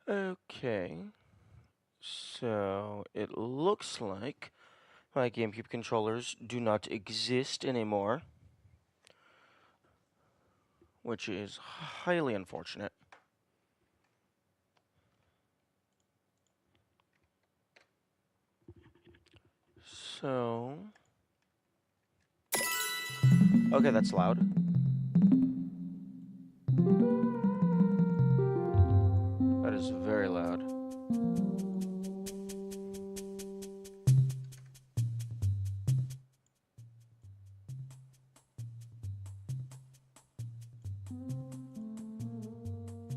Okay, so it looks like my GameCube controllers do not exist anymore, which is highly unfortunate. So, okay, that's loud. That is very loud.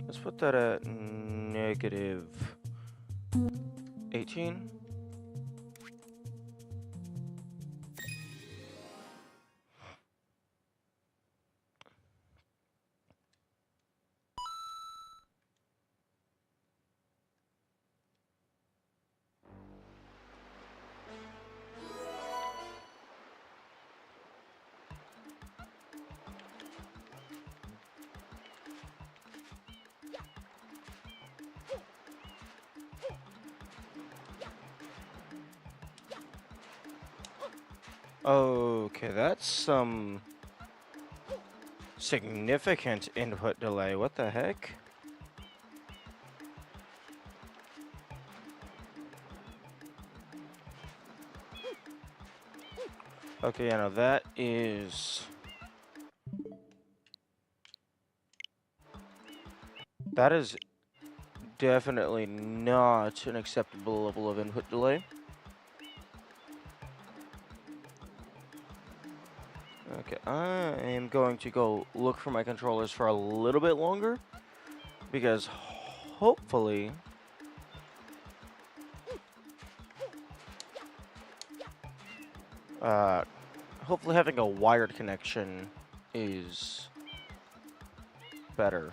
Let's put that at negative 18. Okay, that's some significant input delay. What the heck? Okay, yeah, no, that is definitely not an acceptable level of input delay. Okay, I am going to go look for my controllers for a little bit longer because hopefully uh hopefully having a wired connection is better.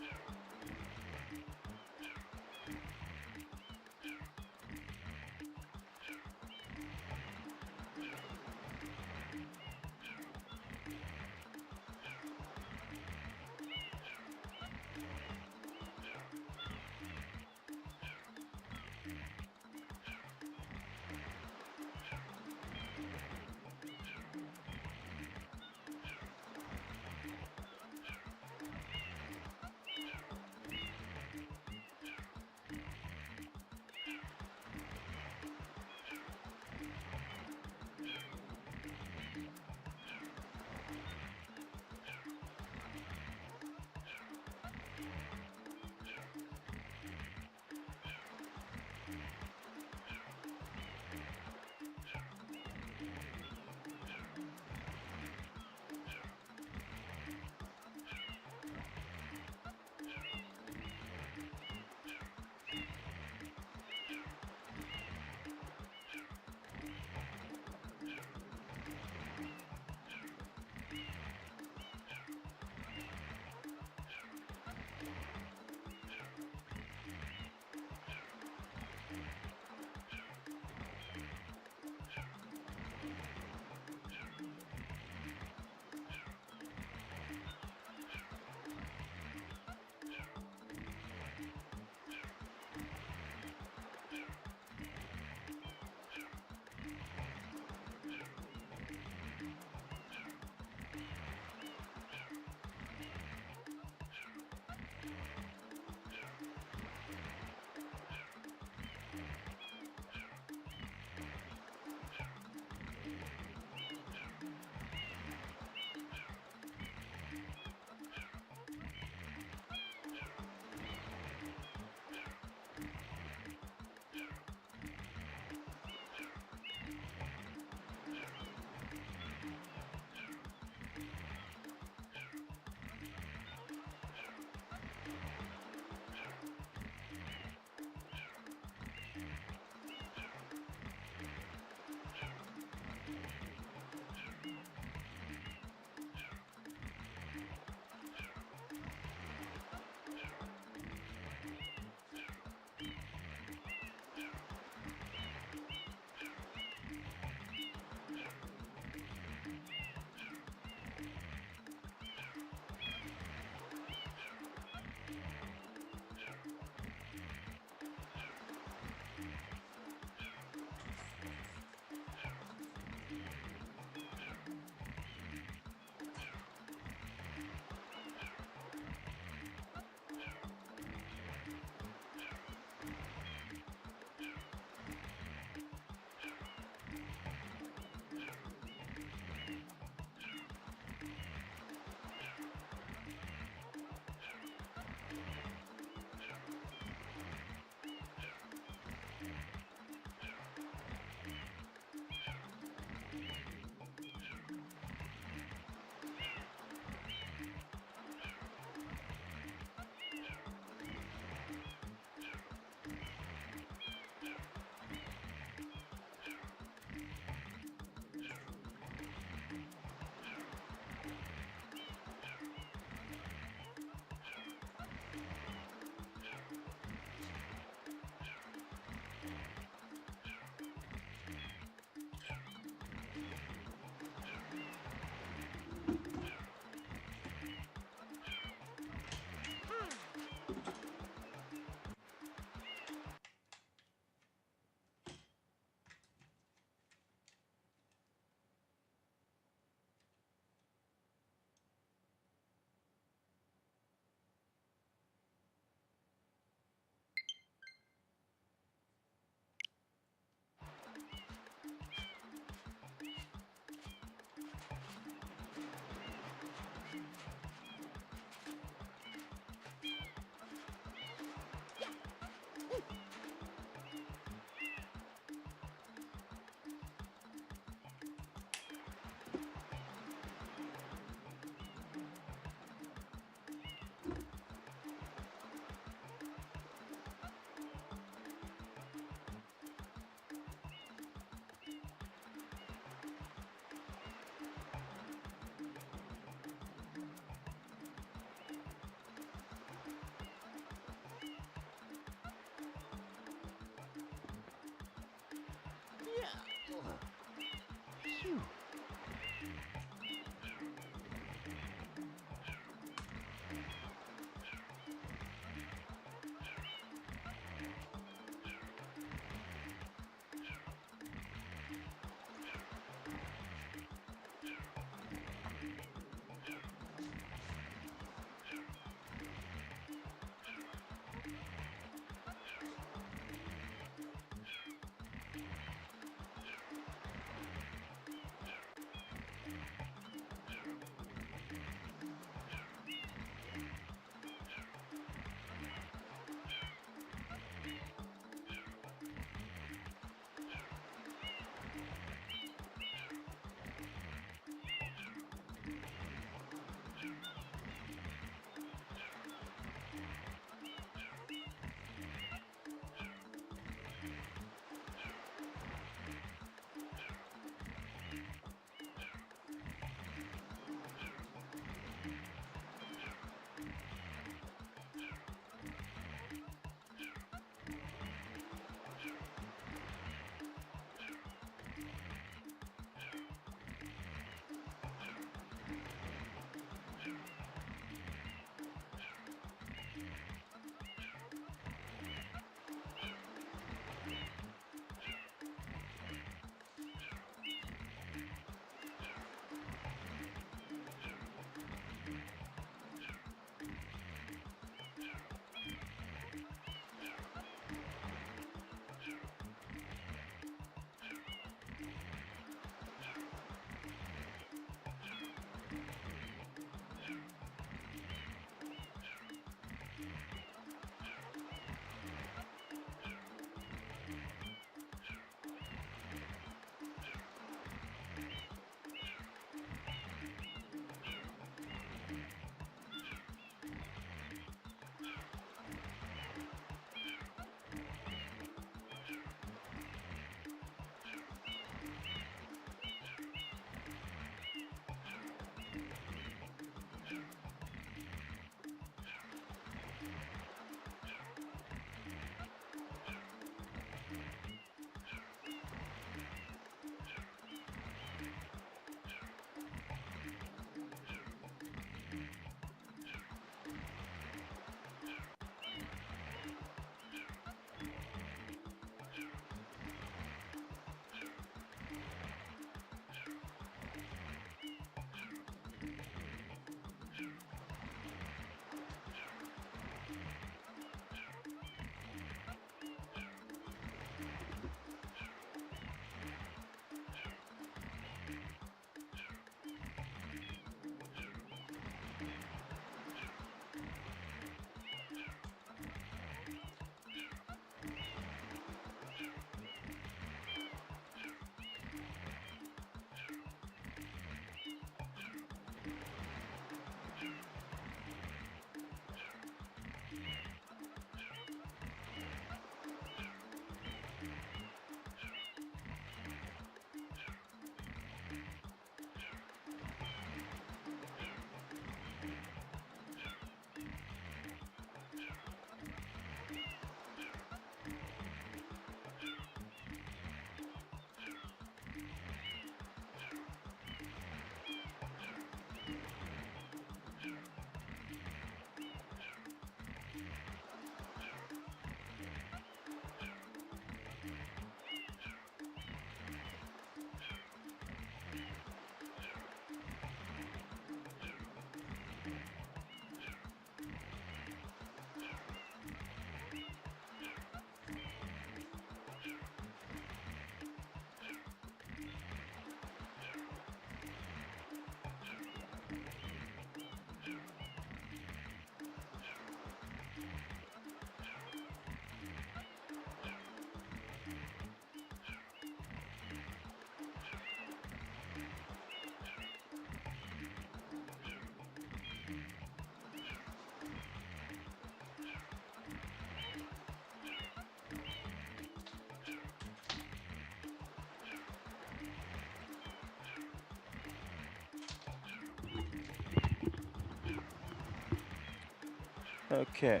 Okay.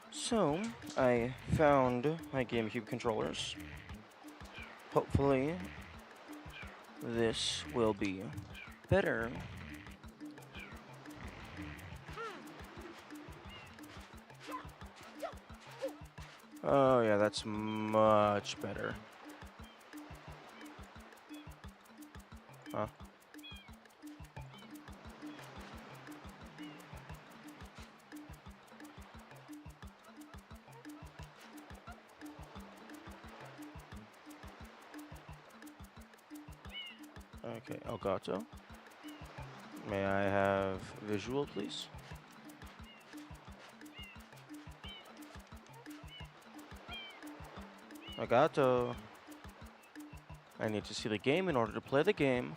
So, I found my GameCube controllers. Hopefully, this will be better. Oh yeah, that's much better. Huh? Okay, Elgato. May I have visual, please? Elgato. I need to see the game in order to play the game.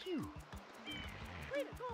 Phew. Way to go.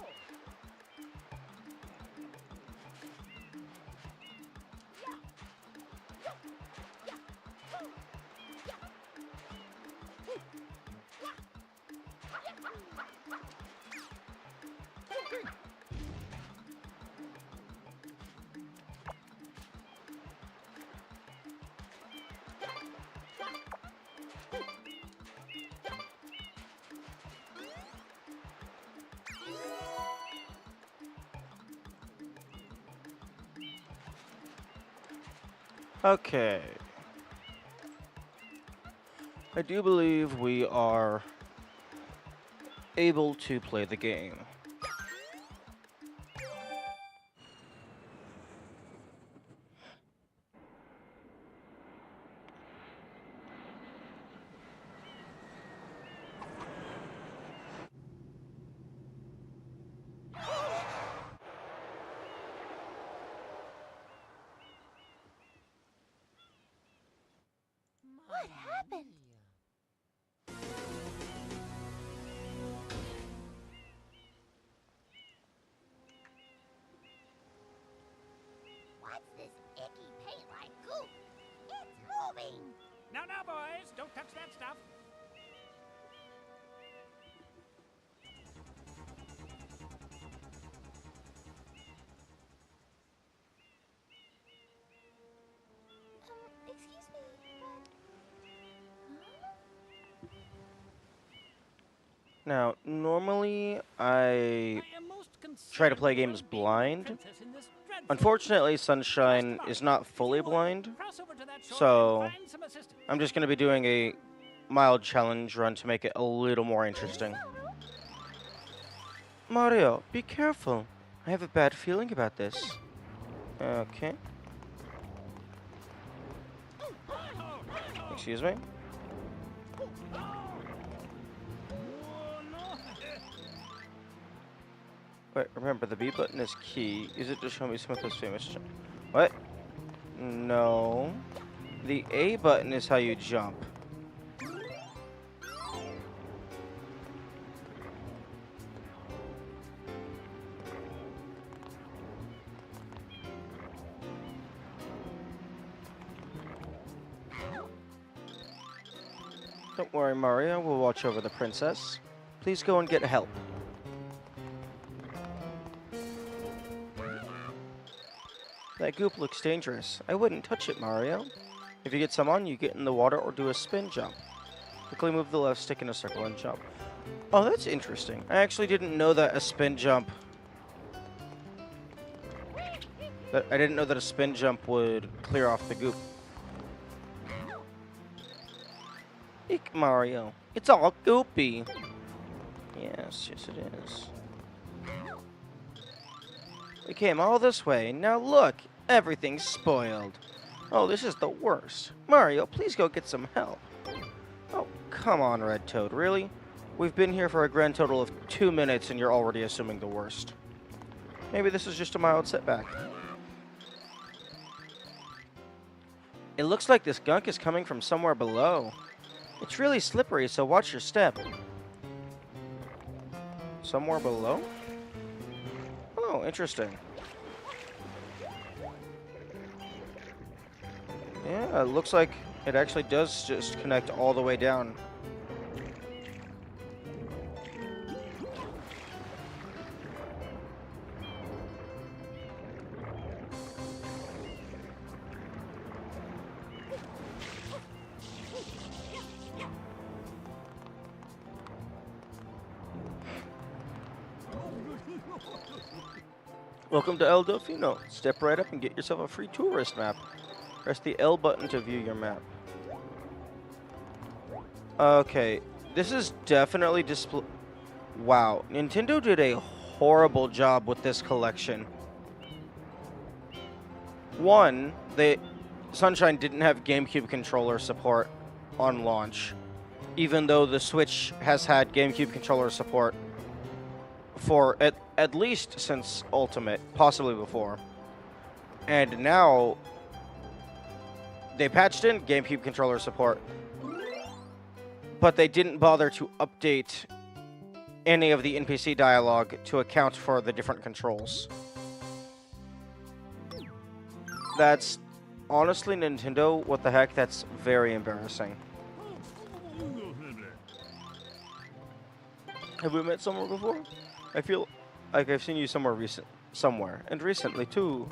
Okay. I do believe we are able to play the game. What happened? What's this icky paint-like goop? It's moving! Now, boys, don't touch that stuff. Excuse me, Now, normally I try to play games blind. Unfortunately, Sunshine is not fully blind, so I'm just going to be doing a mild challenge run to make it a little more interesting. Mario, be careful. I have a bad feeling about this. Okay. Excuse me? Wait, remember, the B button is key. Use it to show me some of those famous What? No. The A button is how you jump. Don't worry, Mario. We'll watch over the princess. Please go and get help. That goop looks dangerous. I wouldn't touch it, Mario. If you get some on, you get in the water or do a spin jump. Quickly move the left stick in a circle and jump. Oh, that's interesting. I actually didn't know that a spin jump... I didn't know that a spin jump would clear off the goop. Eek, Mario. It's all goopy. Yes, it is. We came all this way. Now look, everything's spoiled. Oh, this is the worst. Mario, please go get some help. Oh, come on, Red Toad, really? We've been here for a grand total of 2 minutes and you're already assuming the worst. Maybe this is just a mild setback. It looks like this gunk is coming from somewhere below. It's really slippery, so watch your step. Somewhere below? Oh, interesting. Yeah, it looks like it actually does just connect all the way down. Welcome to El Delfino. Step right up and get yourself a free tourist map. Press the L button to view your map. Okay, this is definitely display. Wow, Nintendo did a horrible job with this collection. One, Sunshine didn't have GameCube controller support on launch, even though the Switch has had GameCube controller support for at least since Ultimate, possibly before. And now they patched in GameCube controller support, but they didn't bother to update any of the NPC dialogue to account for the different controls. That's honestly, Nintendo, what the heck? That's very embarrassing. Have we met somewhere before? I feel like I've seen you somewhere, and recently too.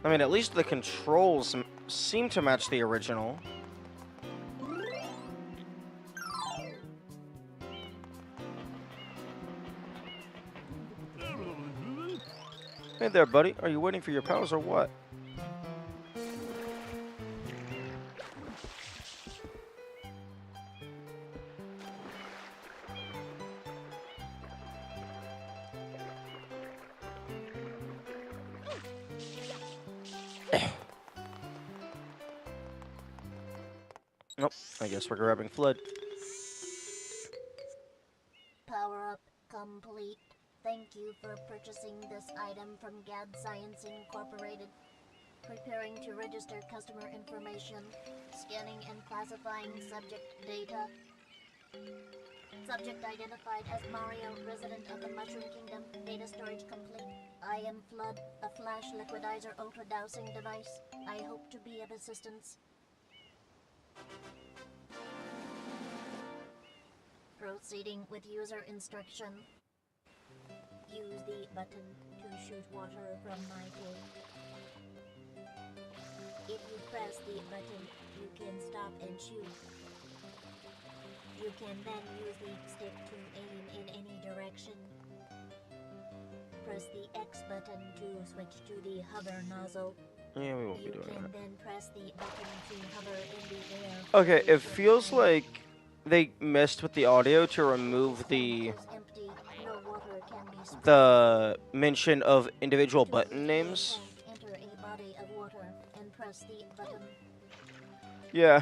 I mean, at least the controls seem to match the original. Hey there, buddy. Are you waiting for your pals or what? Nope, I guess we're grabbing Flood. Power up complete. Thank you for purchasing this item from GAD Science Incorporated. Preparing to register customer information. Scanning and classifying subject data. Subject identified as Mario, resident of the Mushroom Kingdom. Data storage complete. I am Flood, a flash liquidizer ultra dowsing device. I hope to be of assistance. Proceeding with user instruction. Use the button to shoot water from my tank. If you press the button, you can stop and shoot. You can then use the stick to aim in any direction. Press the X button to switch to the hover nozzle. Yeah, we won't be doing You can that. then press the button to hover in the air. Okay, it feels like they messed with the audio to remove the mention of individual button names. Enter a body of water and press the button. Yeah.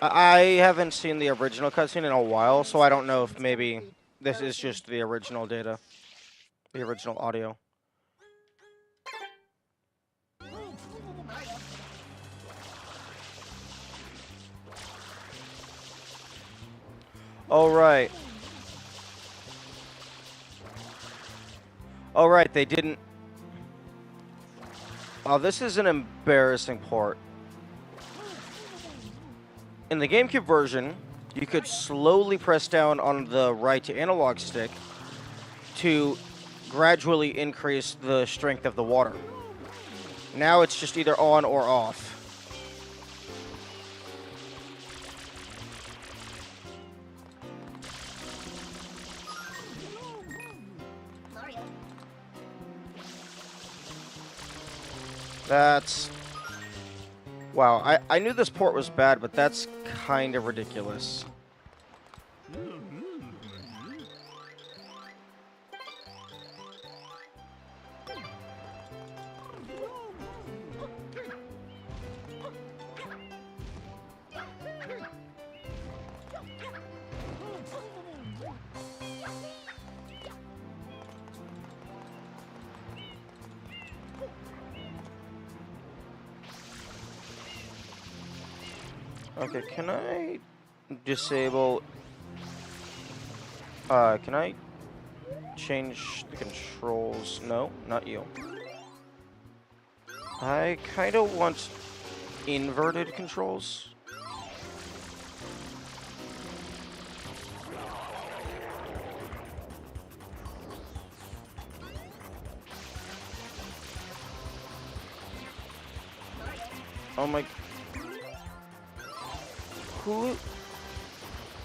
I haven't seen the original cutscene in a while, so I don't know if maybe this is just the original data. The original audio. Alright. Alright, they didn't... Oh, this is an embarrassing port. In the GameCube version, you could slowly press down on the right analog stick to gradually increase the strength of the water. Now it's just either on or off. That's... Wow, I knew this port was bad, but that's kind of ridiculous. Okay, can I disable... can I change the controls? No, not you. I kind of want inverted controls. Oh my... Who...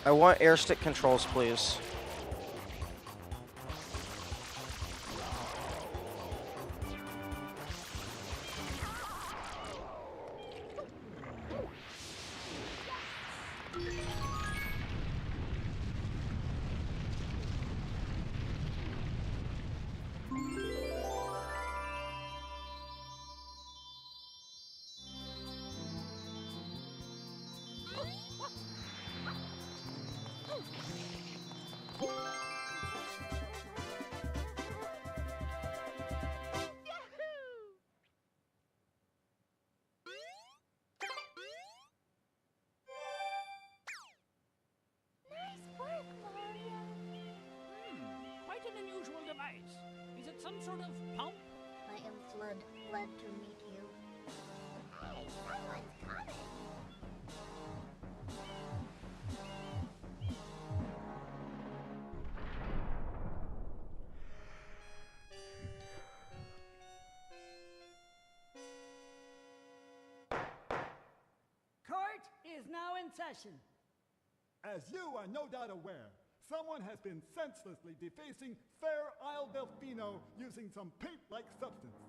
I want air stick controls, please. Nice work, Mario. Quite an unusual device. Is it some sort of pump? I am Flood, glad to meet you. Someone's coming. Court is now in session. As you are no doubt aware, someone has been senselessly defacing Fair Isle Delfino using some paint-like substance.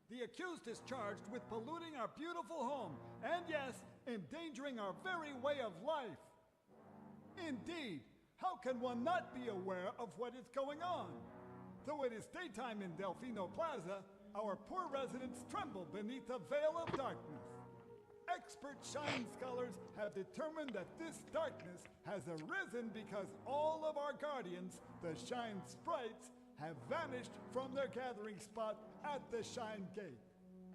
The accused is charged with polluting our beautiful home, and yes, endangering our very way of life. Indeed, how can one not be aware of what is going on? Though it is daytime in Delfino Plaza, our poor residents tremble beneath a veil of darkness. Expert Shine scholars have determined that this darkness has arisen because all of our guardians, the Shine Sprites, have vanished from their gathering spot at the Shine Gate.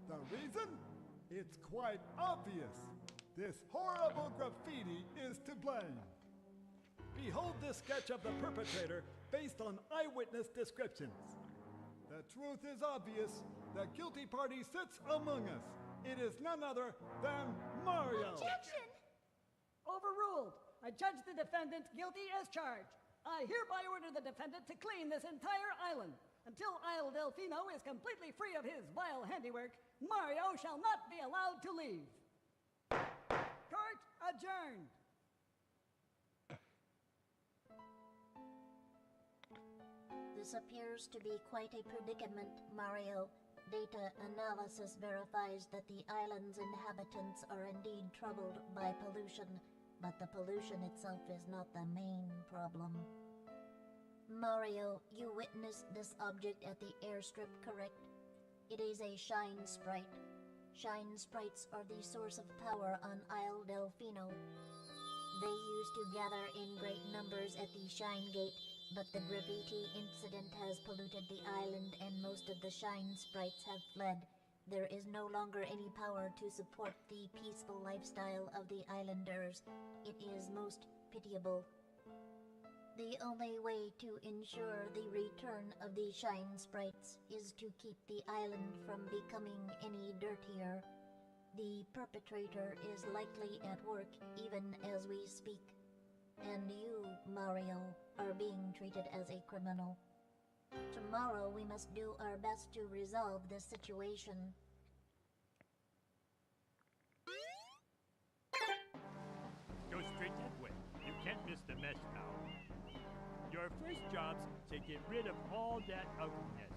The reason? It's quite obvious. This horrible graffiti is to blame. Behold this sketch of the perpetrator based on eyewitness descriptions. The truth is obvious. The guilty party sits among us. It is none other than Mario. Objection! Overruled. I judge the defendant guilty as charged. I hereby order the defendant to clean this entire island. Until Isle Delfino is completely free of his vile handiwork, Mario shall not be allowed to leave. Court adjourned. This appears to be quite a predicament, Mario. Data analysis verifies that the island's inhabitants are indeed troubled by pollution, but the pollution itself is not the main problem. Mario, you witnessed this object at the airstrip, correct? It is a Shine Sprite. Shine Sprites are the source of power on Isle Delfino. They used to gather in great numbers at the Shine Gate, but the graffiti incident has polluted the island and most of the Shine Sprites have fled. There is no longer any power to support the peaceful lifestyle of the islanders. It is most pitiable. The only way to ensure the return of the Shine Sprites is to keep the island from becoming any dirtier. The perpetrator is likely at work even as we speak. And you, Mario, are being treated as a criminal. Tomorrow we must do our best to resolve this situation. Go straight that way. You can't miss the mess now. Your first job's to get rid of all that ugliness.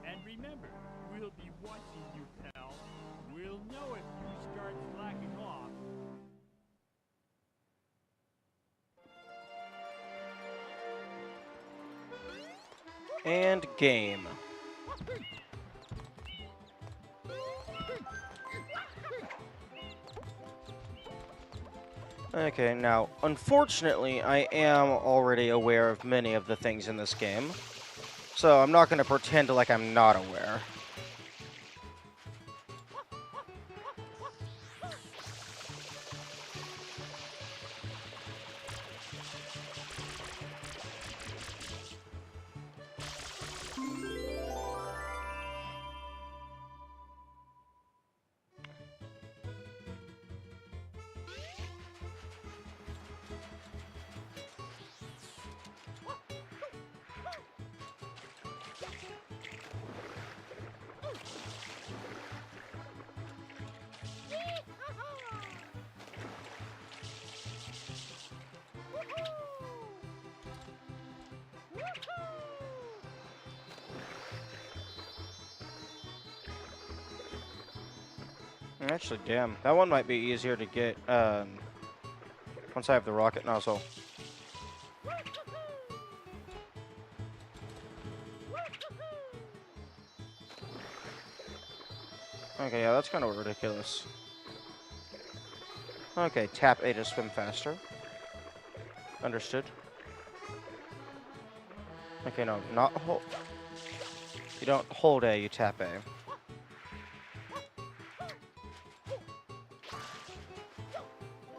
And remember, we'll be watching you, pal. We'll know if you start slacking off. And game. Okay, now, unfortunately, I am already aware of many of the things in this game, so I'm not going to pretend like I'm not aware. Actually, damn. That one might be easier to get once I have the rocket nozzle. Okay, yeah, that's kind of ridiculous. Okay, tap A to swim faster. Understood. Okay, no, not hold. You don't hold A, you tap A.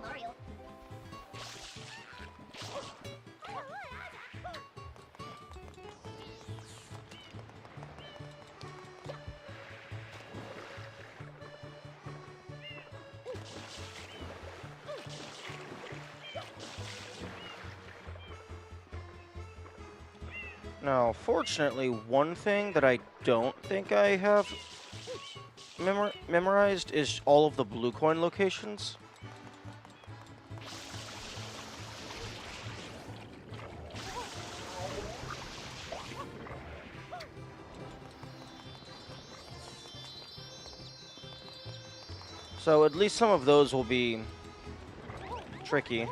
Mario. Now, fortunately, one thing that I don't think I have memorized is all of the blue coin locations. So at least some of those will be tricky.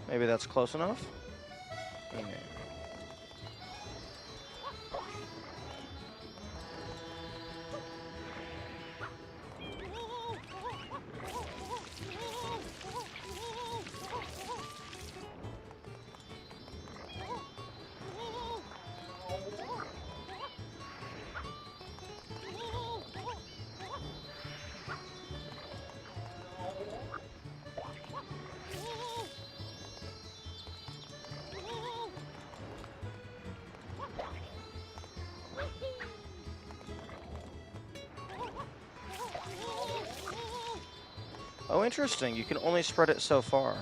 Maybe that's close enough? Yeah. Oh, interesting. You can only spread it so far.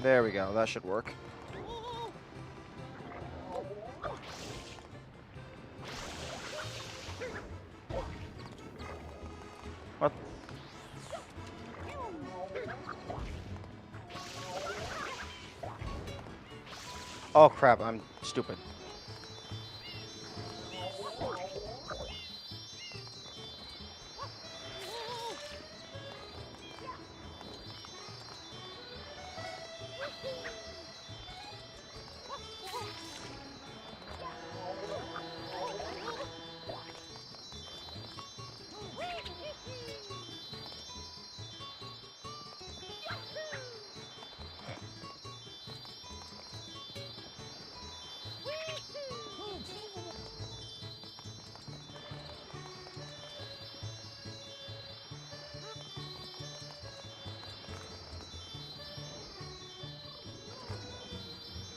There we go. That should work. What? Oh, crap. I'm stupid.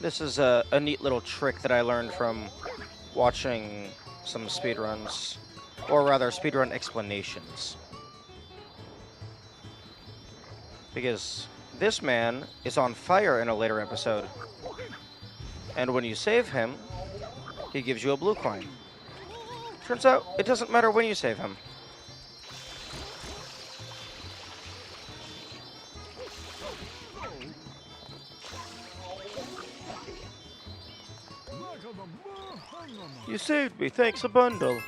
This is a neat little trick that I learned from watching some speedruns, or rather speedrun explanations. Because this man is on fire in a later episode, and when you save him, he gives you a blue coin. Turns out, it doesn't matter when you save him. You saved me, thanks a bundle.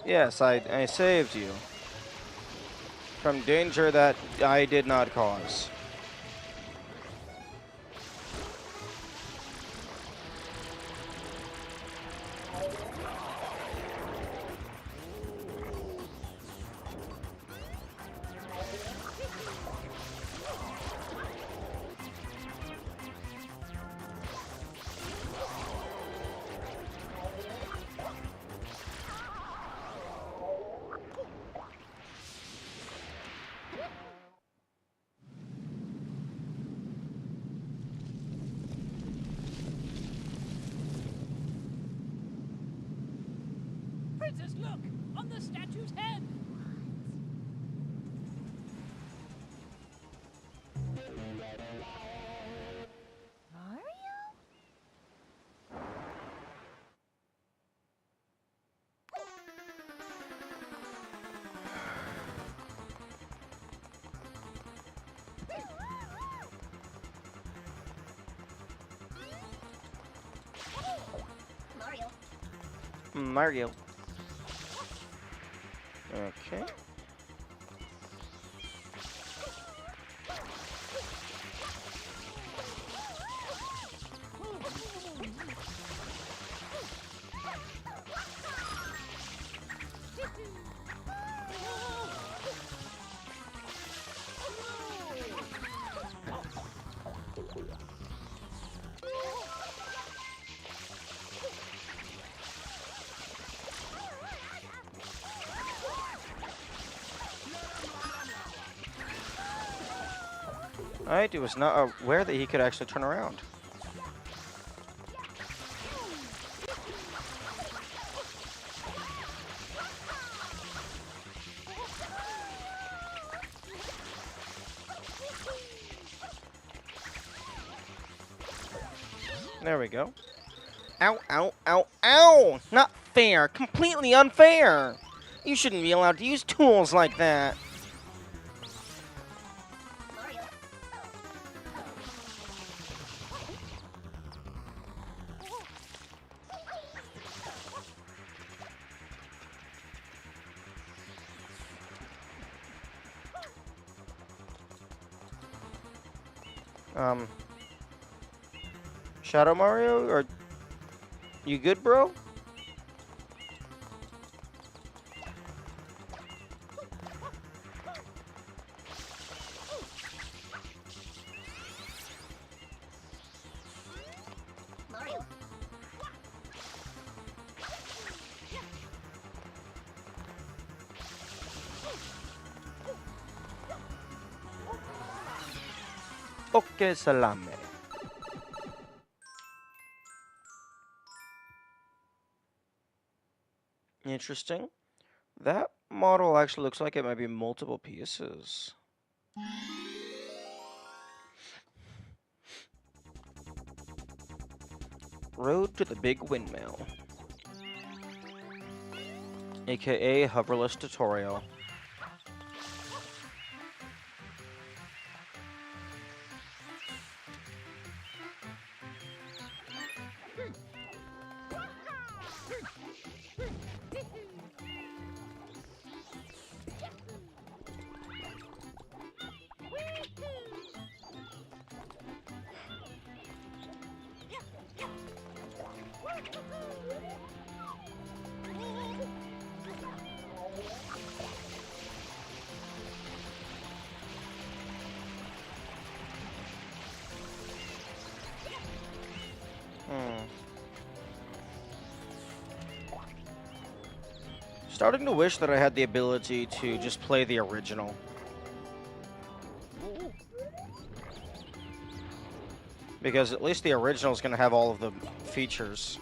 Yes, I saved you. From danger that I did not cause. Princess, look! On the statue's head! Mario. Okay. Alright, he was not aware that he could actually turn around. There we go. Ow, ow, ow, ow! Not fair. Completely unfair. You shouldn't be allowed to use tools like that. Shadow Mario, are you good, bro? Mario. Okay, salame. Interesting. That model actually looks like it might be multiple pieces. Road to the Big Windmill. AKA Hoverless Tutorial. Starting to wish that I had the ability to just play the original. Because at least the original is going to have all of the features.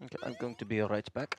Okay, I'm going to be right back.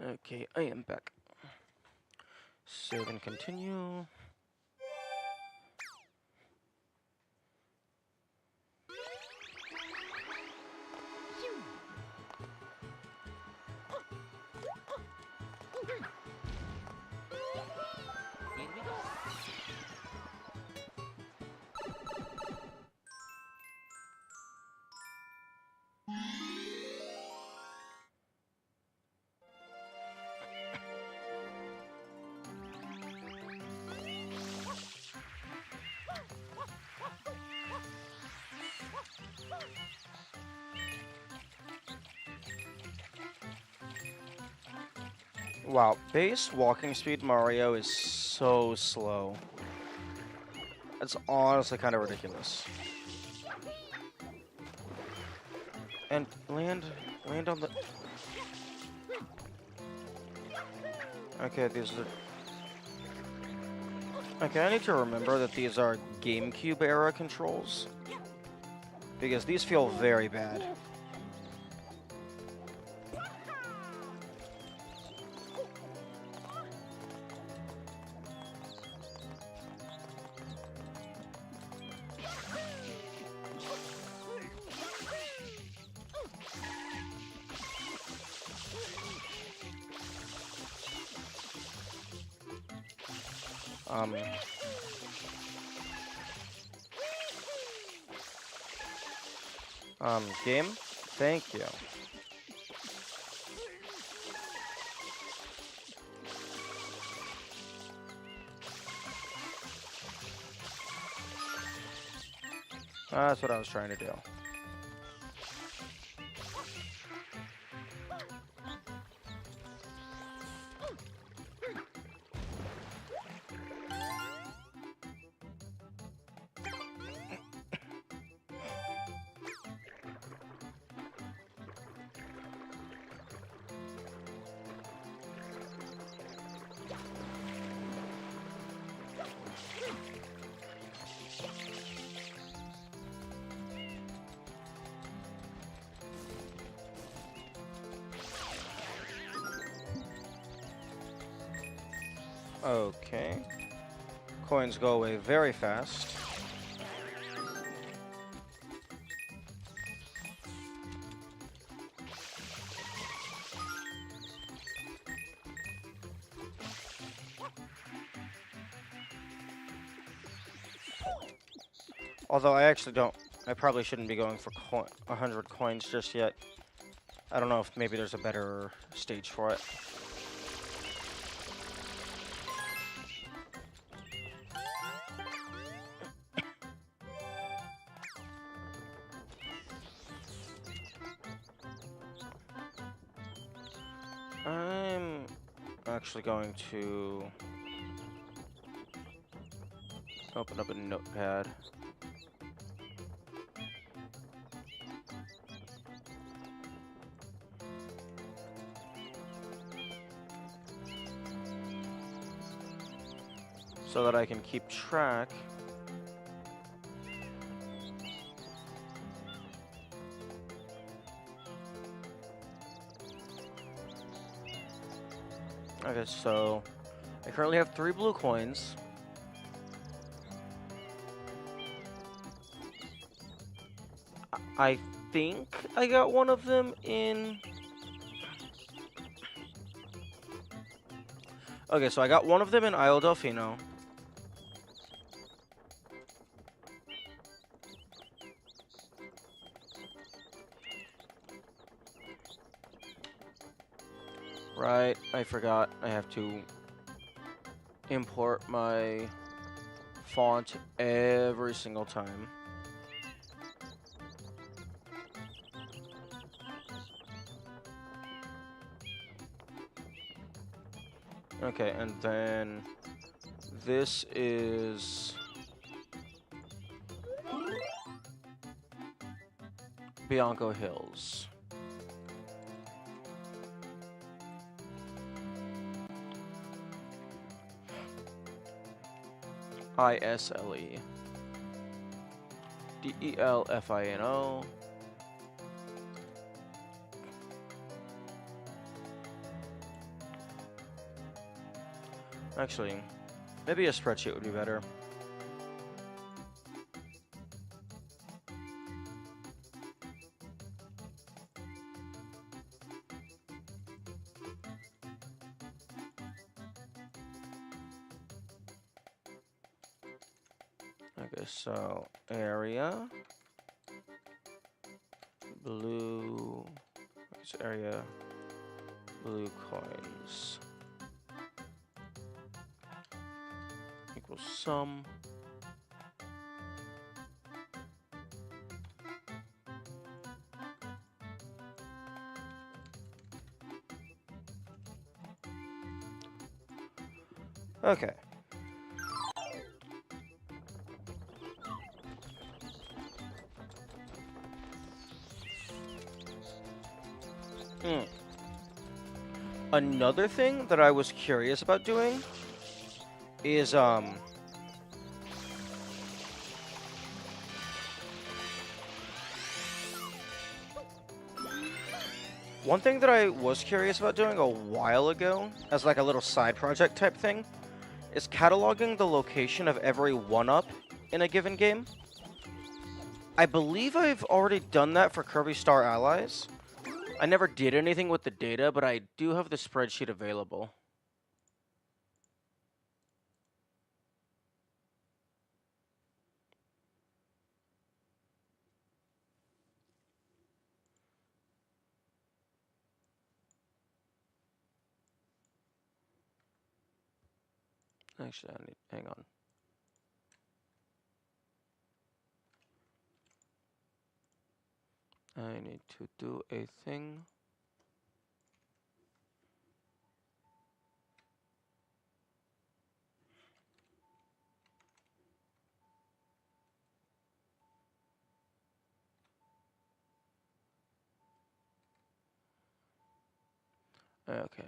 Okay, I am back. Save and continue. Here we go. Wow, base walking speed Mario is so slow. It's honestly kind of ridiculous. And land on the... Okay, these are... Okay, I need to remember that these are GameCube era controls. Because these feel very bad. Game? Thank you. That's what I was trying to do. Okay. Coins go away very fast. Although I actually don't, I probably shouldn't be going for 100 coins just yet. I don't know if maybe there's a better stage for it. I'm actually going to open up a notepad. So that I can keep track. Okay, so I currently have 3 blue coins. I think I got one of them in... Okay, so I got one of them in Isle Delfino. Right, I forgot. I have to import my font every single time. Okay, and then this is Bianco Hills. ISLE. DELFINO. Actually, maybe a spreadsheet would be better. Okay, so area, blue, it's area, blue coins equals sum. Okay. Another thing that I was curious about doing is one thing that I was curious about doing a while ago as like a little side project type thing is cataloging the location of every 1-up in a given game. I believe I've already done that for Kirby Star Allies. I never did anything with the data, but I do have the spreadsheet available. Actually, I need, hang on. I need to do a thing. Okay.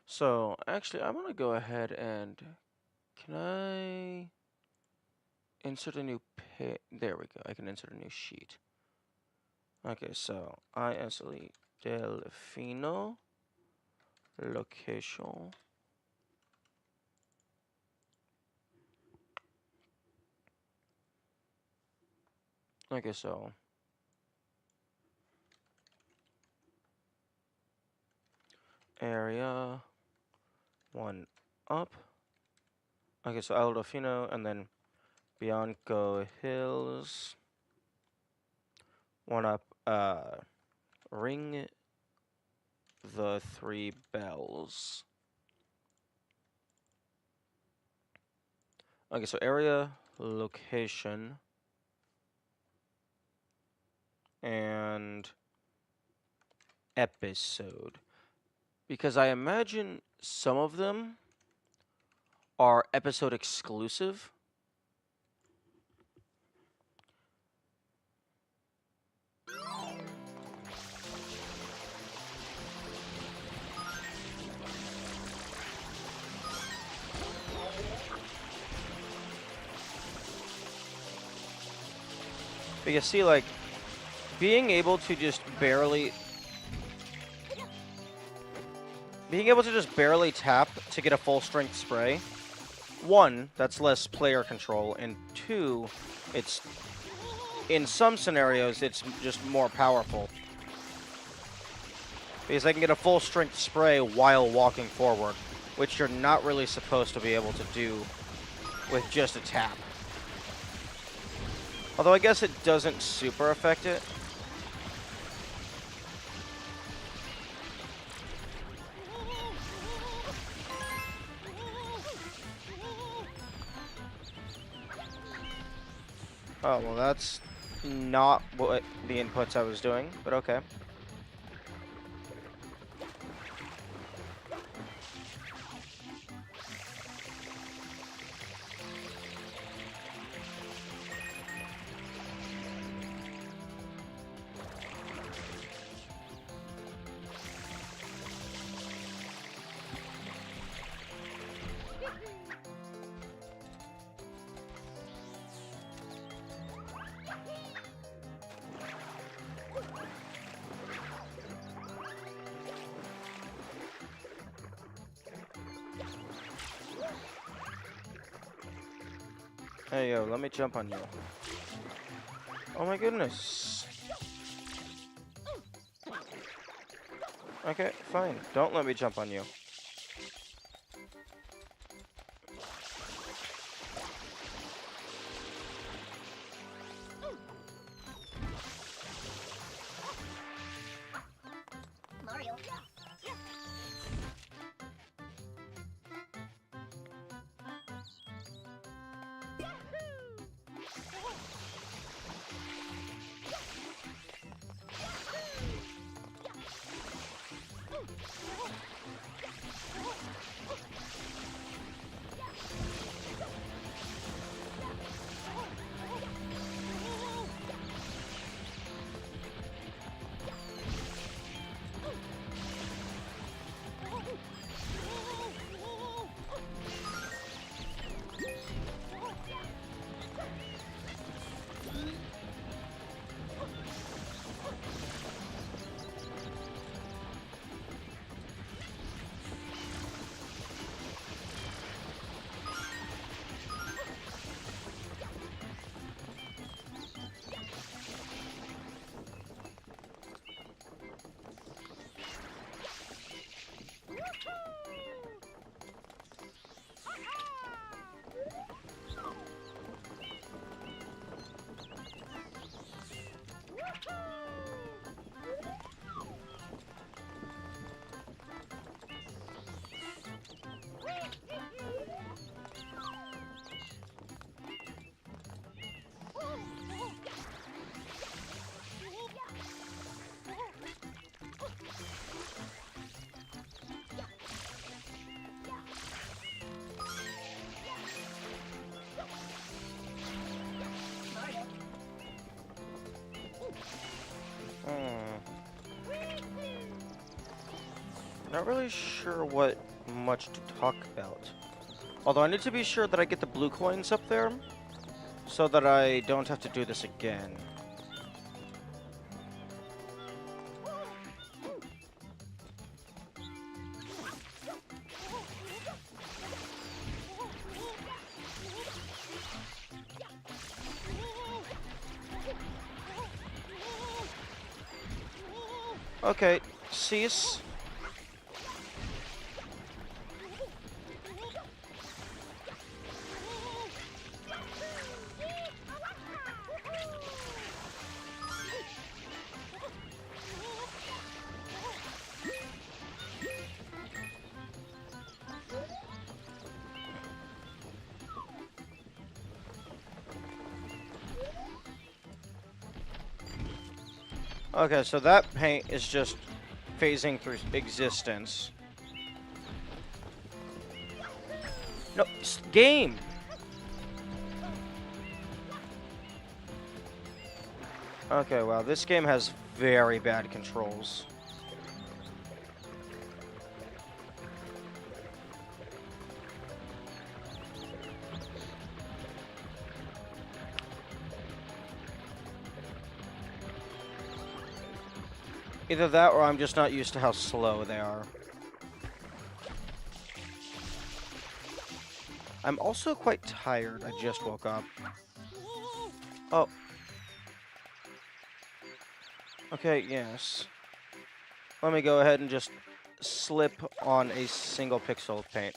So, actually, I'm gonna go ahead and, can I insert a new there we go, I can insert a new sheet. Okay, so, ISLE Delfino location. Okay, so, area 1-up. Okay, so El Delfino, and then Bianco Hills. 1-up, ring the 3 bells. Okay, so area, location, and episode. Because I imagine some of them are episode exclusive. But you see, like, being able to just barely tap to get a full strength spray, 1, that's less player control, and 2, it's, in some scenarios, it's just more powerful. Because I can get a full strength spray while walking forward, which you're not really supposed to be able to do with just a tap. Although I guess it doesn't super affect it. Oh, well, that's not what the inputs I was doing, but okay. Hey, yo, let me jump on you. Oh my goodness. Okay, fine. Don't let me jump on you. Mario. Not really sure what much to talk about. Although I need to be sure that I get the blue coins up there, so that I don't have to do this again. Okay, cease. Okay, so that paint is just phasing through existence. No, game! Okay, wow, this game has very bad controls. Either that or I'm just not used to how slow they are. I'm also quite tired. I just woke up. Oh. Okay, yes. Let me go ahead and just slip on a single pixel of paint.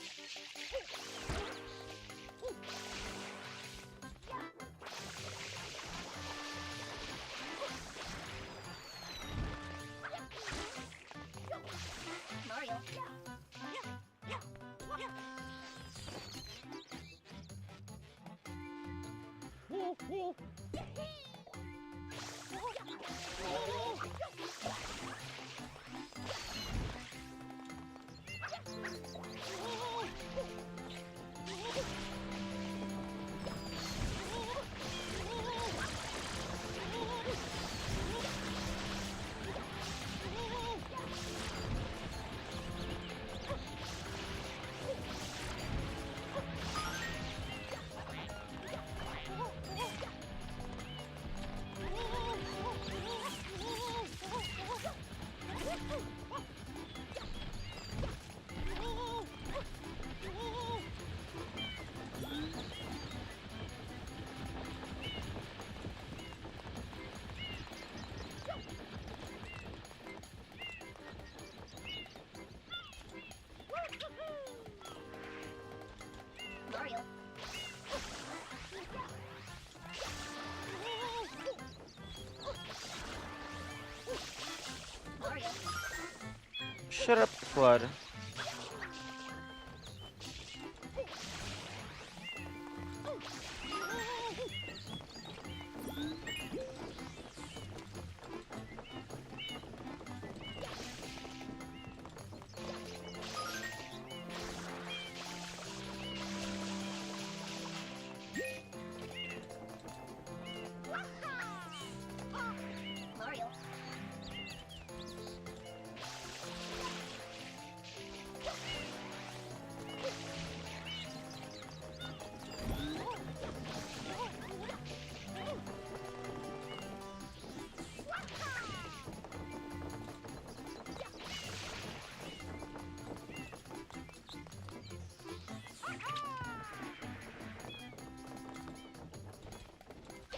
Shut up, Flood.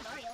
Mario. Mario.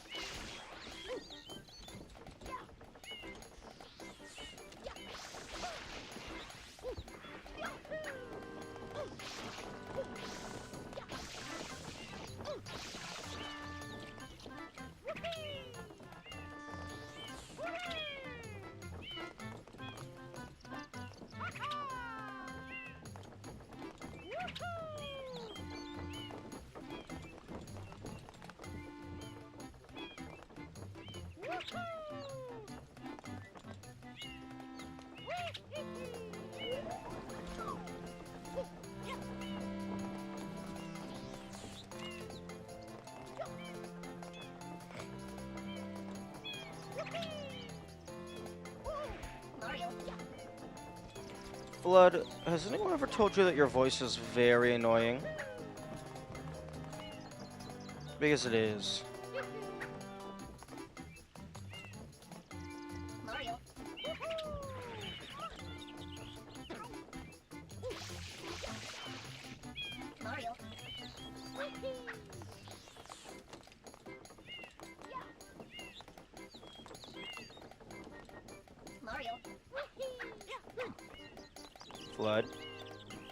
Mario. Flood, has anyone ever told you that your voice is very annoying? Because it is. Mario. Mario. Mario. Flood,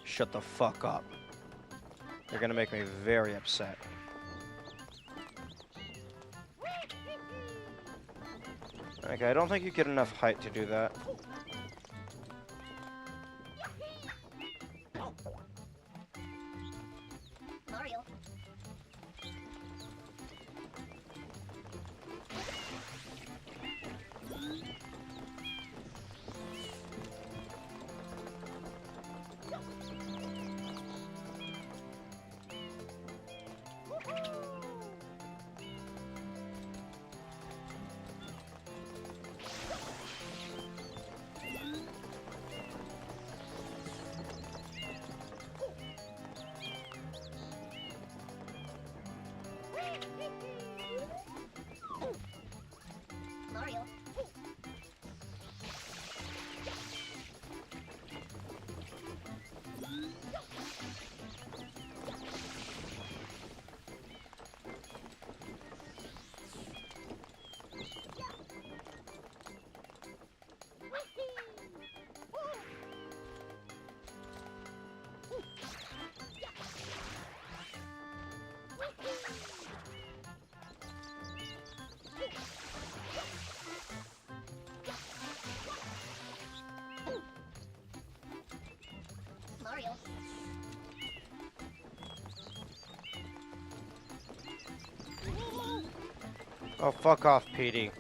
shut the fuck up. You're gonna make me very upset. Okay, I don't think you get enough height to do that. Mario. Mario. Mario. Oh, fuck off, Petey.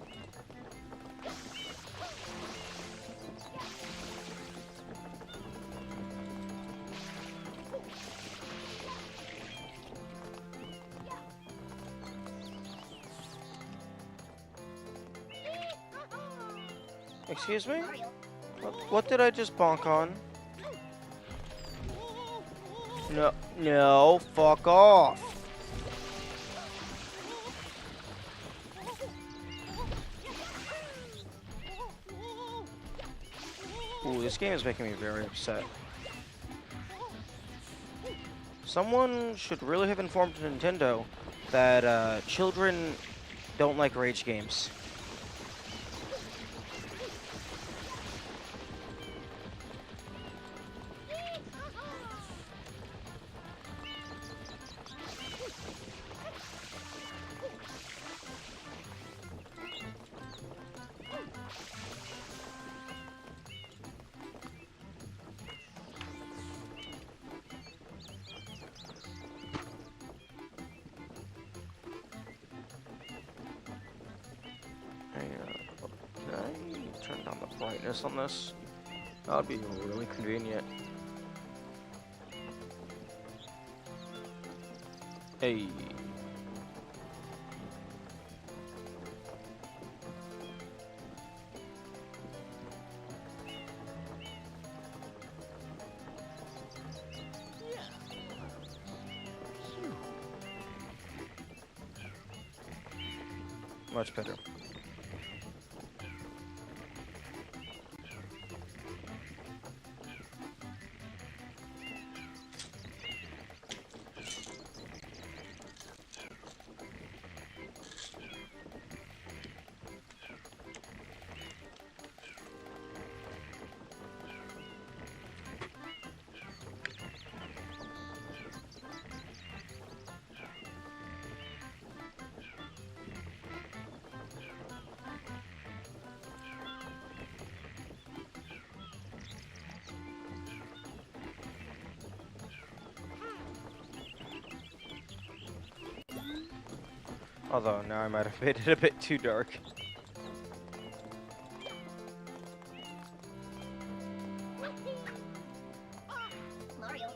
Excuse me? Mario. What did I just bonk on? No, no, fuck off. Ooh, this game is making me very upset. Someone should really have informed Nintendo that children don't like rage games. down the brightness on this. That would be really convenient. Hey. Much better. Although now I might have made it a bit too dark. Mario.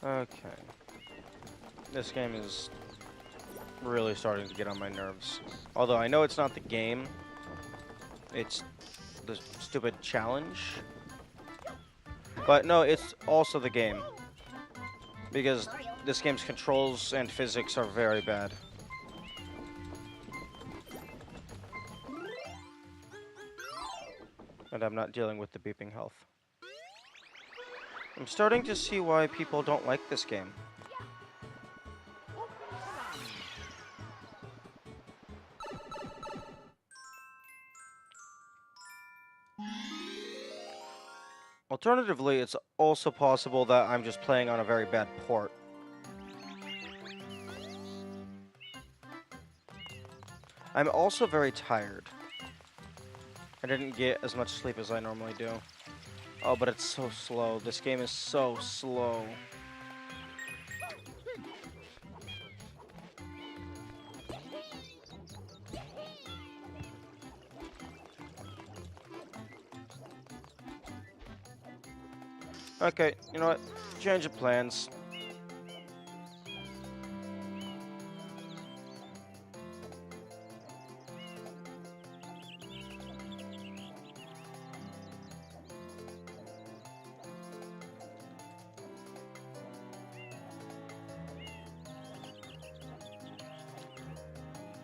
Okay. This game is really starting to get on my nerves. Although I know it's not the game. It's the stupid challenge. But no, it's also the game. Because this game's controls and physics are very bad. And I'm not dealing with the beeping health. I'm starting to see why people don't like this game. Alternatively, it's also possible that I'm just playing on a very bad port. I'm also very tired. I didn't get as much sleep as I normally do. Oh, but it's so slow. This game is so slow. Okay, you know what? Change of plans.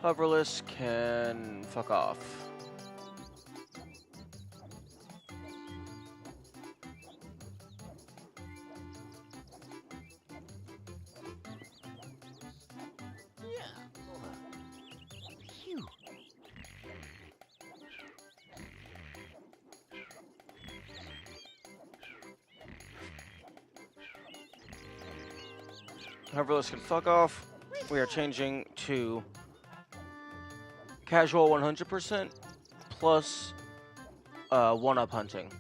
Hoverless can fuck off. Hoverless can fuck off. We are changing to casual 100% plus one-up hunting.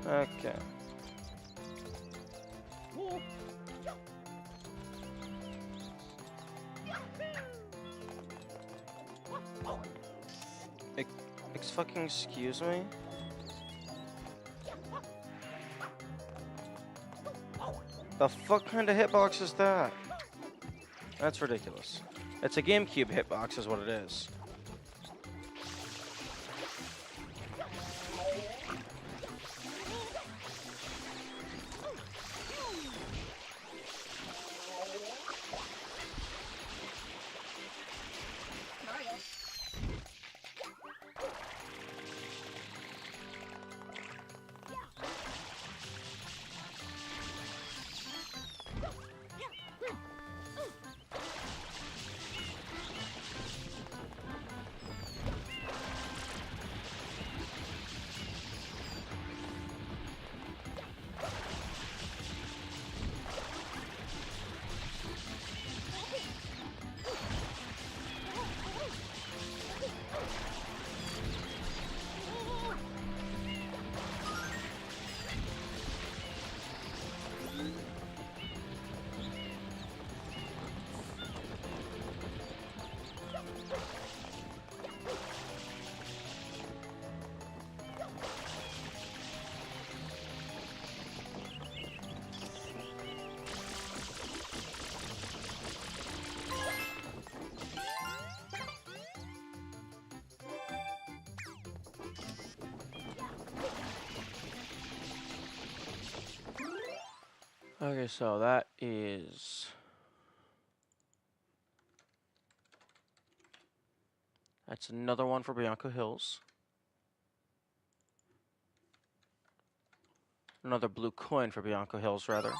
Okay. Fucking excuse me? The fuck kind of hitbox is that? That's ridiculous. It's a GameCube hitbox is what it is. Okay, so that is... That's another one for Bianco Hills. Another blue coin for Bianco Hills, rather.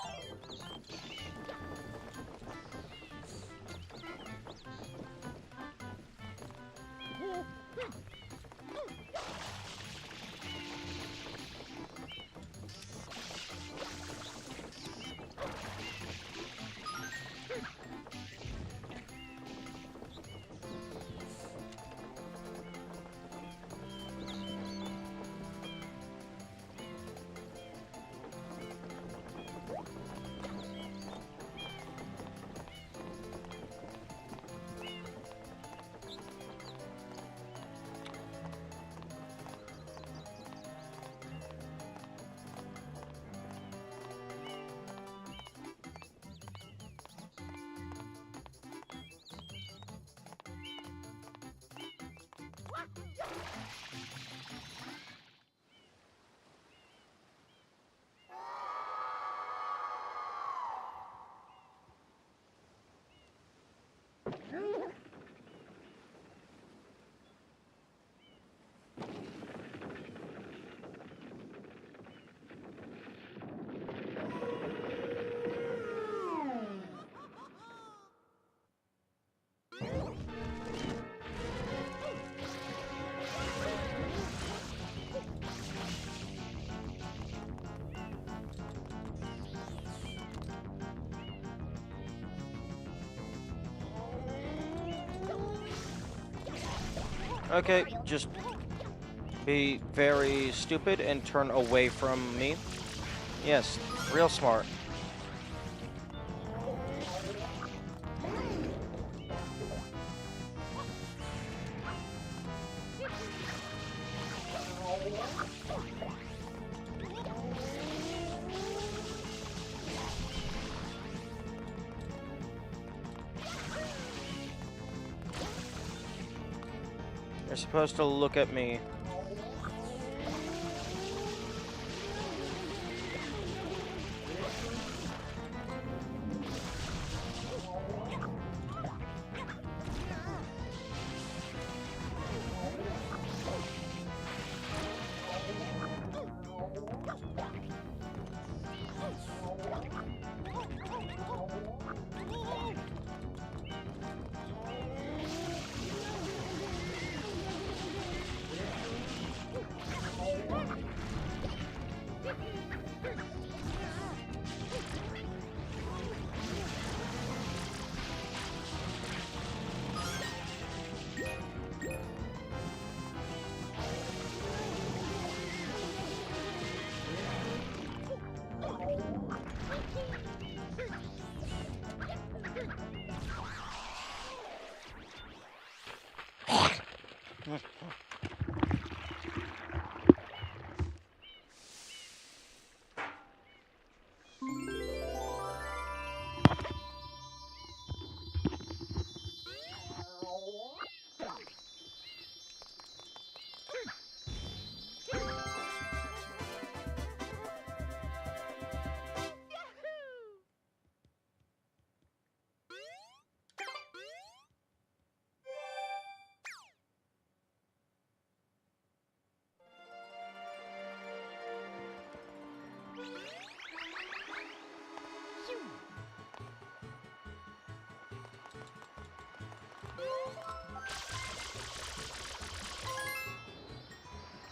Okay, just be very stupid and turn away from me. Yes, real smart. You're supposed to look at me.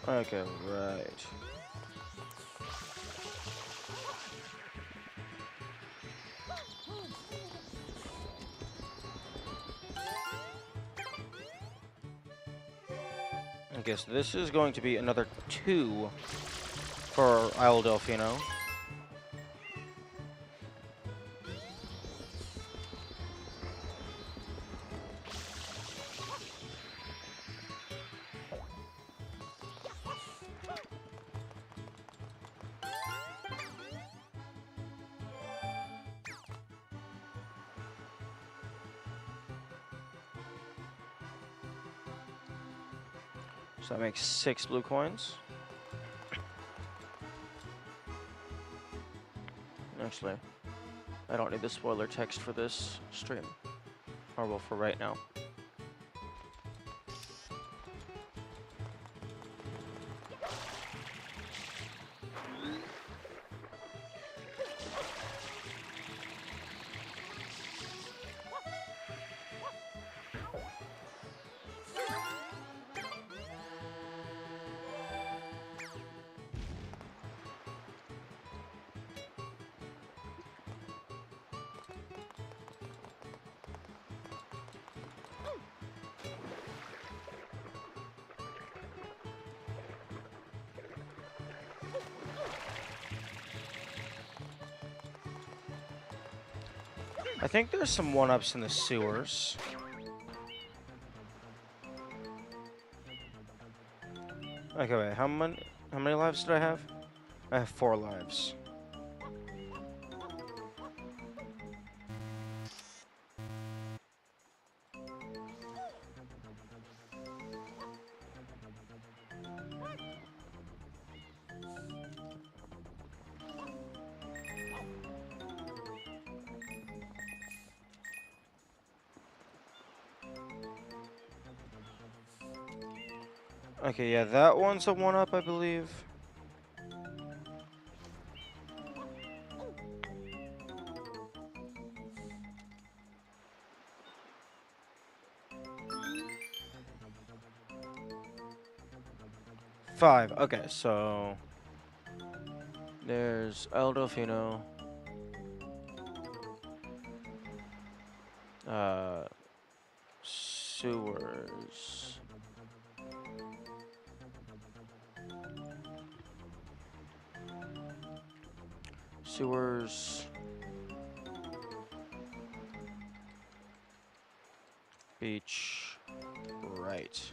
Okay, right. Okay, so this is going to be another 2 for Isle Delfino. So that makes 6 blue coins. Actually, I don't need the spoiler text for this stream. Or well, for right now. I think there's some one-ups in the sewers. Okay, wait, how many lives did I have? I have 4 lives. Okay, yeah, that one's a 1-up, I believe. Five. Okay, so there's El Delfino. Sewers. Sewers. Beach. Right.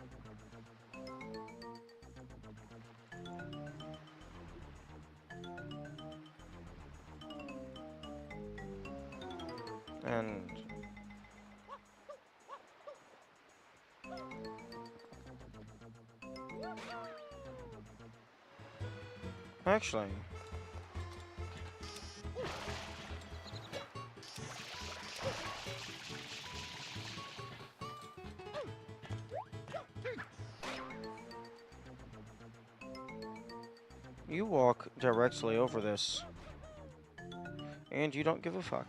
And actually, you walk directly over this, and you don't give a fuck.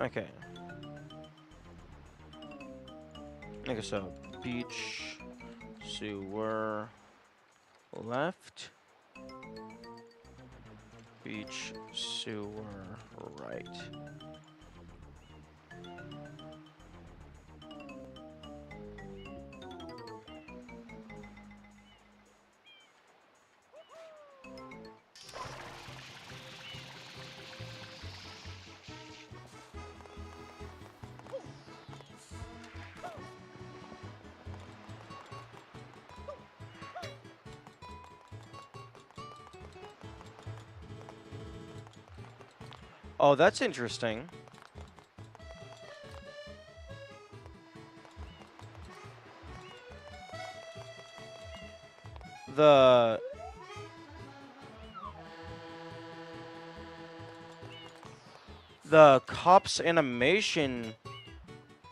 Okay. Okay, so beach, sewer, left, beach, sewer, right. Oh, that's interesting. The cop's animation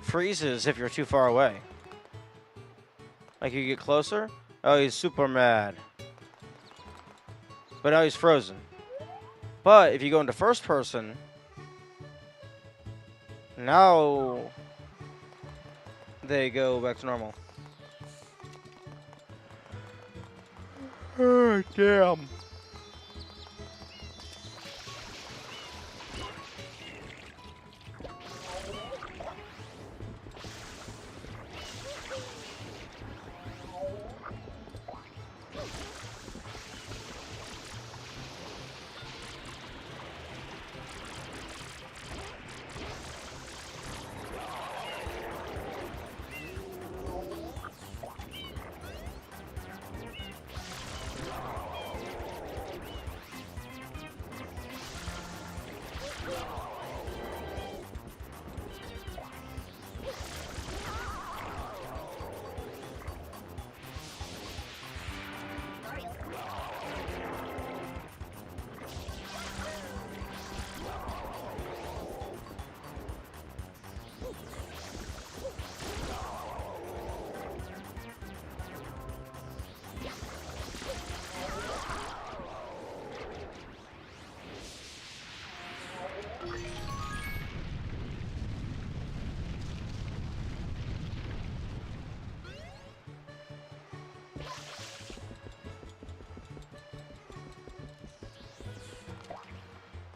freezes if you're too far away. Like you get closer, oh, he's super mad. But now he's frozen. But if you go into first person, now they go back to normal. Oh, damn.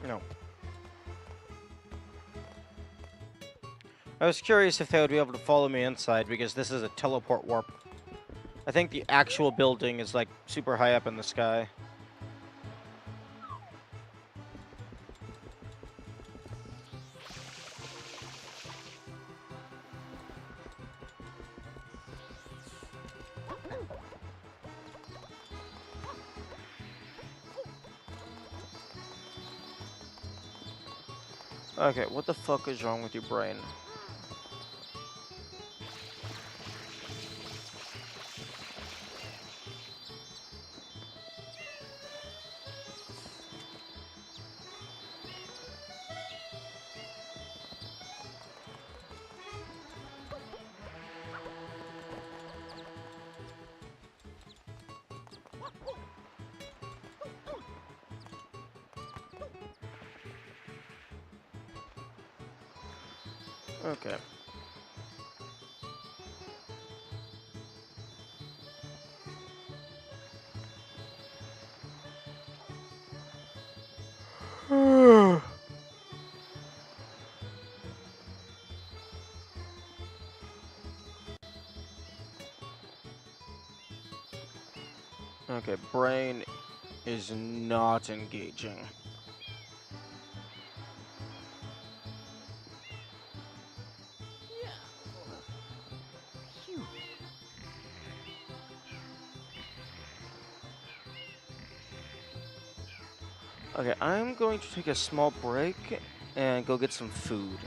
No. I was curious if they would be able to follow me inside because this is a teleport warp. I think the actual building is like super high up in the sky. Okay, what the fuck is wrong with your brain? Okay. Okay, brain is not engaging. Okay, I'm going to take a small break and go get some food.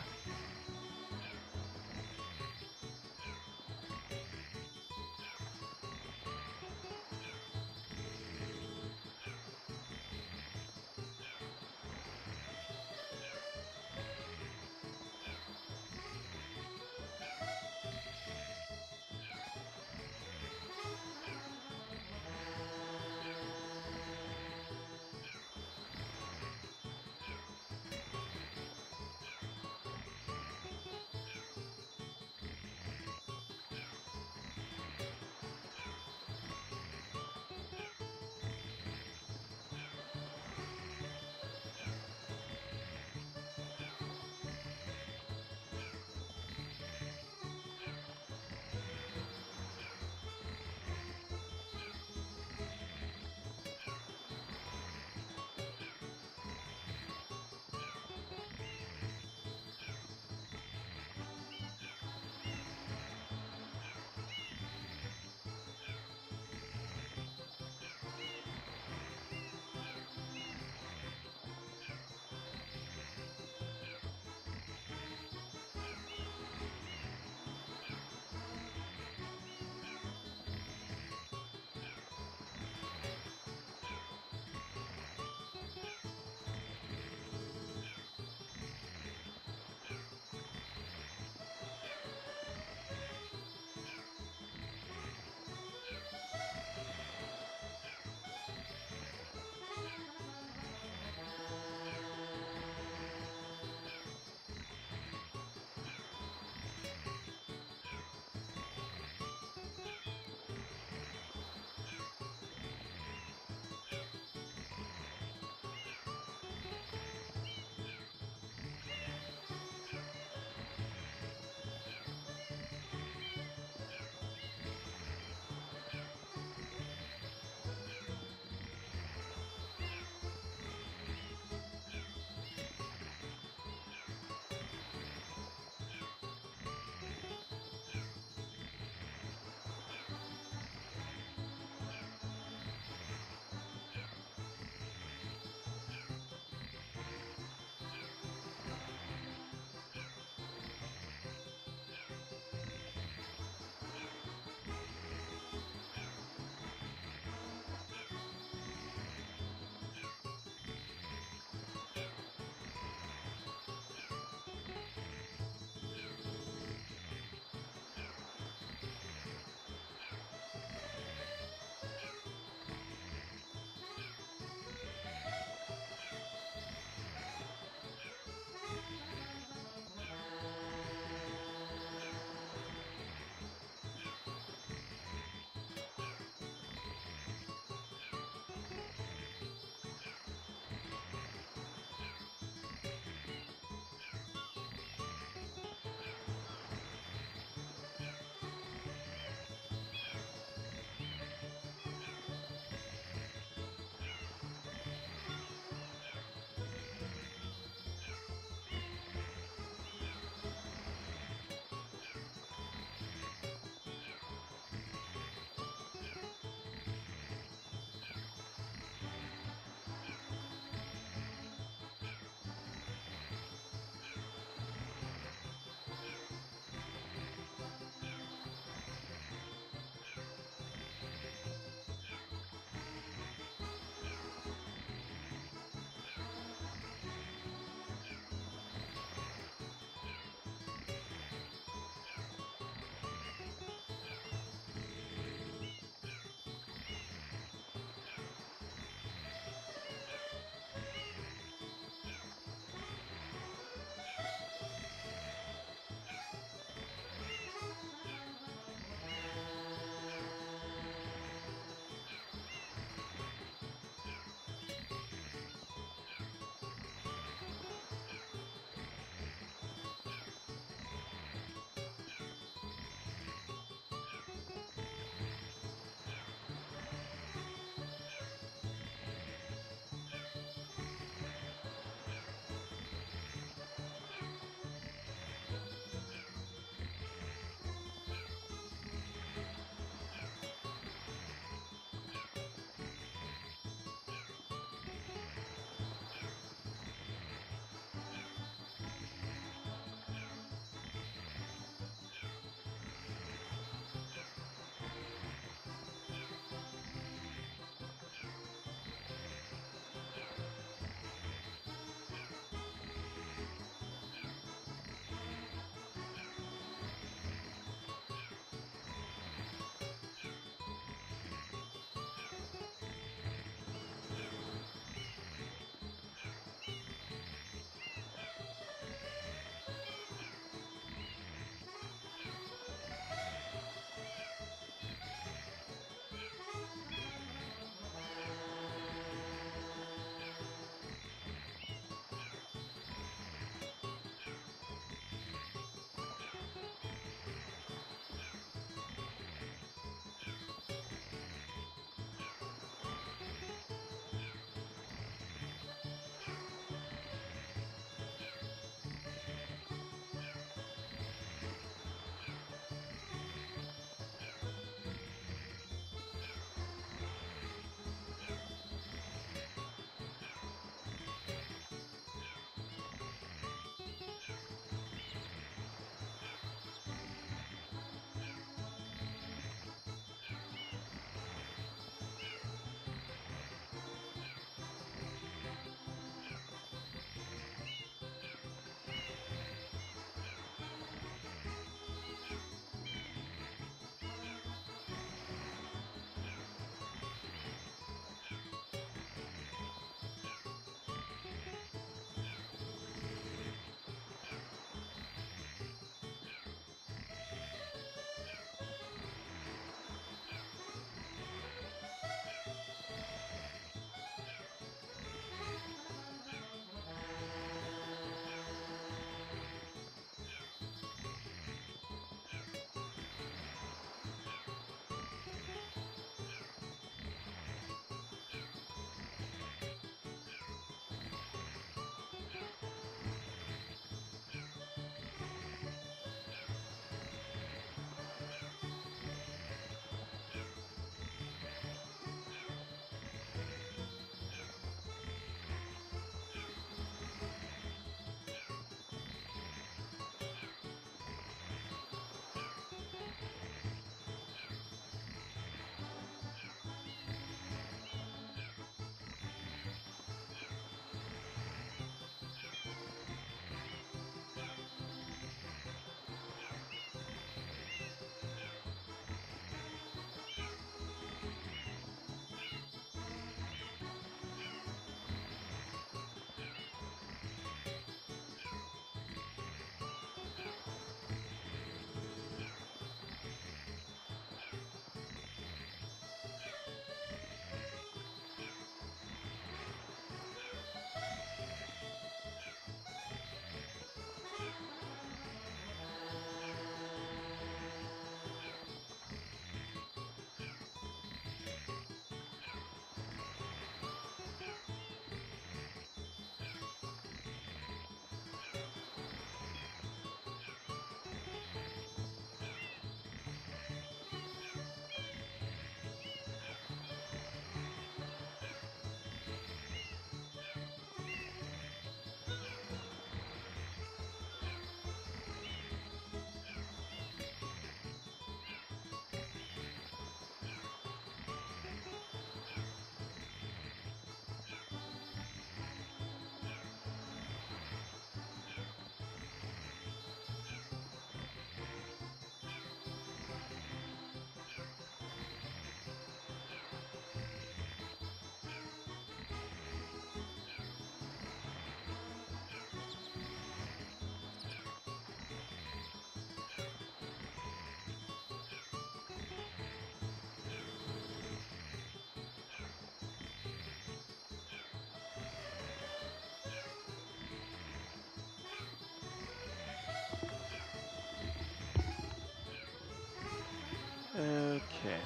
Okay,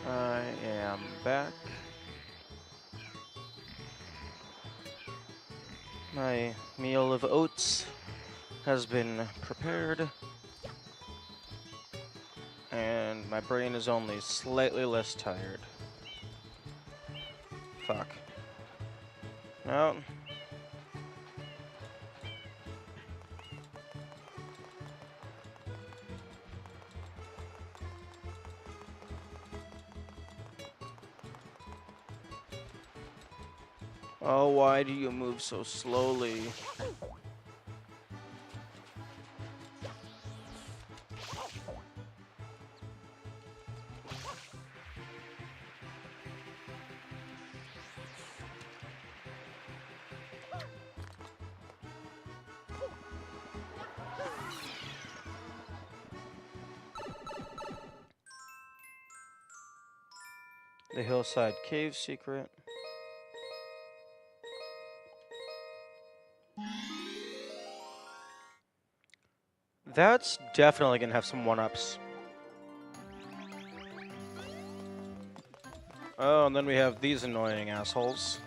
I am back. My meal of oats has been prepared, and my brain is only slightly less tired. Fuck. No. Oh, why do you move so slowly? The hillside cave secret. That's definitely gonna have some one-ups. Oh, and then we have these annoying assholes.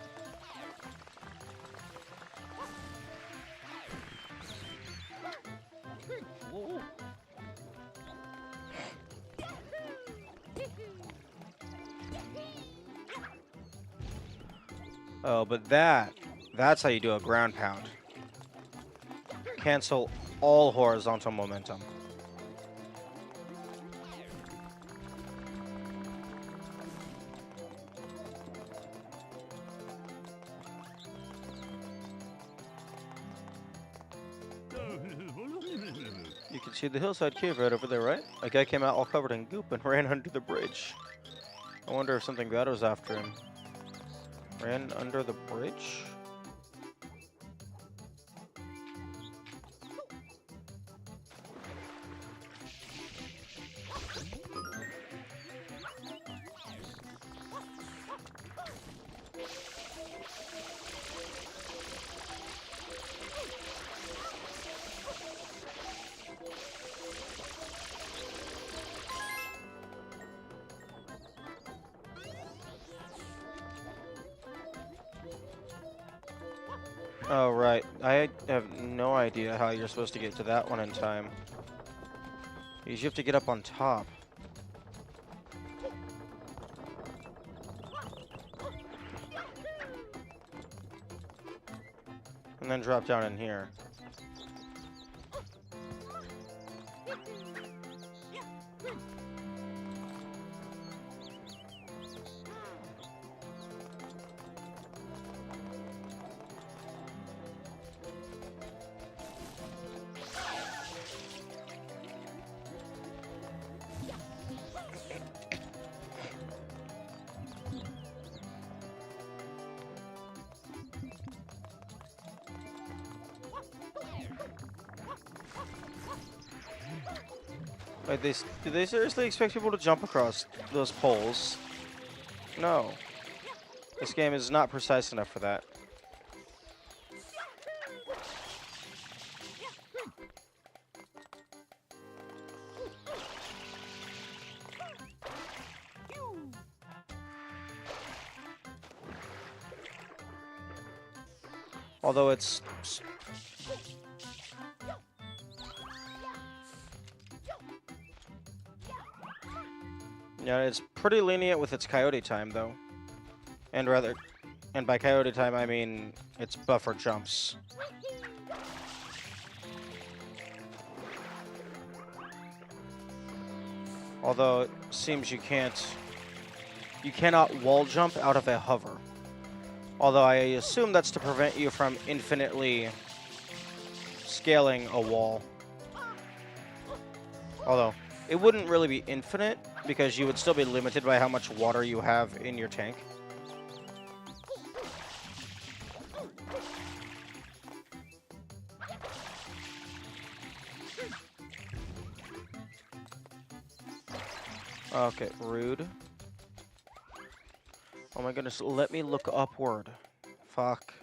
Oh, but that's how you do a ground pound. Cancel all horizontal momentum. You can see the hillside cave right over there, right? A guy came out all covered in goop and ran under the bridge. I wonder if something bad was after him. Ran under the bridge? Oh, right. I have no idea how you're supposed to get to that one in time. You have to get up on top. And then drop down in here. Wait, do they seriously expect people to jump across those poles? No. This game is not precise enough for that. Although it's... Yeah, it's pretty lenient with its coyote time, though. And by coyote time, I mean its buffer jumps. Although it seems you cannot wall jump out of a hover. Although I assume that's to prevent you from infinitely scaling a wall. Although, it wouldn't really be infinite, because you would still be limited by how much water you have in your tank. Okay, rude. Oh my goodness, let me look upward. Fuck.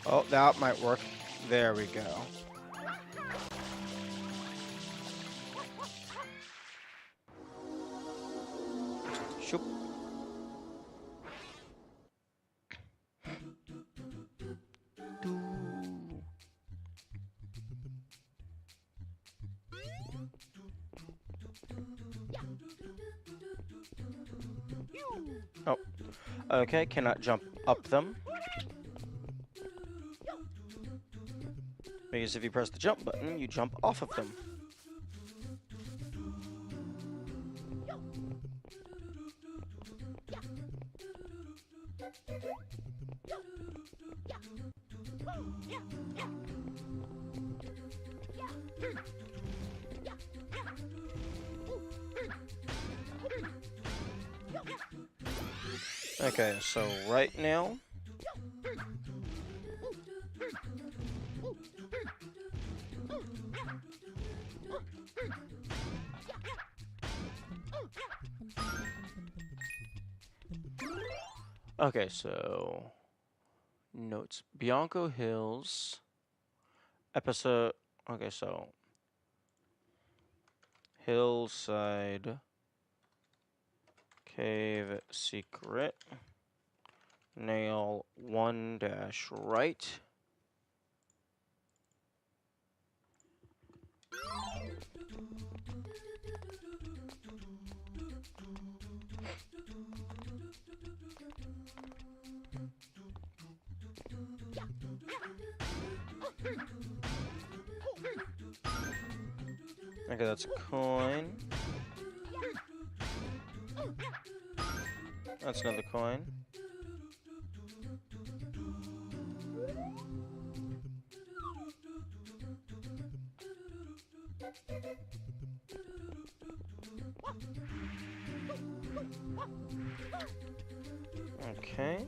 Oh, that might work. There we go. Shoop. Oh, okay, cannot jump up them. Because if you press the jump button, you jump off of them. Okay, so right now, okay, so notes. Bianco Hills episode. Okay, so Hillside Cave Secret. Nail 1-right. Okay, that's a coin. That's another coin. Okay.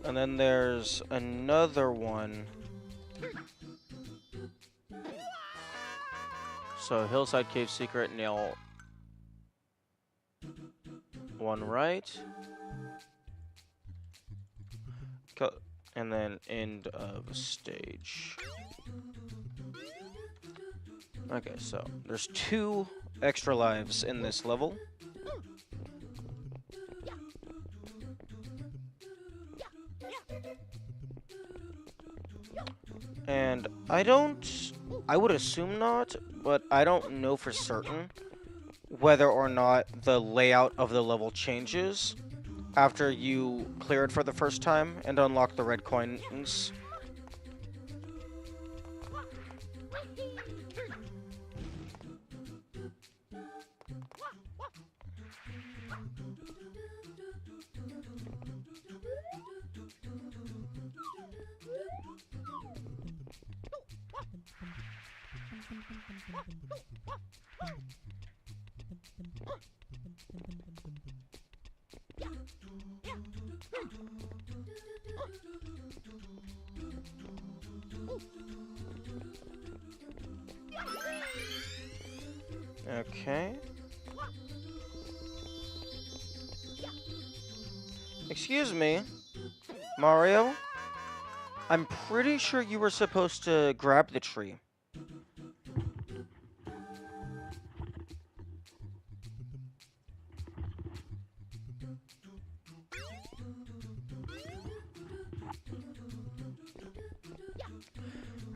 And then there's another one. So Hillside Cave Secret, nail 1 right. And then end of stage. Okay, so there's 2 extra lives in this level. And I would assume not, but I don't know for certain whether or not the layout of the level changes after you clear it for the first time and unlock the red coins. Okay. Excuse me, Mario? I'm pretty sure you were supposed to grab the tree.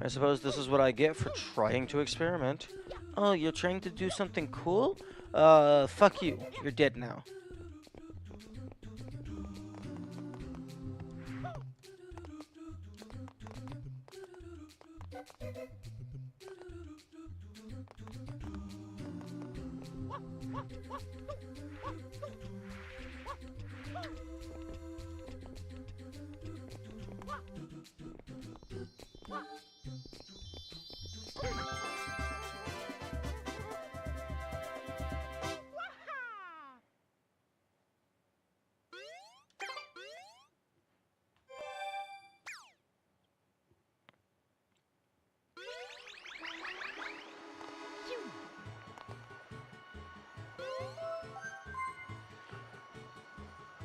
I suppose this is what I get for trying to experiment. Oh, you're trying to do something cool? Fuck you. You're dead now.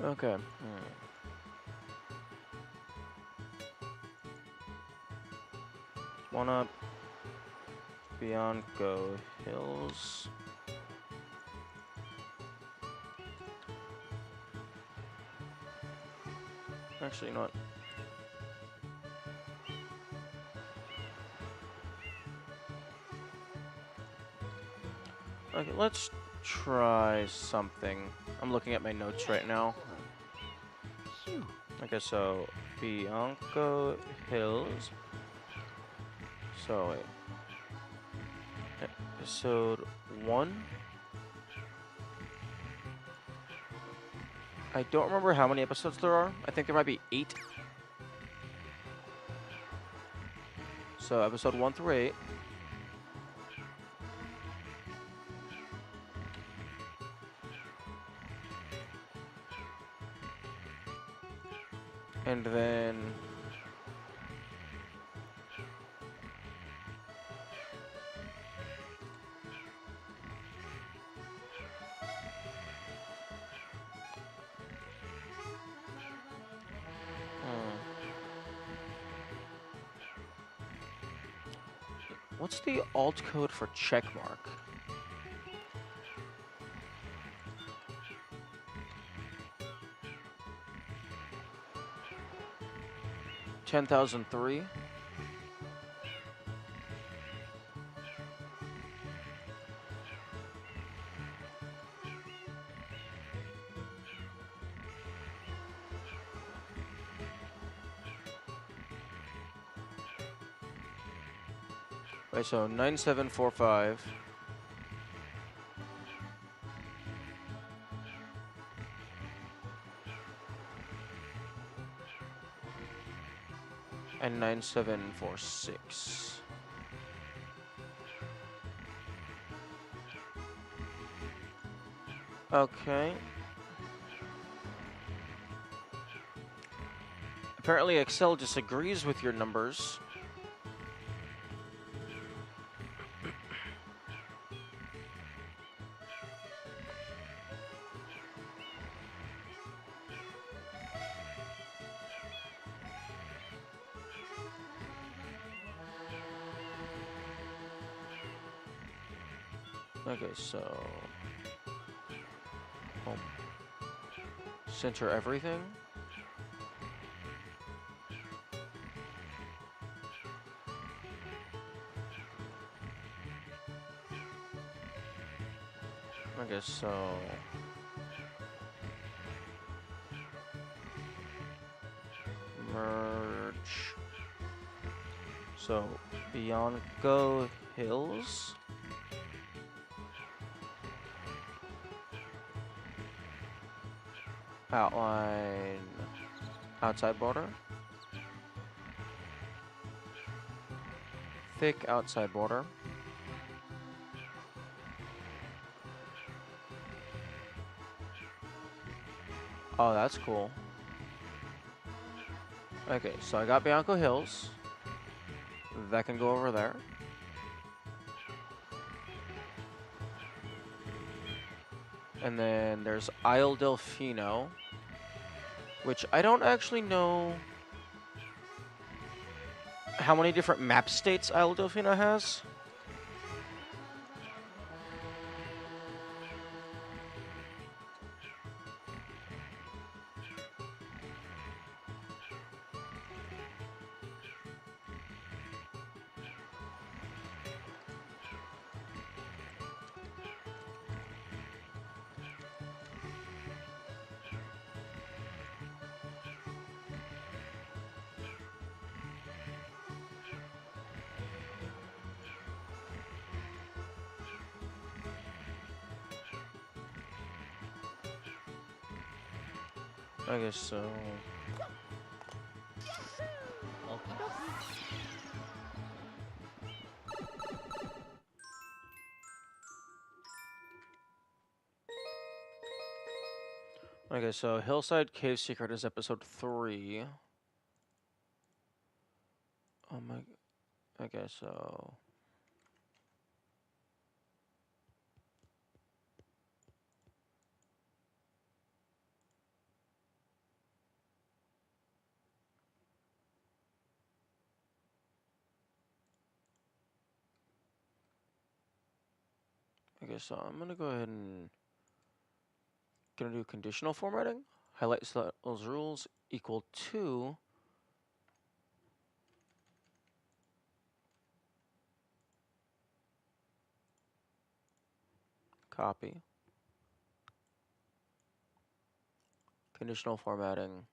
Okay. One up. Bianco Hills. Actually, you know what? Okay, let's try something. I'm looking at my notes right now. Okay, so Bianco Hills. So wait. Episode 1. I don't remember how many episodes there are. I think there might be 8. So episode 1 through 8. And then what's the alt code for checkmark? $10,003. Right, so 9745. And 9746. Okay. Apparently Excel disagrees with your numbers. Okay, so center everything. Okay, so merge. So Bianco Hills. Outline outside border. Thick outside border. Oh, that's cool. Okay, so I got Bianco Hills. That can go over there. And then there's Isle Delfino, which I don't actually know how many different map states Isle Delfino has. I guess so. Okay, so Hillside Cave Secret is episode 3. Oh my. Okay, so. Okay, so I'm gonna go ahead and gonna do conditional formatting. Highlight those rules equal to copy. Conditional formatting.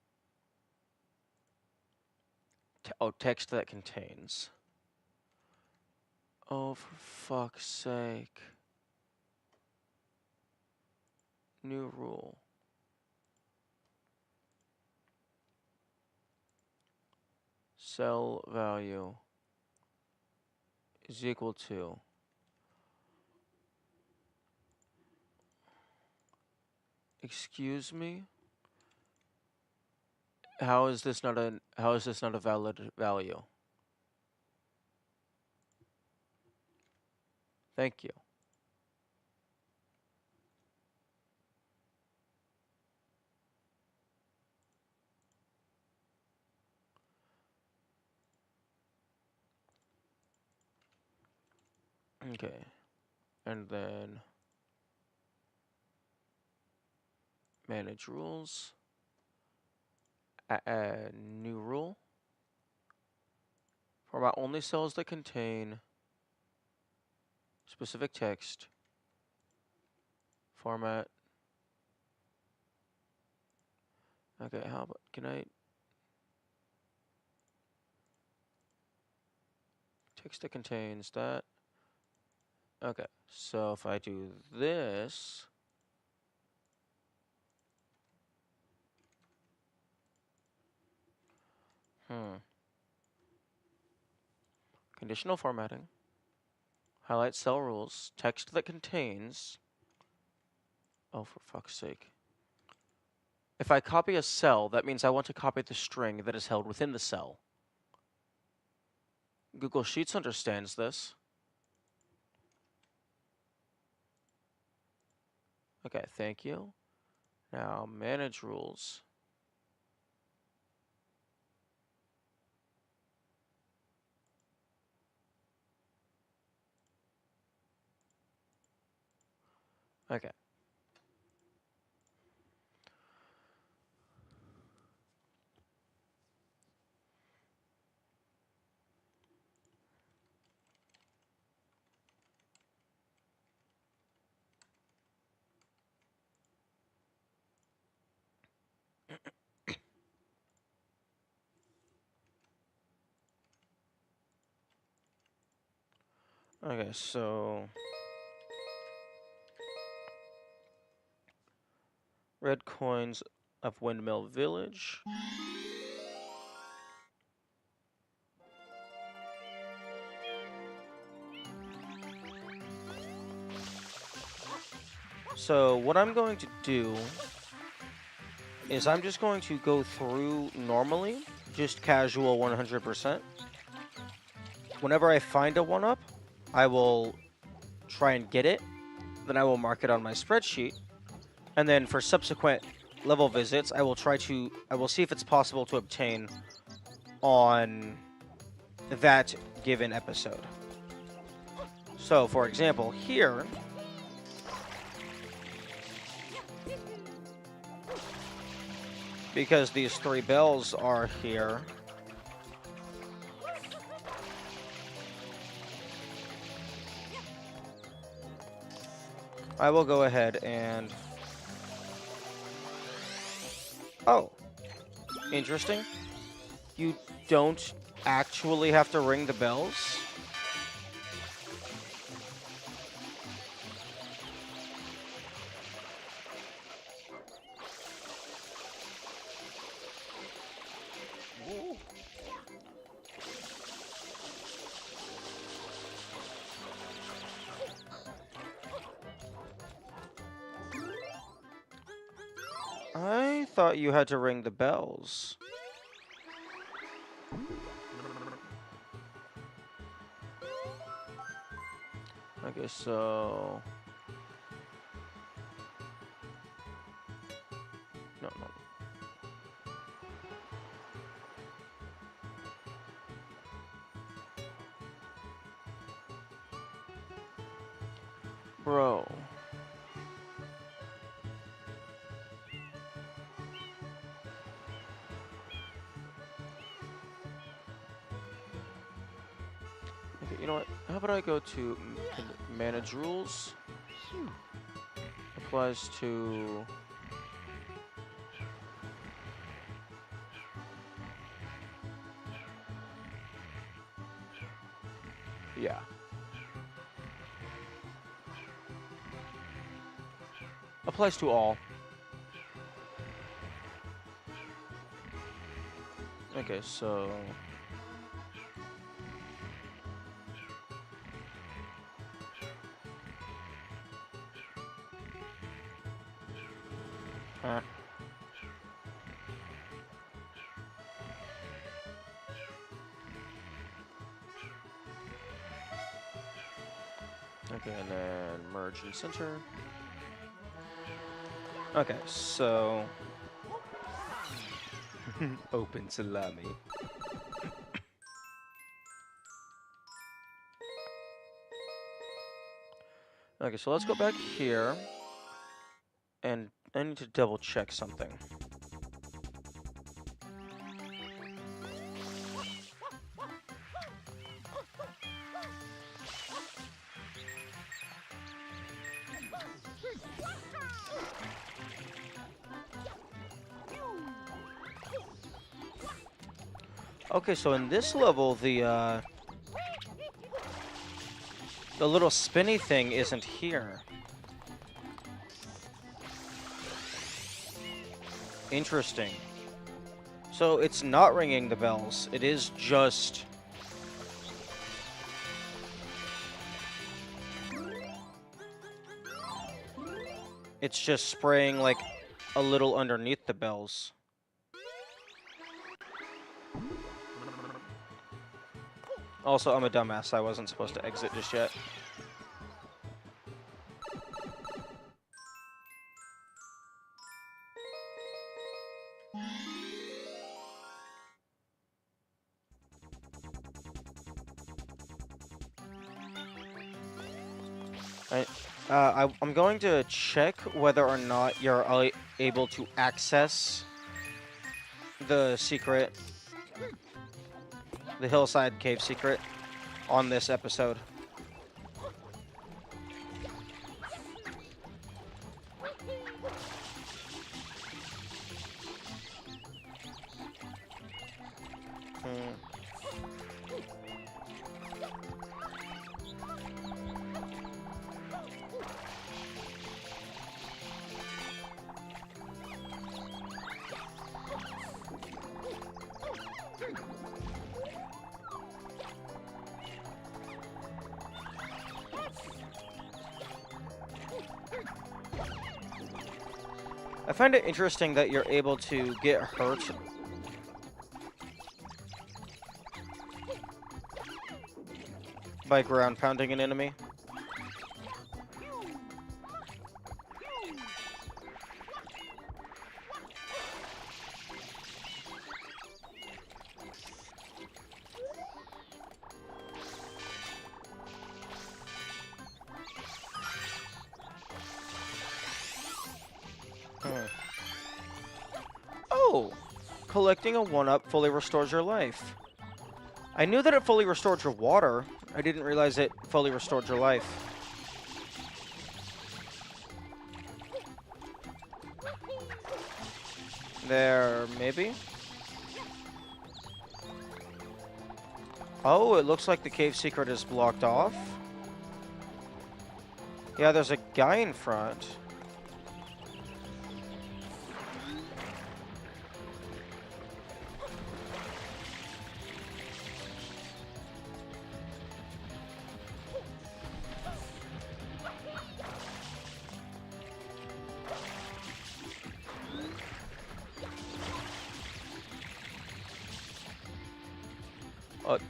Text that contains. Oh, for fuck's sake. New rule. Cell value is equal to excuse me? How is this not a valid value? Thank you. Okay. And then manage rules. New rule. Format only cells that contain specific text. Format. Okay, how about, can I? Text that contains that. Okay, so if I do this. Conditional formatting. Highlight cell rules. Text that contains. Oh, for fuck's sake. If I copy a cell, that means I want to copy the string that is held within the cell. Google Sheets understands this. Okay, thank you. Now, manage rules. Okay. Okay, so red coins of Windmill Village. So what I'm going to do is I'm just going to go through normally, just casual 100%. Whenever I find a 1-up, I will try and get it. Then I will mark it on my spreadsheet. And then for subsequent level visits, I will see if it's possible to obtain on that given episode. So, for example, here, because these 3 bells are here, I will go ahead and... Oh, interesting. You don't actually have to ring the bells. I thought you had to ring the bells. Okay, so... No. Bro. Okay, you know what? How about I go to manage rules? Applies to... Yeah. Applies to all. Okay, so... Okay, and then merge and center. Okay, so... Open salami. Okay, so let's go back here. And I need to double check something. Okay, so in this level, the little spinny thing isn't here. Interesting. So it's not ringing the bells. It is just... It's just spraying, like, a little underneath the bells. Also, I'm a dumbass. I wasn't supposed to exit just yet. I'm going to check whether or not you're able to access the secret, the hillside cave secret, on this episode. I find it interesting that you're able to get hurt by ground pounding an enemy. Oh! Collecting a 1-up fully restores your life. I knew that it fully restored your water. I didn't realize it fully restored your life. There, maybe? Oh, it looks like the cave secret is blocked off. Yeah, there's a guy in front.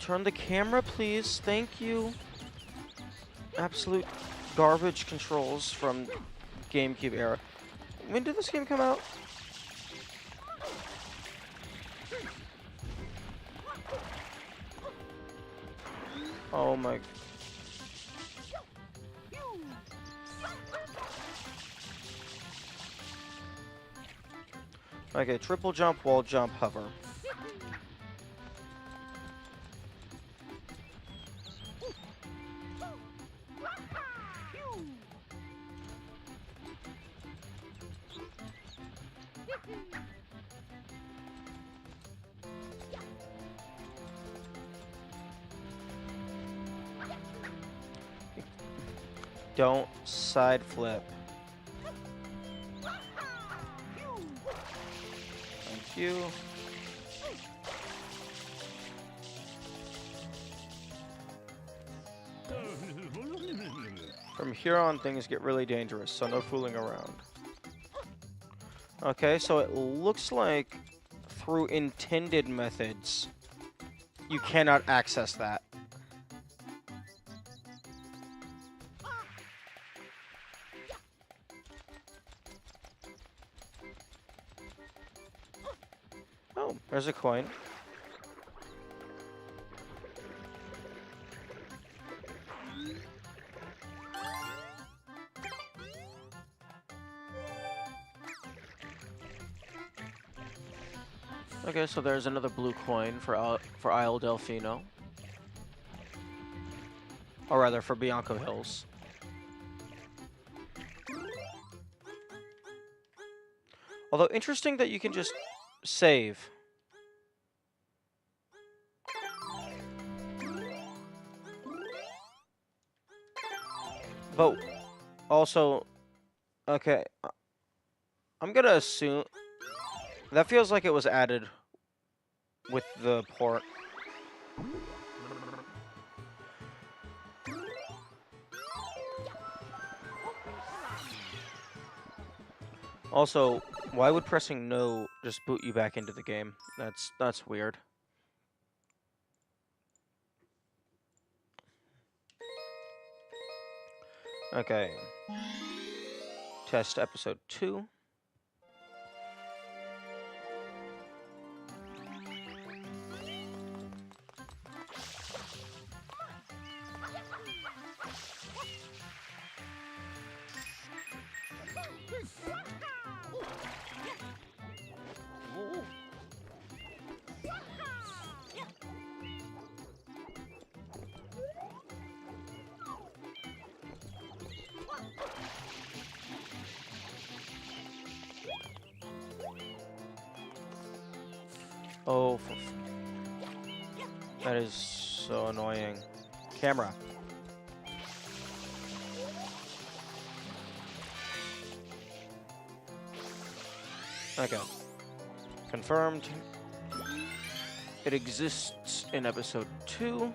Turn the camera, please. Thank you. Absolute garbage controls from GameCube era. When did this game come out? Oh my... Okay, triple jump, wall jump, hover. Don't side flip. Thank you. From here on, things get really dangerous, so no fooling around. Okay, so it looks like through intended methods, you cannot access that. Oh, there's a coin. Okay, so there's another blue coin for Isle Delfino. Or rather, for Bianco Hills. Although, interesting that you can just save. But also, okay, I'm gonna assume that feels like it was added with the port. Also, why would pressing no just boot you back into the game? That's weird. Okay. Test episode 2. Oh, that is so annoying. Camera. Okay. Confirmed. It exists in episode 2.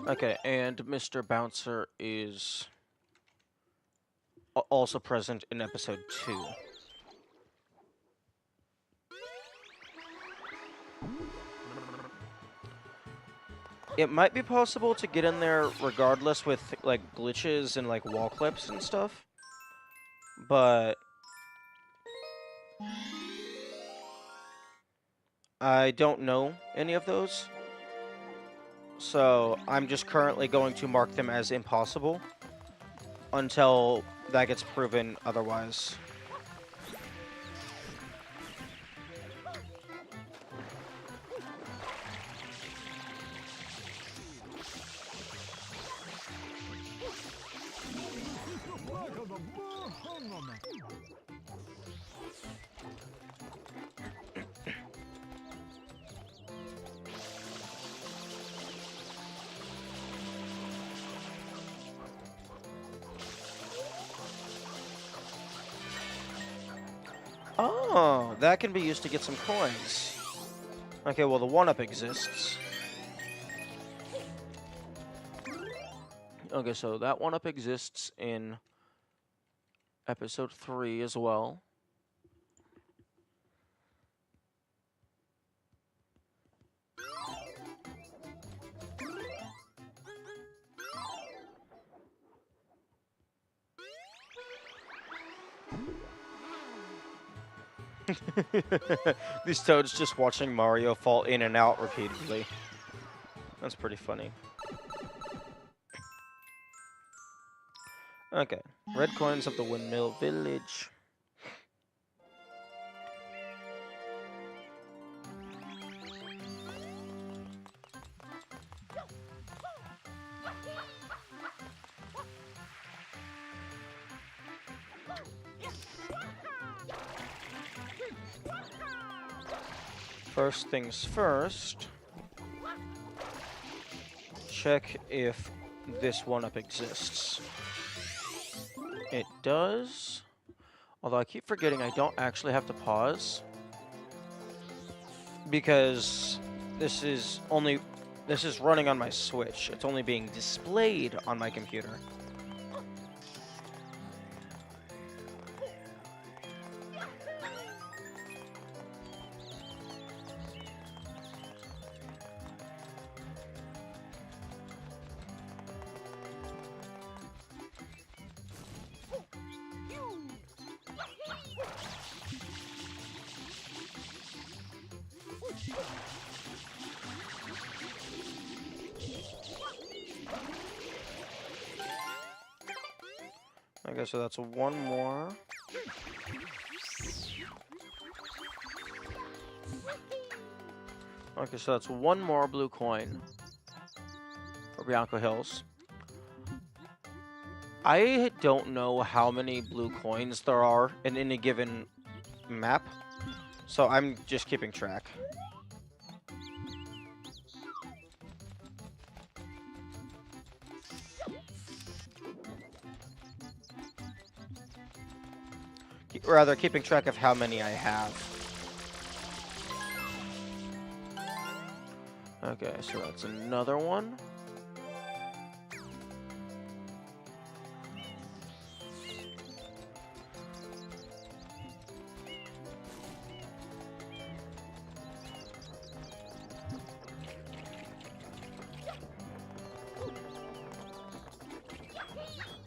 Okay, and Mr. Bouncer is also present in episode 2. It might be possible to get in there regardless with like glitches and like wall clips and stuff, but I don't know any of those. So I'm just currently going to mark them as impossible until that gets proven otherwise. Oh, that can be used to get some coins. Okay, well, the 1-up exists. Okay, so that 1-up exists in episode 3 as well. These toads just watching Mario fall in and out repeatedly. That's pretty funny. Okay. Red coins of the Windmill Village. First things first, check if this 1-up exists. It does, although I keep forgetting I don't actually have to pause, because this is running on my Switch. It's only being displayed on my computer. Okay, so that's one more. Okay, so that's one more blue coin for Bianco Hills. I don't know how many blue coins there are in any given map, so I'm just keeping track. Rather, keeping track of how many I have. Okay, so that's another one.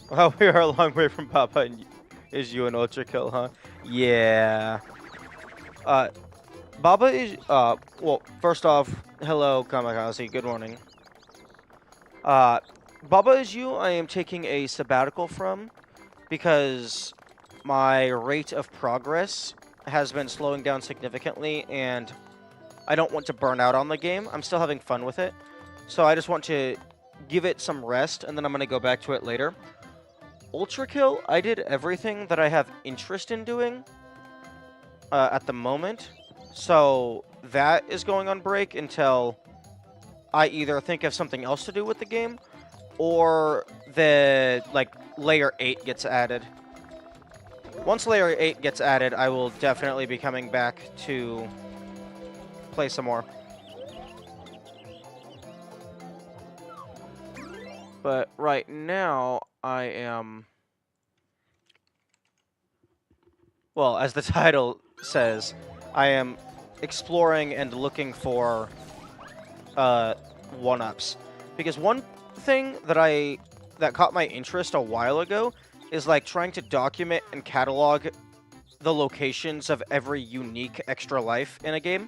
Well, we are a long way from Papa, and is you an Ultra Kill, huh? Yeah. Baba is, well, first off, hello, Kamikaze, good morning. Baba is you, I am taking a sabbatical from, because my rate of progress has been slowing down significantly, and I don't want to burn out on the game. I'm still having fun with it, so I just want to give it some rest, and then I'm going to go back to it later. Ultra Kill, I did everything that I have interest in doing at the moment, so that is going on break until I either think of something else to do with the game, or the layer 8 gets added. Once layer 8 gets added, I will definitely be coming back to play some more. But right now, I am, well, as the title says, I am exploring and looking for 1-ups. Because one thing that caught my interest a while ago is trying to document and catalog the locations of every unique extra life in a game.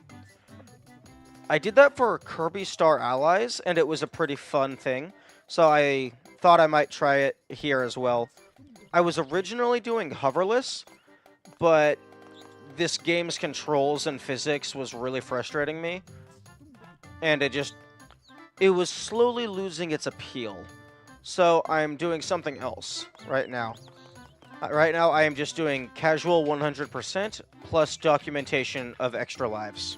I did that for Kirby Star Allies, and it was a pretty fun thing. So I thought I might try it here as well. I was originally doing hoverless, but this game's controls and physics was really frustrating me. And it was slowly losing its appeal. So I'm doing something else right now. Right now I am just doing casual 100% plus documentation of extra lives.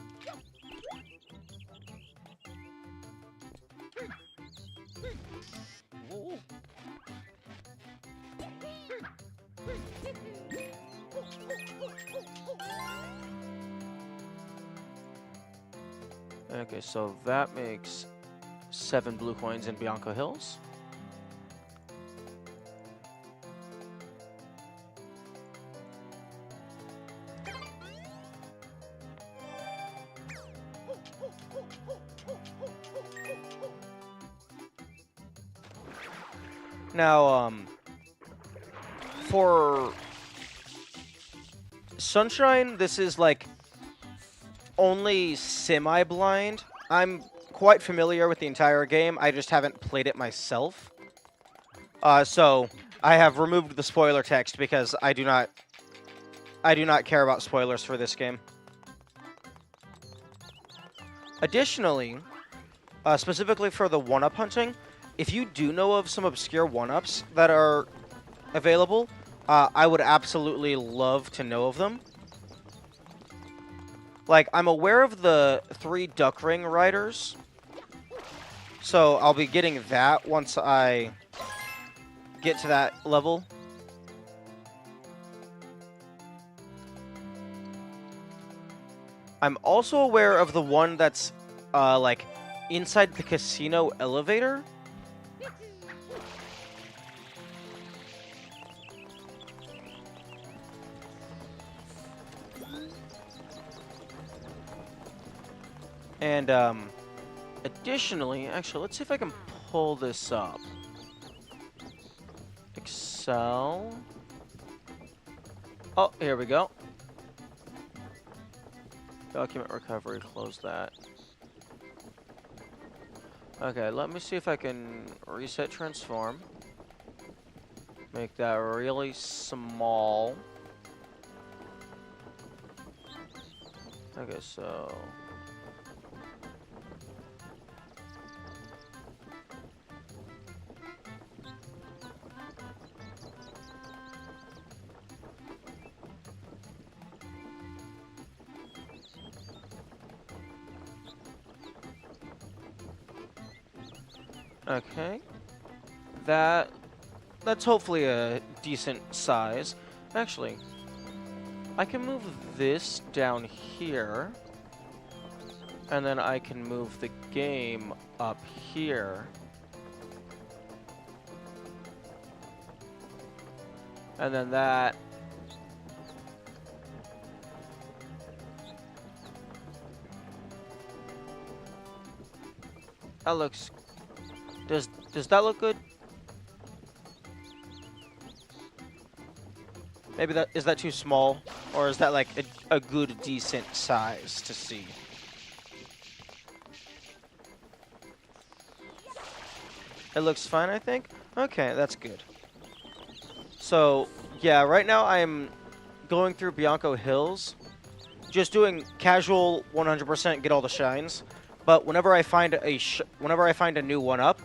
Okay, so that makes 7 blue coins in Bianco Hills. Now, for Sunshine, this is like only semi-blind. I'm quite familiar with the entire game. I just haven't played it myself. So I have removed the spoiler text because I do not care about spoilers for this game. Additionally, specifically for the one-up hunting, if you do know of some obscure one-ups that are available, I would absolutely love to know of them. Like, I'm aware of the 3 Duck Ring Riders, so I'll be getting that once I get to that level. I'm also aware of the one that's, like, inside the casino elevator. And, additionally, actually, let's see if I can pull this up. Excel. Oh, here we go. Document recovery, close that. Okay, let me see if I can reset transform. Make that really small. Okay, so... Okay, that's hopefully a decent size. Actually, I can move this down here, and then I can move the game up here. And then that... That looks... Does that look good? Maybe that... Is that too small? Or is that like a good, decent size to see? It looks fine, I think? Okay, that's good. So, yeah, right now I'm going through Bianco Hills. Just doing casual 100% get all the shines. But whenever I find a new one-up,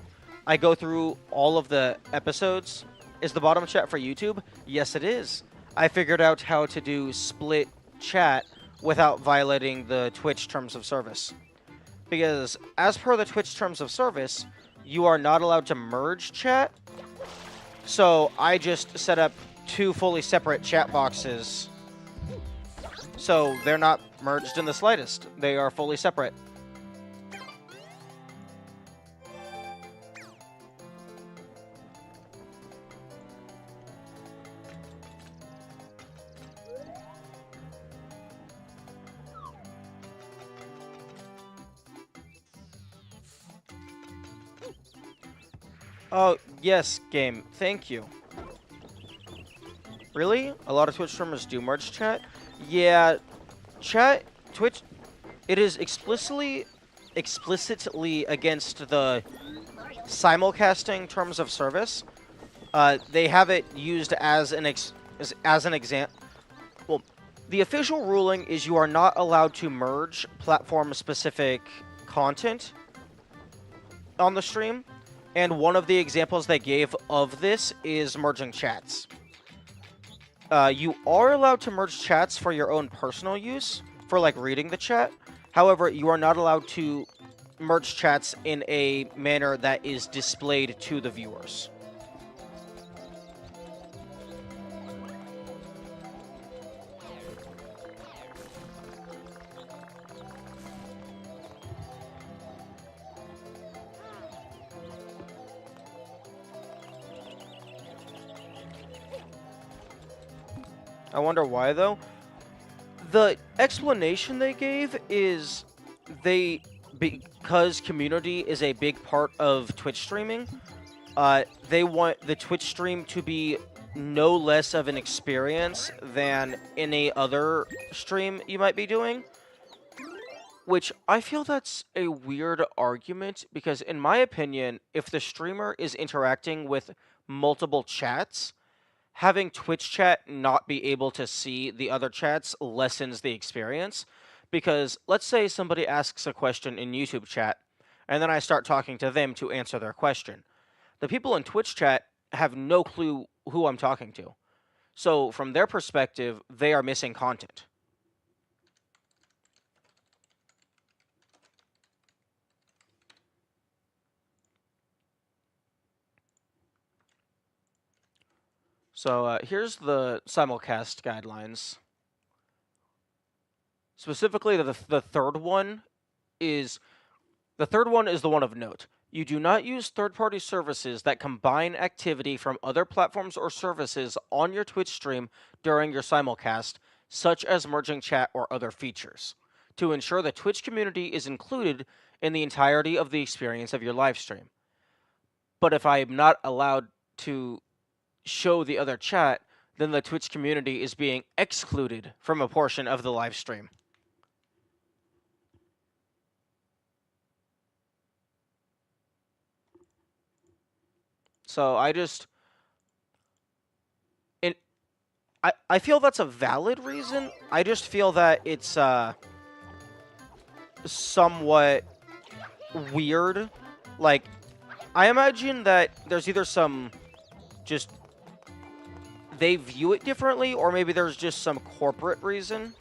I go through all of the episodes. Is the bottom chat for YouTube? Yes, it is. I figured out how to do split chat without violating the Twitch terms of service. Because as per the Twitch terms of service, you are not allowed to merge chat. So I just set up 2 fully separate chat boxes. So they're not merged in the slightest. They are fully separate. Oh, yes, game. Thank you. Really? A lot of Twitch streamers do merge chat? Yeah, Twitch, it is explicitly against the simulcasting terms of service. They have it used as an example. Well, the official ruling is you are not allowed to merge platform-specific content on the stream. And one of the examples they gave of this is merging chats. You are allowed to merge chats for your own personal use, for like reading the chat. However, you are not allowed to merge chats in a manner that is displayed to the viewers. I wonder why, though. The explanation they gave is because community is a big part of Twitch streaming, they want the Twitch stream to be no less of an experience than any other stream you might be doing. Which I feel that's a weird argument because, in my opinion, if the streamer is interacting with multiple chats, having Twitch chat not be able to see the other chats lessens the experience. Because let's say somebody asks a question in YouTube chat, and then I start talking to them to answer their question. The people in Twitch chat have no clue who I'm talking to. So, from their perspective, they are missing content. So here's the simulcast guidelines. Specifically, the third one is the one of note. You do not use third-party services that combine activity from other platforms or services on your Twitch stream during your simulcast, such as merging chat or other features, to ensure the Twitch community is included in the entirety of the experience of your live stream. But if I am not allowed to show the other chat, then the Twitch community is being excluded from a portion of the live stream. So I feel that's a valid reason. I just feel that it's somewhat weird. Like, I imagine that there's either some just they view it differently, or maybe there's just some corporate reason.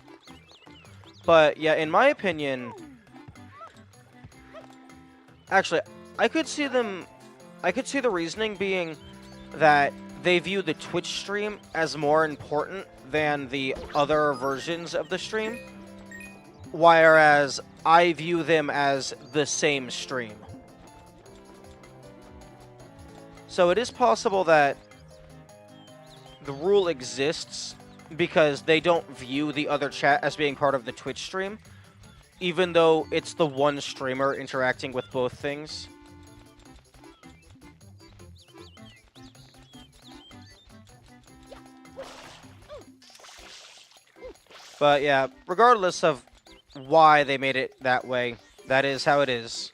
But yeah, in my opinion, actually, I could see the reasoning being that they view the Twitch stream as more important than the other versions of the stream, whereas I view them as the same stream. So it is possible that the rule exists because they don't view the other chat as being part of the Twitch stream, even though it's the one streamer interacting with both things. But yeah, regardless of why they made it that way, that is how it is.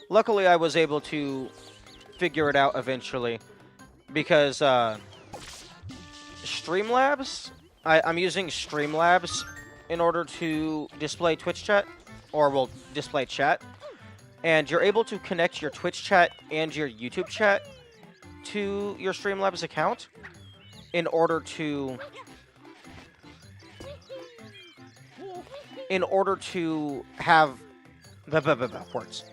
Luckily, I was able to figure it out eventually, because Streamlabs, I'm using Streamlabs in order to display Twitch chat, or will display chat, and you're able to connect your Twitch chat and your YouTube chat to your Streamlabs account in order to have words.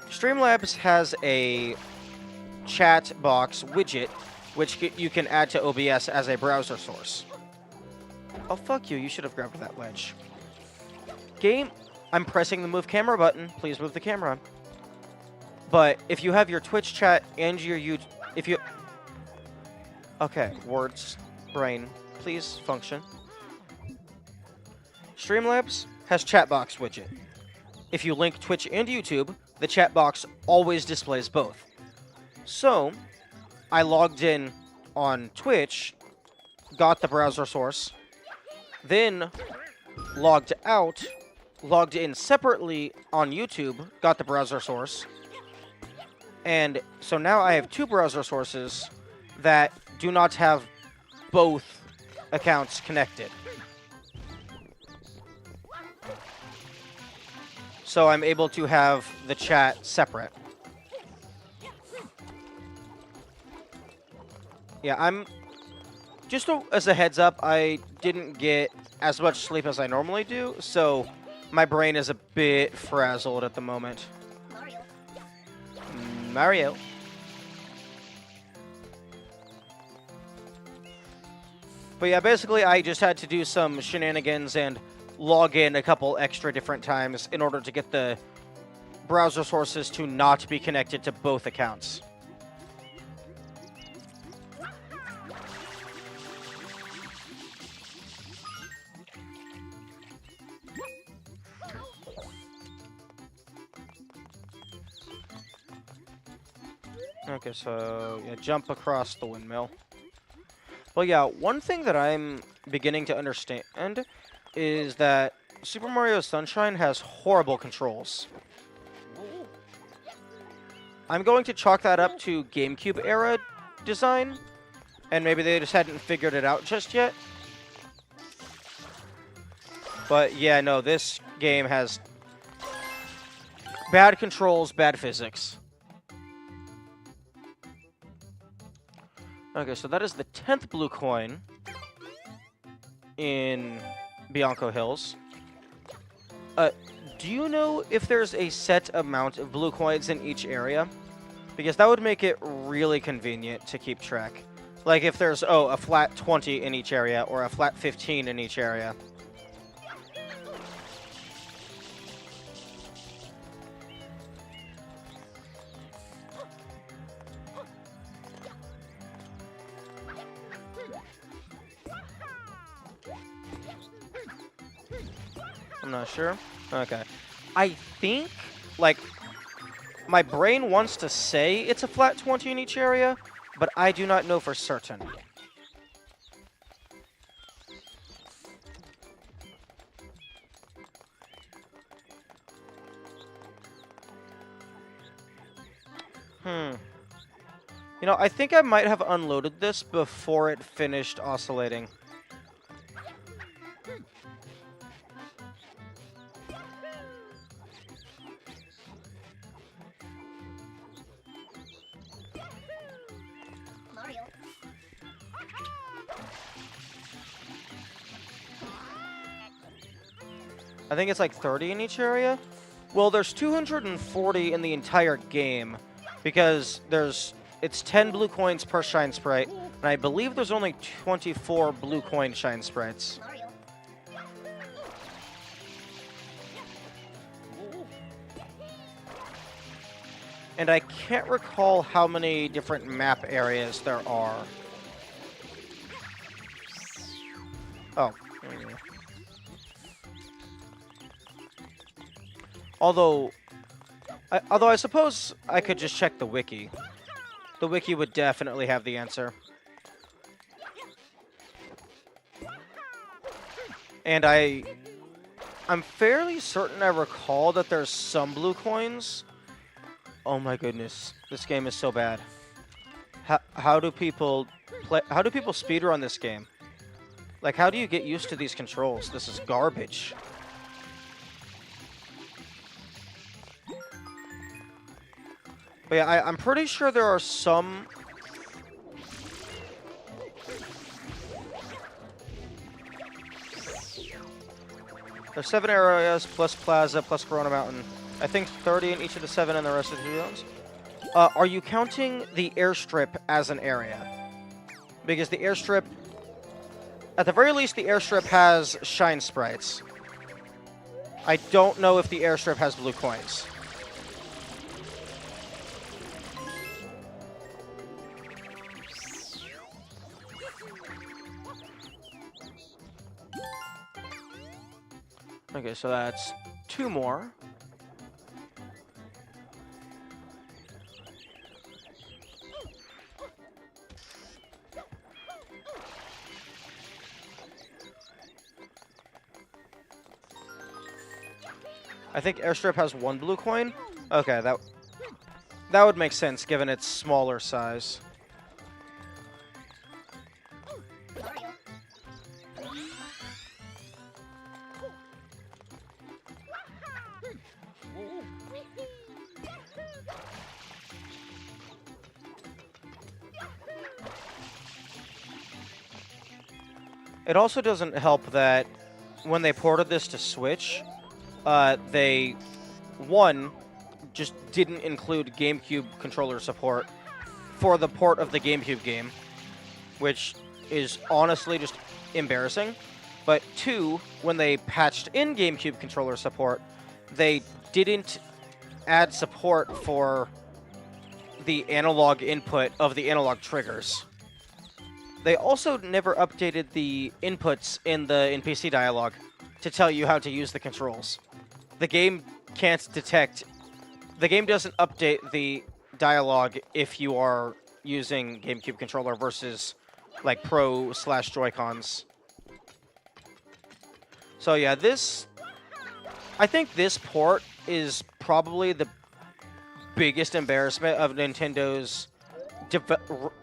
Streamlabs has a chat box widget which you can add to OBS as a browser source. Oh, fuck you. You should have grabbed that wedge. Game, I'm pressing the move camera button. Please move the camera. But if you have your Twitch chat and your YouTube... Okay, words, brain, please function. Streamlabs has chat box widget. If you link Twitch and YouTube, the chat box always displays both. So, I logged in on Twitch, got the browser source, then logged out, logged in separately on YouTube, got the browser source, and so now I have two browser sources that do not have both accounts connected. So I'm able to have the chat separate. Yeah, as a heads up, I didn't get as much sleep as I normally do, so my brain is a bit frazzled at the moment. Mario. But yeah, basically I just had to do some shenanigans and log in a couple extra different times in order to get the browser sources to not be connected to both accounts. Okay, so yeah, jump across the windmill. Well, yeah, one thing that I'm beginning to understand is that Super Mario Sunshine has horrible controls. I'm going to chalk that up to GameCube era design, and maybe they just hadn't figured it out just yet. But yeah, no, this game has bad controls, bad physics. Okay, so that is the 10th blue coin in Bianco Hills. Do you know if there's a set amount of blue coins in each area? Because that would make it really convenient to keep track. Like if there's, oh, a flat 20 in each area or a flat 15 in each area. I'm not sure. Okay. I think, like, my brain wants to say it's a flat 20 in each area, but I do not know for certain. You know, I think I might have unloaded this before it finished oscillating. Mario. I think it's like 30 in each area. Well, there's 240 in the entire game because it's 10 blue coins per shine sprite, and I believe there's only 24 blue coin shine sprites. Mario. And I can't recall how many different map areas there are. Oh. Although I suppose I could just check the wiki. The wiki would definitely have the answer. And I'm fairly certain I recall that there's some blue coins. Oh my goodness, this game is so bad. How do people play? How do people speedrun this game? Like, how do you get used to these controls? This is garbage. But yeah, I'm pretty sure there are some. There's 7 areas plus Plaza plus Corona Mountain. I think 30 in each of the 7 and the rest of the zones. Are you counting the airstrip as an area? Because the airstrip, at the very least, the airstrip has shine sprites. I don't know if the airstrip has blue coins. Okay, so that's 2 more. I think airstrip has 1 blue coin. Okay, that would make sense given its smaller size. Mario. It also doesn't help that when they ported this to Switch, they, one, just didn't include GameCube controller support for the port of the GameCube game, which is honestly just embarrassing. But 2, when they patched in GameCube controller support, they didn't add support for the analog input of the analog triggers. They also never updated the inputs in the NPC dialogue to tell you how to use the controls. The game can't detect... The game doesn't update the dialogue if you are using GameCube controller versus like Pro/Joy-Cons. So yeah, I think this port is probably the biggest embarrassment of Nintendo's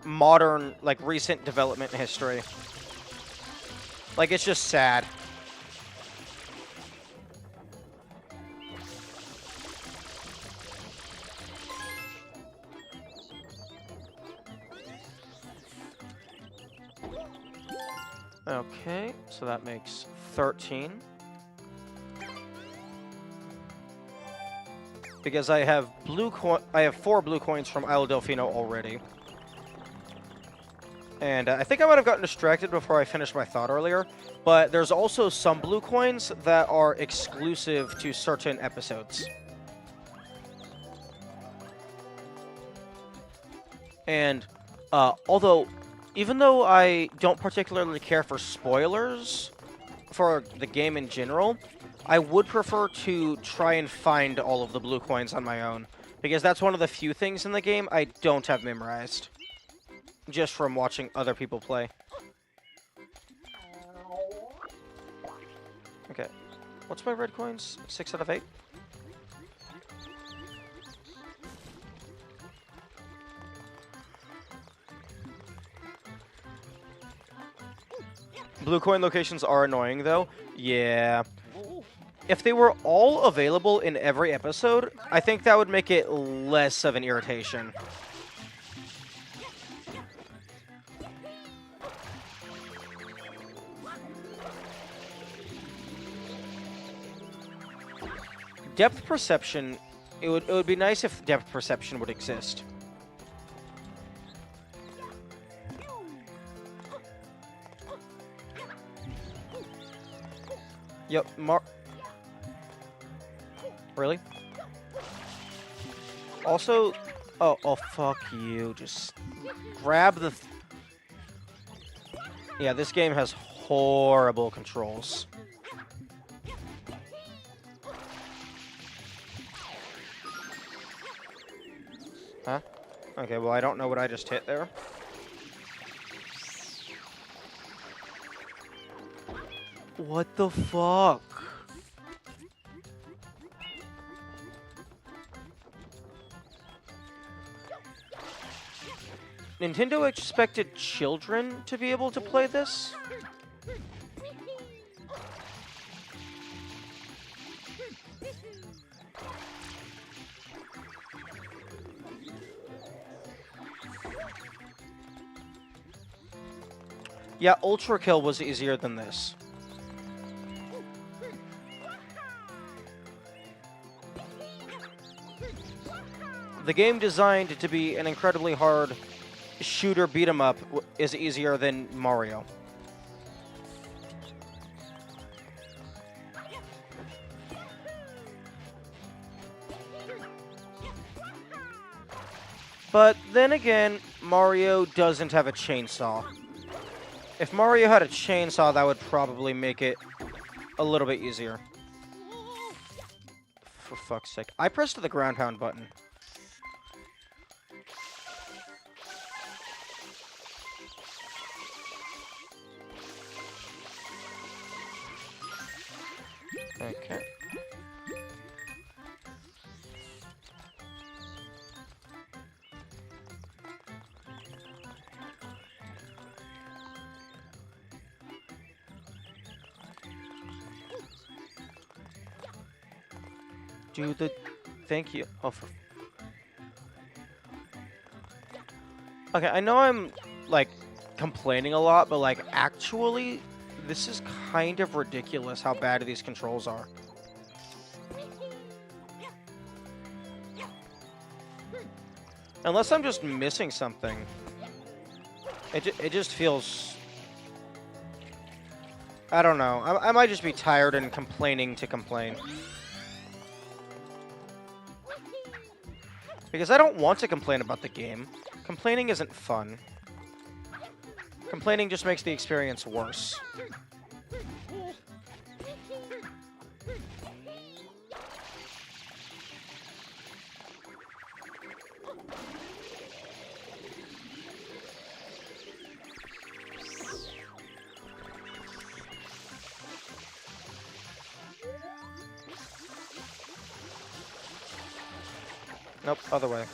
modern, like, recent development history. Like, it's just sad. Okay, so that makes 13. Because I have I have 4 blue coins from Isle Delfino already. And I think I might have gotten distracted before I finished my thought earlier, but there's also some blue coins that are exclusive to certain episodes. And although, even though I don't particularly care for spoilers for the game in general, I would prefer to try and find all of the blue coins on my own, because that's one of the few things in the game I don't have memorized, just from watching other people play. Okay, what's my red coins? 6 out of 8? Blue coin locations are annoying, though. Yeah. If they were all available in every episode, I think that would make it less of an irritation. Depth perception, it would be nice if depth perception would exist. Yep, Really? Also, oh, fuck you. Just grab the... Yeah, this game has horrible controls. Huh? Okay, well, I don't know what I just hit there. What the fuck? Nintendo expected children to be able to play this? Yeah, Ultra Kill was easier than this. The game designed to be an incredibly hard shooter beat 'em up is easier than Mario. But then again, Mario doesn't have a chainsaw. If Mario had a chainsaw, that would probably make it a little bit easier. For fuck's sake. I pressed the ground pound button. Okay. Do the... Thank you. Oh, for... Okay, I know I'm, like, complaining a lot, but, like, actually, this is kind of ridiculous how bad these controls are. Unless I'm just missing something. It just feels... I don't know. I might just be tired and complaining to complain. Because I don't want to complain about the game. Complaining isn't fun. Complaining just makes the experience worse. Nope, other way.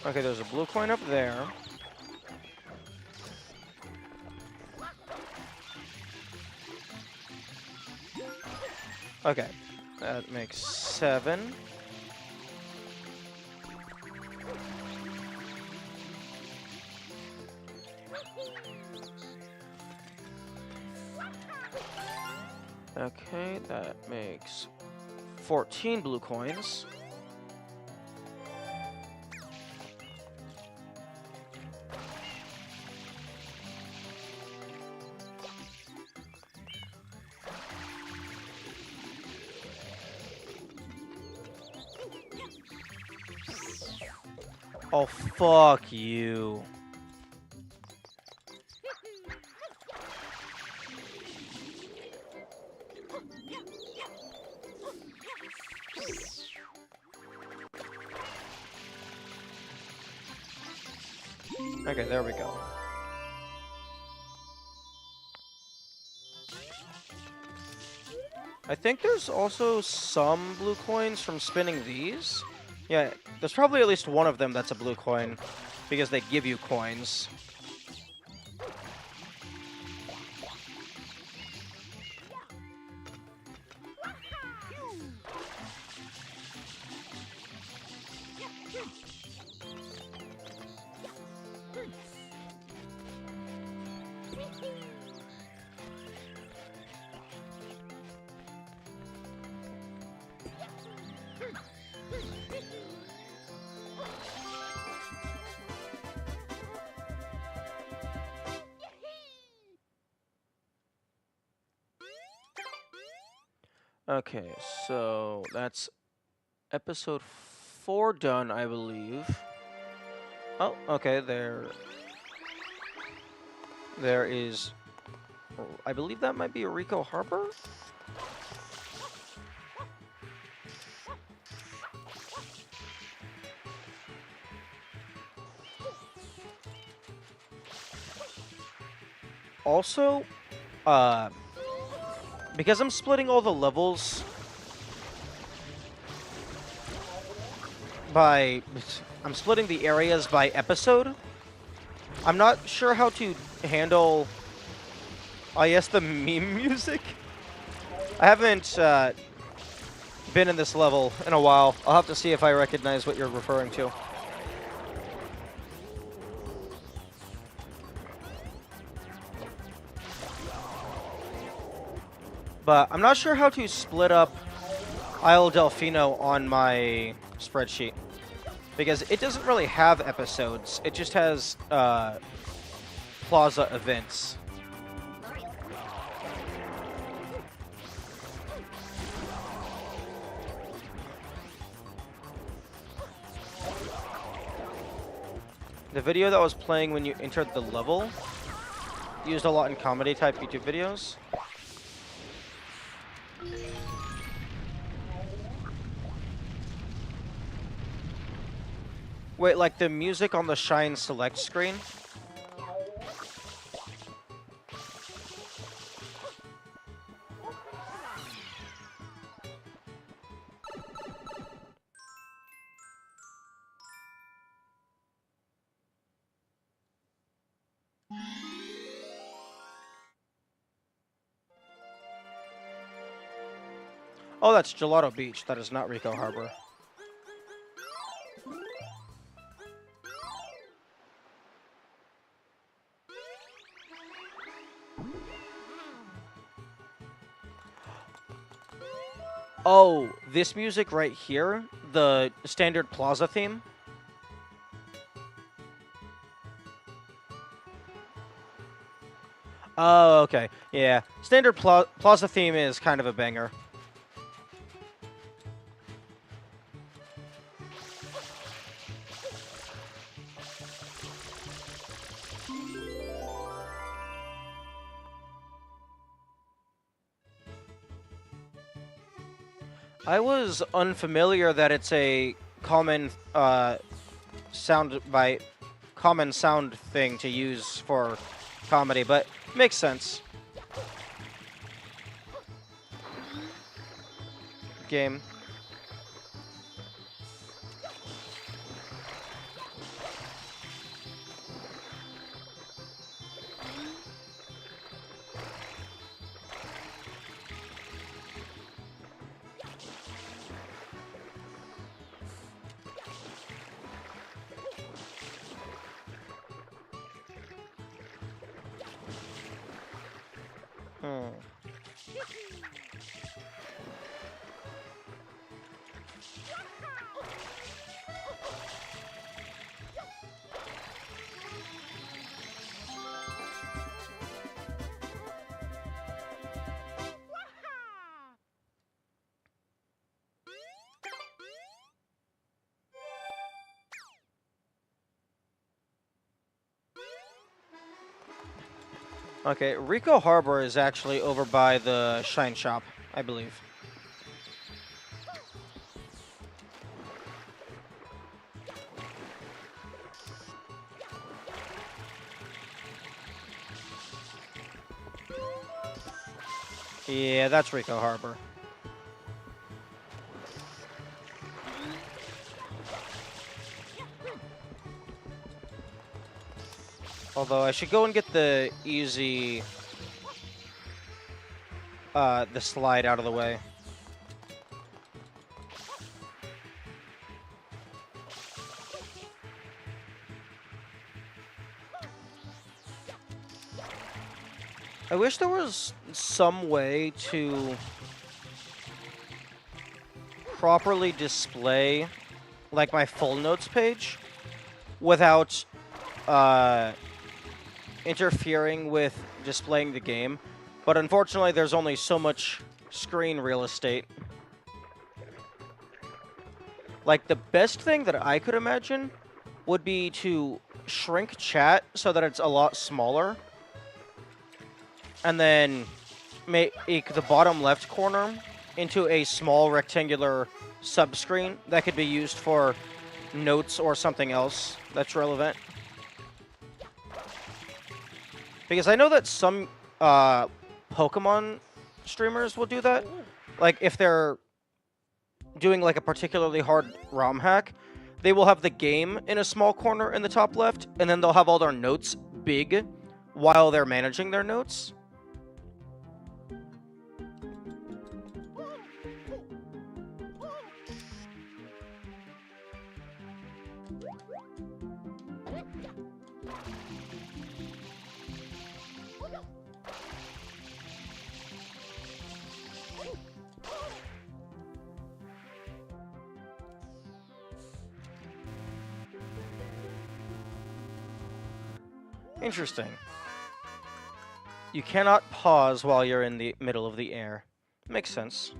Okay, there's a blue coin up there. Okay, that makes 7. Okay, that makes 14 blue coins. Oh, fuck you. Okay, there we go. I think there's also some blue coins from spinning these. Yeah, there's probably at least one of them that's a blue coin, because they give you coins. Okay, so that's episode 4 done, I believe. Oh, okay, there is, I believe that might be Rico Harbor? Also, because I'm splitting all the levels I'm splitting the areas by episode. I'm not sure how to handle, I guess, the meme music. I haven't been in this level in a while. I'll have to see if I recognize what you're referring to. But I'm not sure how to split up Isle Delfino on my spreadsheet, because it doesn't really have episodes. It just has plaza events. The video that was playing when you entered the level used a lot in comedy type YouTube videos. Wait, like the music on the Shine Select screen? Oh, that's Gelato Beach. That is not Rico Harbor. Oh, this music right here, the standard plaza theme. Oh, okay. Yeah, standard plaza theme is kind of a banger. I was unfamiliar that it's a common sound thing to use for comedy, but makes sense. game. Hmm. Okay, Rico Harbor is actually over by the Shine Shop, I believe. Yeah, that's Rico Harbor. Although I should go and get the easy, the slide out of the way. I wish there was some way to properly display, like, my full notes page without interfering with displaying the game. But unfortunately, there's only so much screen real estate. Like, the best thing that I could imagine would be to shrink chat so that it's a lot smaller. And then make the bottom left corner into a small rectangular subscreen that could be used for notes or something else that's relevant. Because I know that some Pokemon streamers will do that. Like, if they're doing like a particularly hard ROM hack, they will have the game in a small corner in the top left, and then they'll have all their notes big while they're managing their notes. Interesting. You cannot pause while you're in the middle of the air. Makes sense.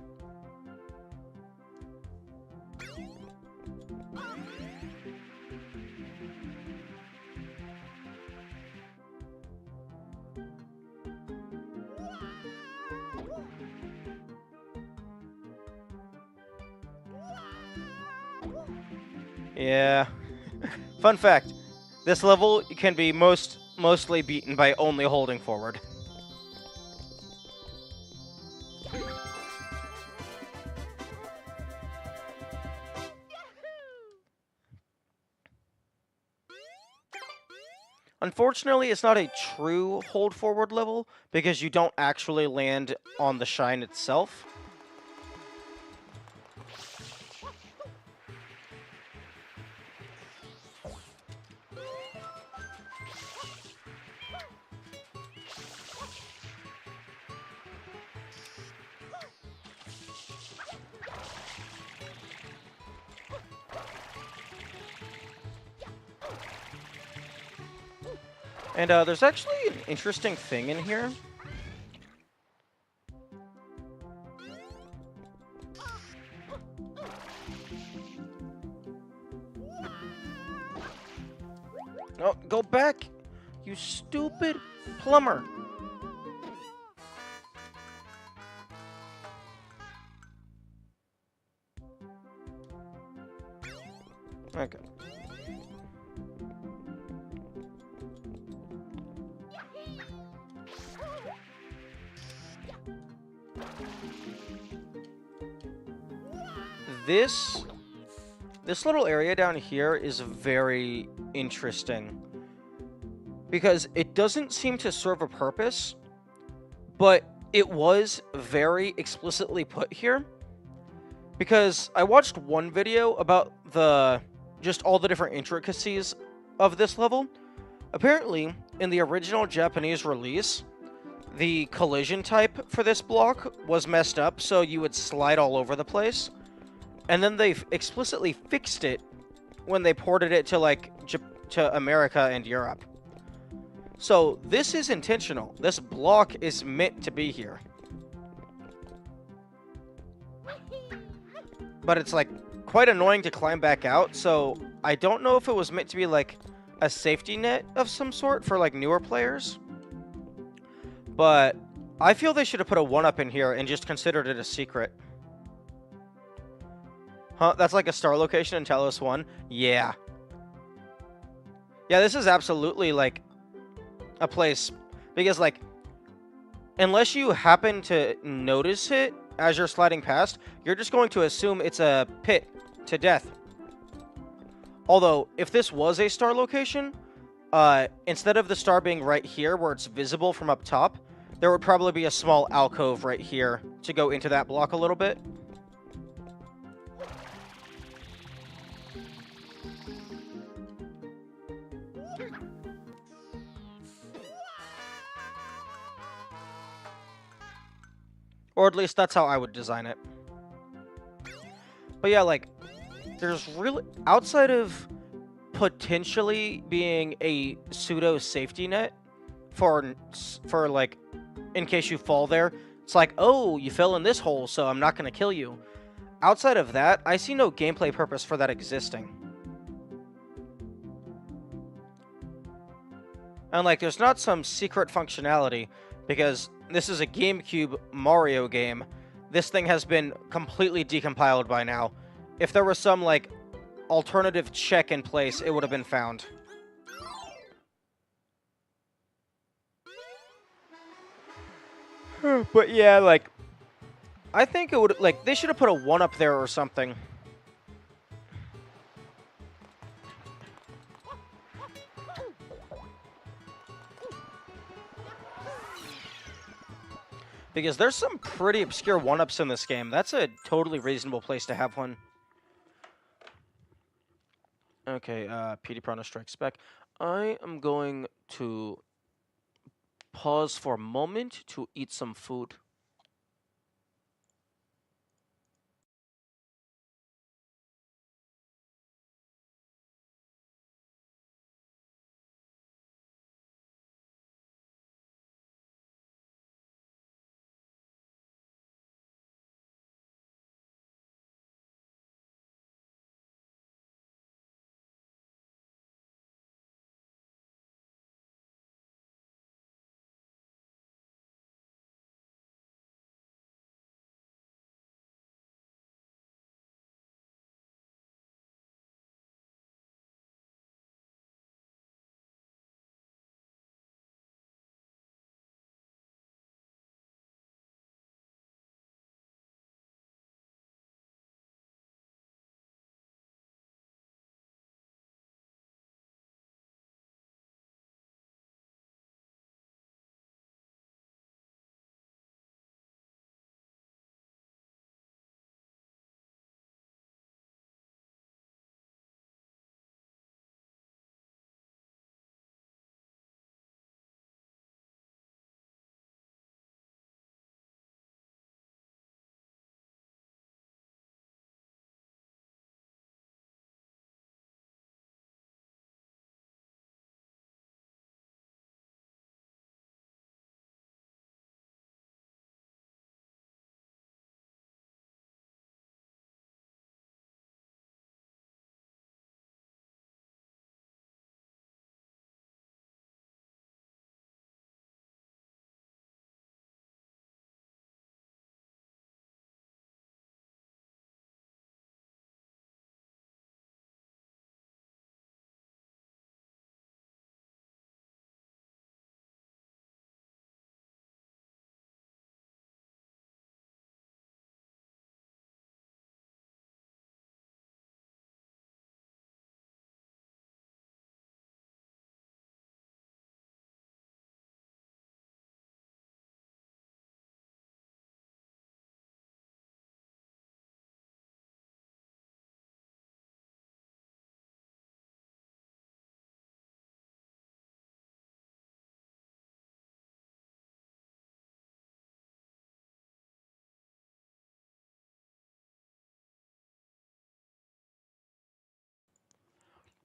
Yeah. Fun fact. This level can be mostly beaten by only holding forward. Unfortunately, it's not a true hold forward level because you don't actually land on the shine itself. And there's actually an interesting thing in here. Oh, go back, you stupid plumber. Okay. this little area down here is very interesting because it doesn't seem to serve a purpose, but it was very explicitly put here because I watched one video about just all the different intricacies of this level. Apparently, in the original Japanese release, the collision type for this block was messed up, so you would slide all over the place. And then they've explicitly fixed it when they ported it to, to America and Europe. So, this is intentional. This block is meant to be here. But it's, quite annoying to climb back out, so I don't know if it was meant to be, a safety net of some sort for, newer players. But I feel they should have put a 1-up in here and just considered it a secret. Huh? That's like a star location in Talos 1? Yeah. Yeah, this is absolutely, a place. Because, unless you happen to notice it as you're sliding past, you're just going to assume it's a pit to death. Although, if this was a star location, instead of the star being right here where it's visible from up top, there would probably be a small alcove right here to go into that block a little bit. Or at least that's how I would design it. But yeah, there's really, outside of potentially being a pseudo safety net for in case you fall there, it's oh, you fell in this hole, so I'm not going to kill you. Outside of that, I see no gameplay purpose for that existing. And there's not some secret functionality, because this is a GameCube Mario game. This thing has been completely decompiled by now. If there was some, alternative check in place, it would have been found. But yeah, I think it would, they should have put a 1-up there or something. Because there's some pretty obscure 1-ups in this game. That's a totally reasonable place to have one. Okay, PD Piranha Strikes Back. I am going to pause for a moment to eat some food.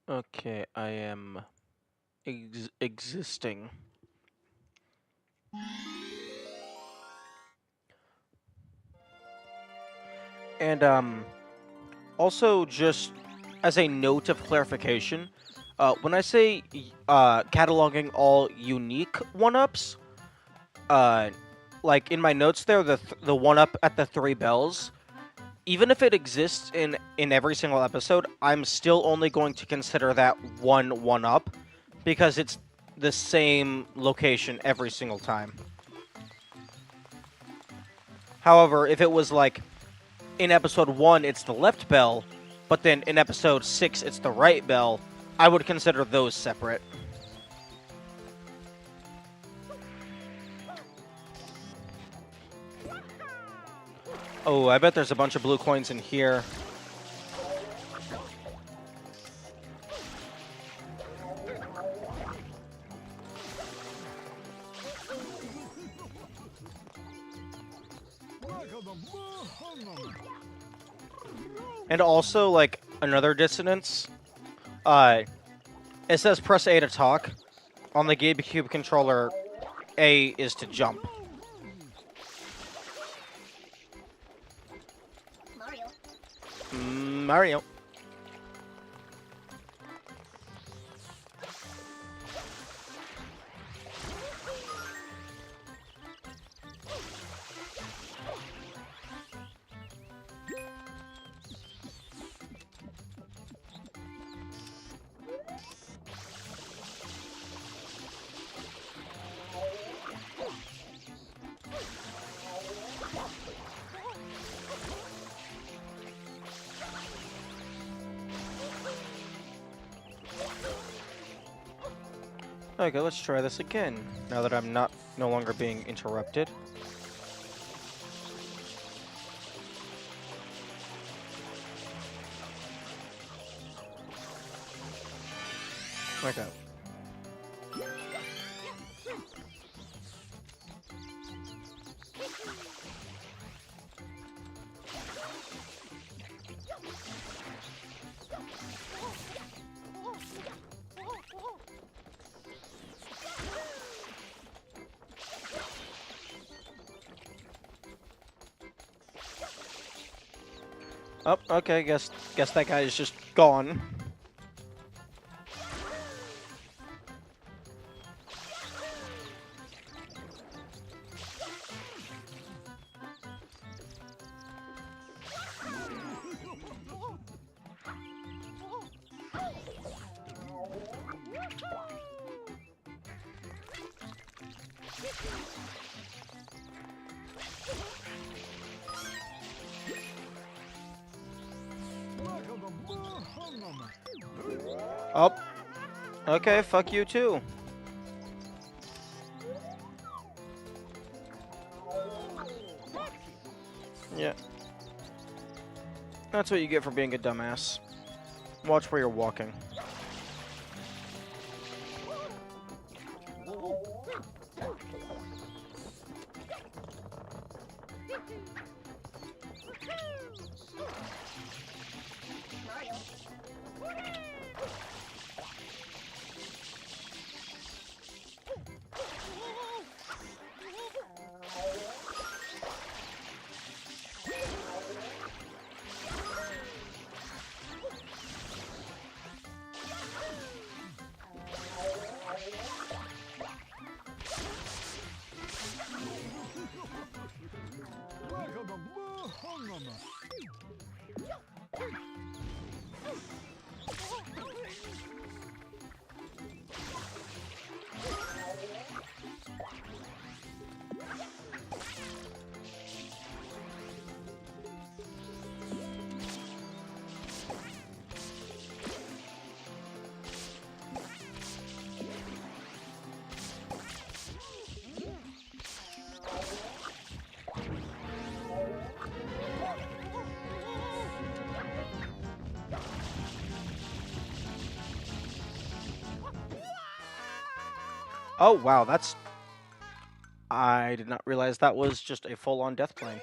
Okay, I am existing. And also just as a note of clarification, when I say cataloging all unique one-ups, like in my notes there, the one-up at the 3 bells, even if it exists in every single episode, I'm still only going to consider that one-up because it's the same location every single time. However, if it was like in episode 1 it's the left bell, but then in episode 6 it's the right bell, I would consider those separate. Oh, I bet there's a bunch of blue coins in here. And also, like, another dissonance, it says press A to talk. On the GameCube controller, A is to jump. Mario. Okay, let's try this again, now that I'm no longer being interrupted. Okay. Oh, okay, guess that guy is just gone. Oh. Okay, fuck you too. Yeah. That's what you get for being a dumbass. Watch where you're walking. Oh, wow, that's... I did not realize that was just a full-on death plane.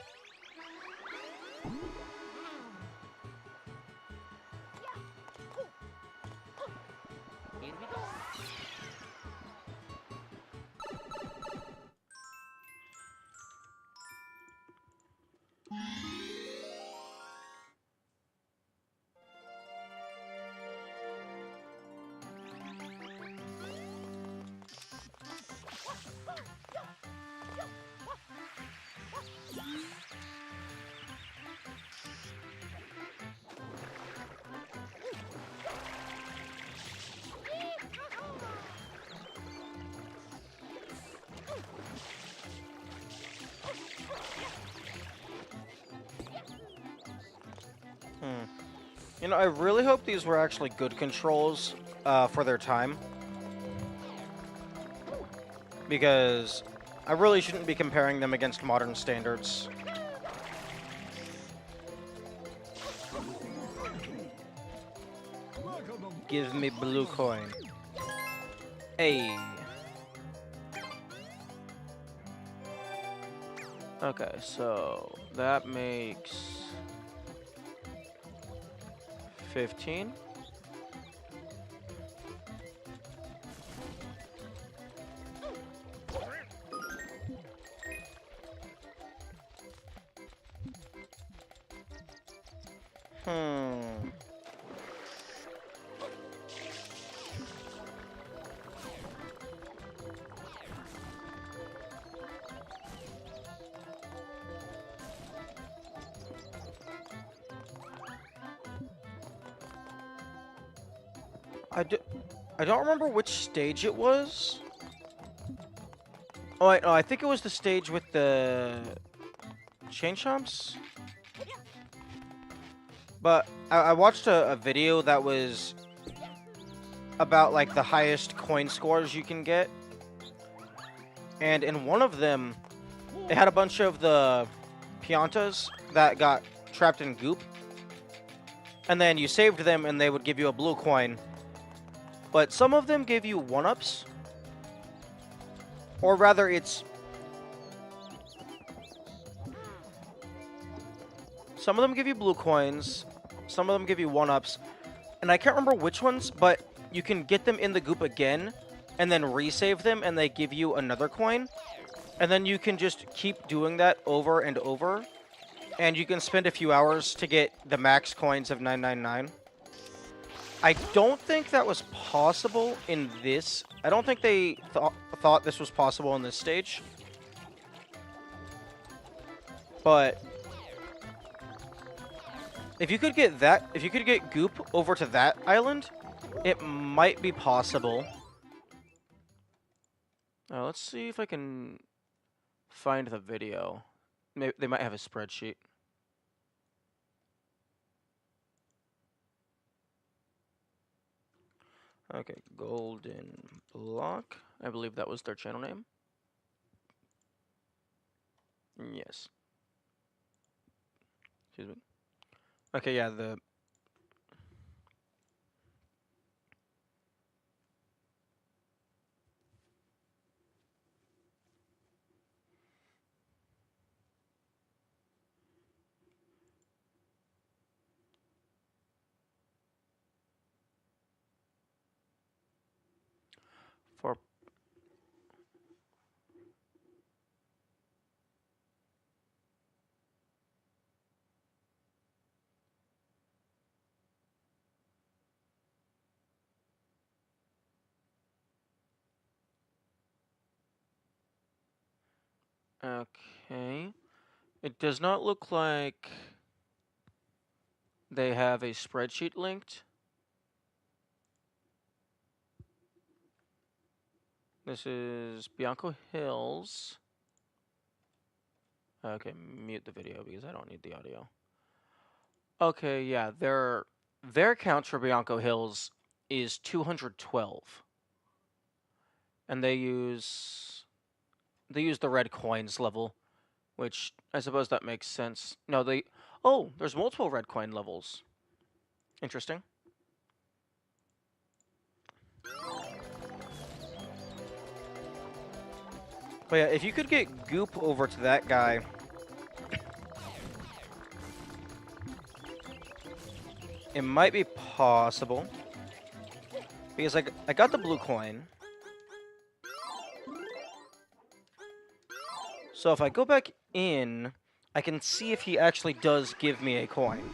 You know, I really hope these were actually good controls for their time. Because I really shouldn't be comparing them against modern standards. Give me blue coin. Hey. Okay, so that makes 15. I don't remember which stage it was. Oh, I think it was the stage with the chain chomps. But I watched a video that was about like the highest coin scores you can get. And in one of them, it had a bunch of the Piantas that got trapped in goop. And then you saved them and they would give you a blue coin. But some of them give you 1-ups. Or rather, it's... Some of them give you blue coins. Some of them give you 1-ups. And I can't remember which ones, but you can get them in the goop again. And then resave them, and they give you another coin. And then you can just keep doing that over and over. And you can spend a few hours to get the max coins of 999. I don't think that was possible in this. I don't think they thought this was possible in this stage. But if you could get that, if you could get goop over to that island, it might be possible. Let's see if I can find the video. Maybe they might have a spreadsheet. Okay, Golden Block. I believe that was their channel name. Yes. Excuse me. Okay, yeah, the... For... Okay. It does not look like they have a spreadsheet linked. This is Bianco Hills. Okay, mute the video because I don't need the audio. Okay, yeah, their count for Bianco Hills is 212. And they use the red coins level, which I suppose that makes sense. No, oh, there's multiple red coin levels. Interesting. But yeah, if you could get goop over to that guy, it might be possible. Because I got the blue coin. So if I go back in, I can see if he actually does give me a coin.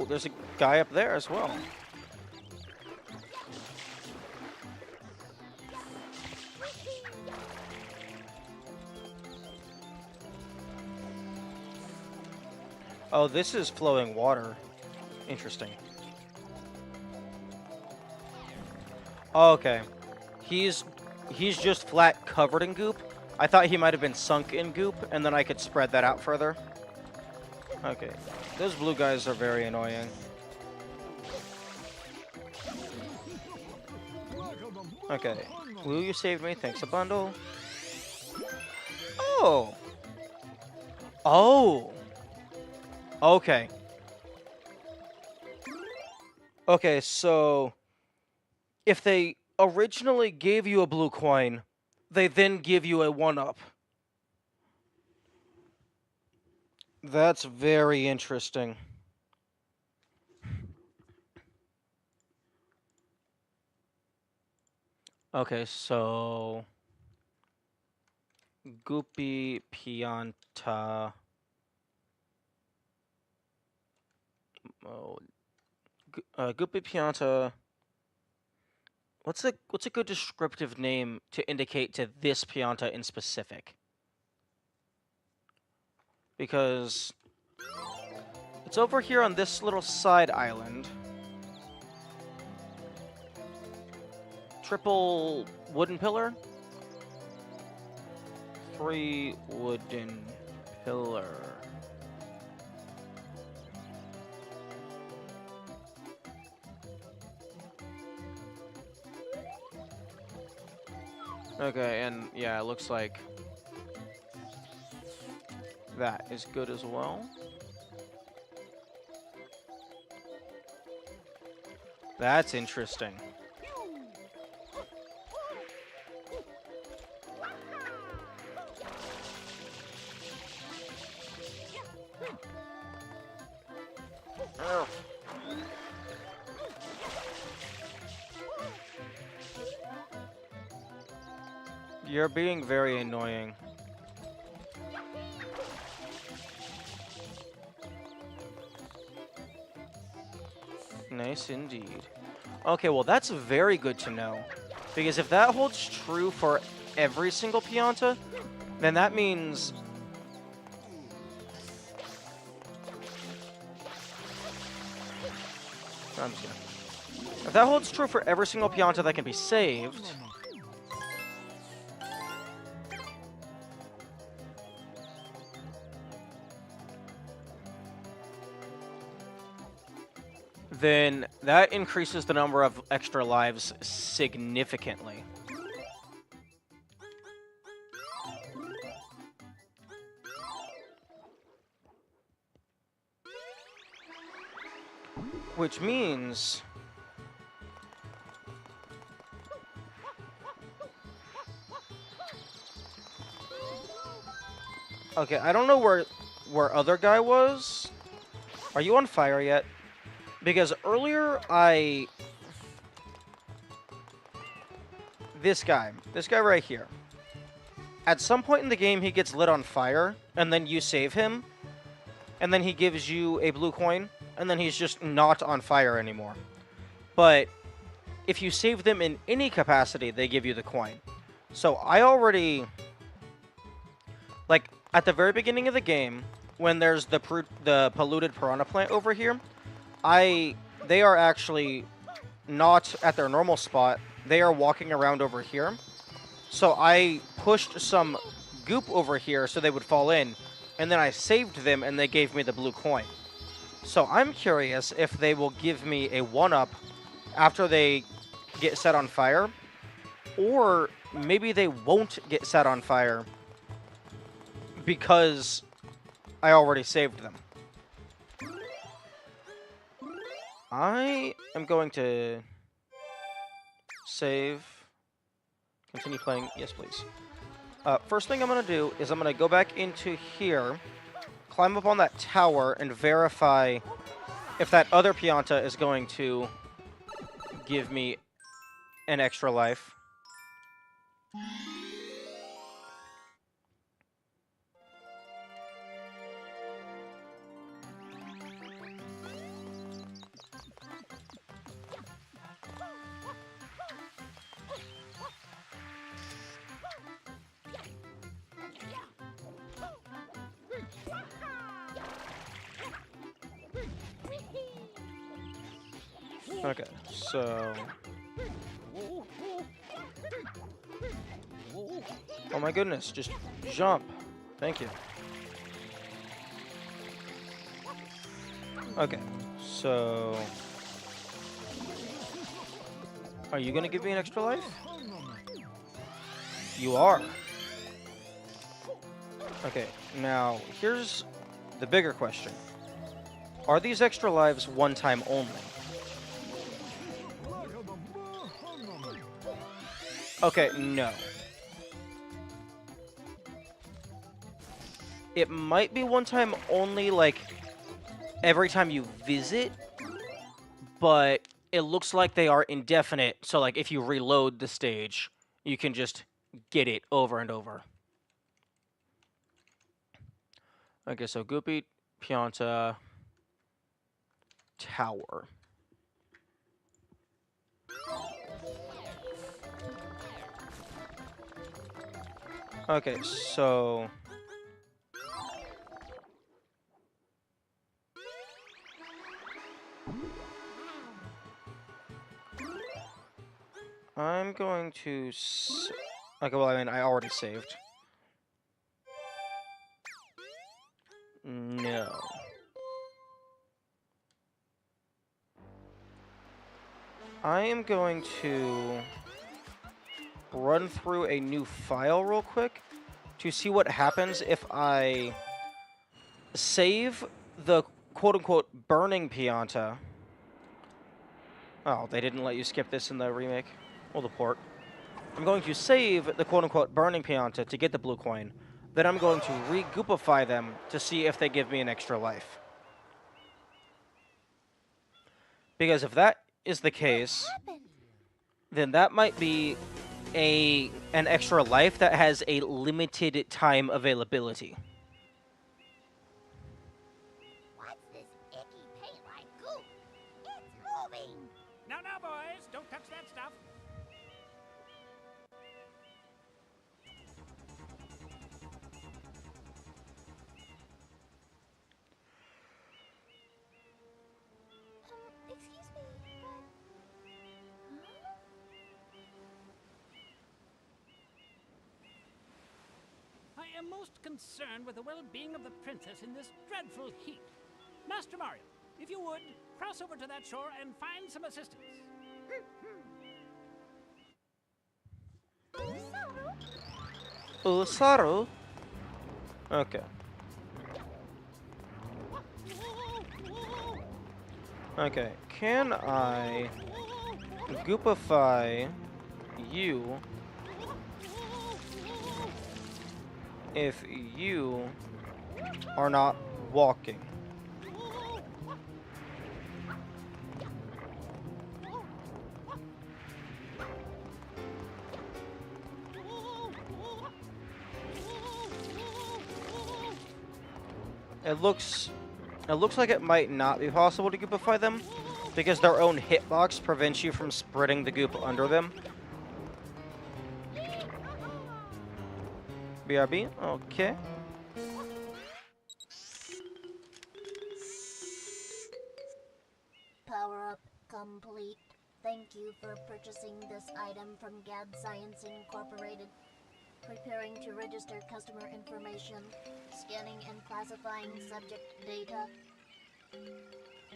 Oh, there's a guy up there as well. Oh, this is flowing water. Interesting. Okay. He's just flat covered in goop. I thought he might have been sunk in goop, and then I could spread that out further. Okay. Those blue guys are very annoying. Okay. Blue, you saved me. Thanks a bundle. Oh! Oh! Okay. Okay, so if they originally gave you a blue coin, they then give you a 1-up. That's very interesting. Okay, so Goopy Pianta. Oh, Goopy Pianta. What's a good descriptive name to indicate to this Pianta in specific? Because it's over here on this little side island. Triple wooden pillar? 3 wooden pillar. Okay, and yeah, it looks like that is good as well. That's interesting. Oh. You're being very annoying. Nice indeed. Okay, well that's very good to know. Because if that holds true for every single Pianta, then that means... I'm just gonna... If that holds true for every single Pianta that can be saved... then that increases the number of extra lives significantly. Which means... Okay, I don't know where other guy was. Are you on fire yet? Because earlier This guy right here. At some point in the game, he gets lit on fire, and then you save him, and then he gives you a blue coin, and then he's just not on fire anymore. But if you save them in any capacity, they give you the coin. So I already... Like, at the very beginning of the game, when there's the polluted piranha plant over here, they are actually not at their normal spot. They are walking around over here. So I pushed some goop over here so they would fall in, and then I saved them and they gave me the blue coin. So I'm curious if they will give me a 1-up after they get set on fire, or maybe they won't get set on fire because I already saved them. I am going to save, continue playing, yes please. First thing I'm going to do is I'm going to go back into here, climb up on that tower, and verify if that other Pianta is going to give me an extra life. Okay, so... Oh my goodness, just jump. Thank you. Okay, so... Are you gonna give me an extra life? You are. Okay, now, here's the bigger question. Are these extra lives one time only? Okay, no. It might be one time only, like, every time you visit, but it looks like they are indefinite, so, like, if you reload the stage, you can just get it over and over. Okay, so Goopy, Pianta, Tower. Okay, so... I'm going to... Okay, well, I mean, I already saved. No. I am going to run through a new file real quick to see what happens if I save the quote-unquote burning Pianta. Oh, they didn't let you skip this in the remake. Well, the port. I'm going to save the quote-unquote burning Pianta to get the blue coin. Then I'm going to re-goopify them to see if they give me an extra life. Because if that is the case, then that might be an extra life that has a limited time availability. What's this icky paint-like goop? It's moving! Now, boys, don't touch that stuff. Excuse me, but... I am most concerned with the well-being of the princess in this dreadful heat. Master Mario, if you would, cross over to that shore and find some assistance. Usaru? Okay. Okay, can I goopify you if you are not walking? It looks like it might not be possible to goopify them because their own hitbox prevents you from spreading the goop under them. BRB, okay. Power up complete. Thank you for purchasing this item from Gad Science Incorporated. Preparing to register customer information. Scanning and classifying subject data.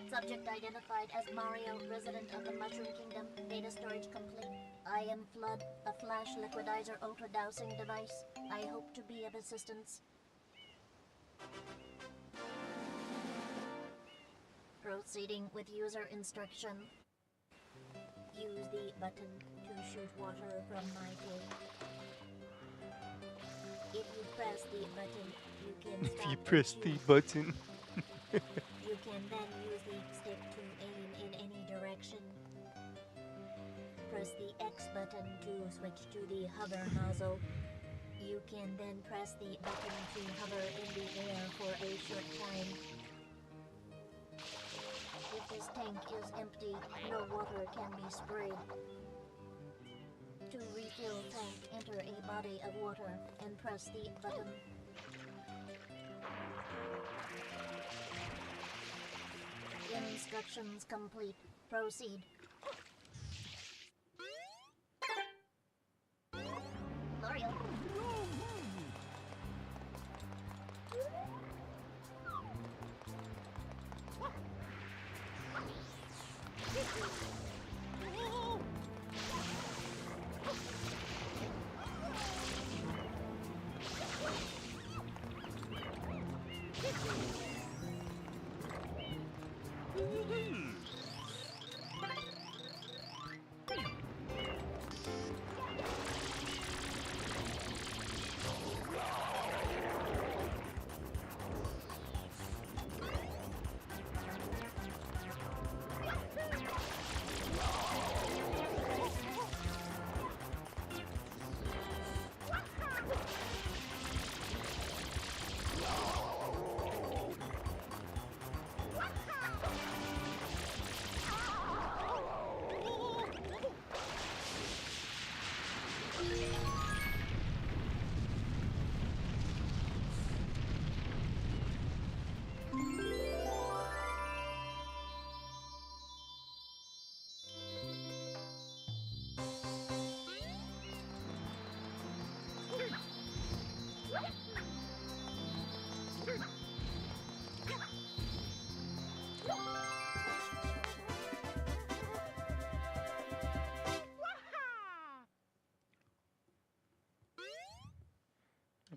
Subject identified as Mario, resident of the Mushroom Kingdom. Data storage complete. I am Flood, a flash liquidizer ultra dowsing device. I hope to be of assistance. Proceeding with user instruction. Use the button to shoot water from my tank. If you press the button, you can stop If you and press the shoot. button. You can then use the stick to aim in any direction. Press the X button to switch to the hover nozzle. You can then press the button to hover in the air for a short time. If this tank is empty, no water can be sprayed. To refill tank, enter a body of water and press the button. Instructions complete. Proceed.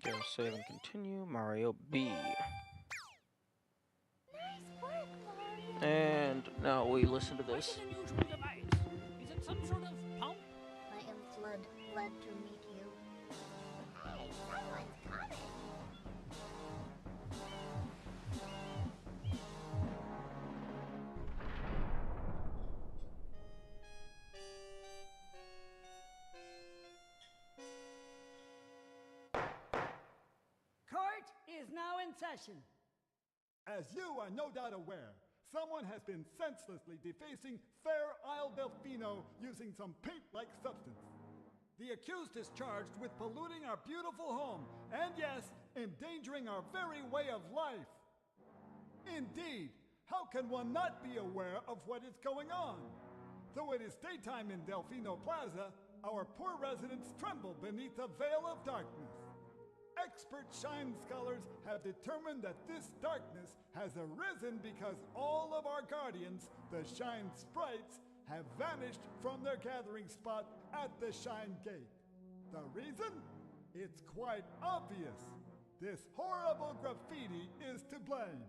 Okay, save and continue. Mario B. Nice work, Mario. And now we listen to this. Quite an unusual device. Is it some sort of pump? I am Flood, glad to meet you. Hey, someone's coming. Court is now in session. As you are no doubt aware, someone has been senselessly defacing Fair Isle Delfino using some paint-like substance. The accused is charged with polluting our beautiful home and, yes, endangering our very way of life. Indeed, how can one not be aware of what is going on? Though it is daytime in Delfino Plaza, our poor residents tremble beneath a veil of darkness. Expert shine scholars have determined that this darkness has arisen because all of our guardians, the Shine Sprites, have vanished from their gathering spot at the Shine Gate. The reason? It's quite obvious. This horrible graffiti is to blame.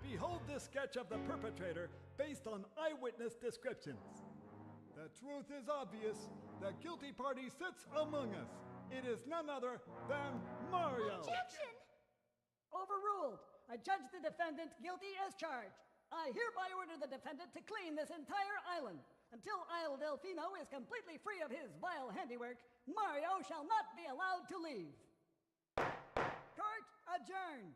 Behold this sketch of the perpetrator based on eyewitness descriptions. The truth is obvious. The guilty party sits among us. It is none other than Mario. Objection! Overruled. I judge the defendant guilty as charged. I hereby order the defendant to clean this entire island. Until Isle Delfino is completely free of his vile handiwork, Mario shall not be allowed to leave. Court adjourned.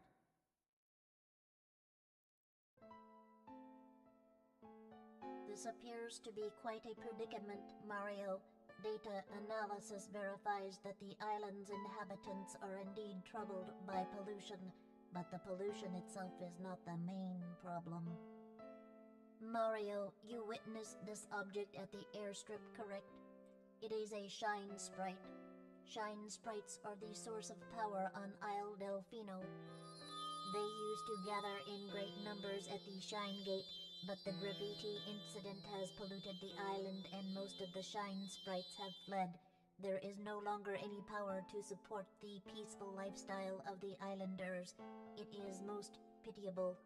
This appears to be quite a predicament, Mario. Data analysis verifies that the island's inhabitants are indeed troubled by pollution, but the pollution itself is not the main problem. Mario, you witnessed this object at the airstrip, correct? It is a Shine Sprite. Shine Sprites are the source of power on Isle Delfino. They used to gather in great numbers at the Shine Gate, but the graffiti incident has polluted the island and most of the Shine Sprites have fled. There is no longer any power to support the peaceful lifestyle of the islanders. It is most pitiable.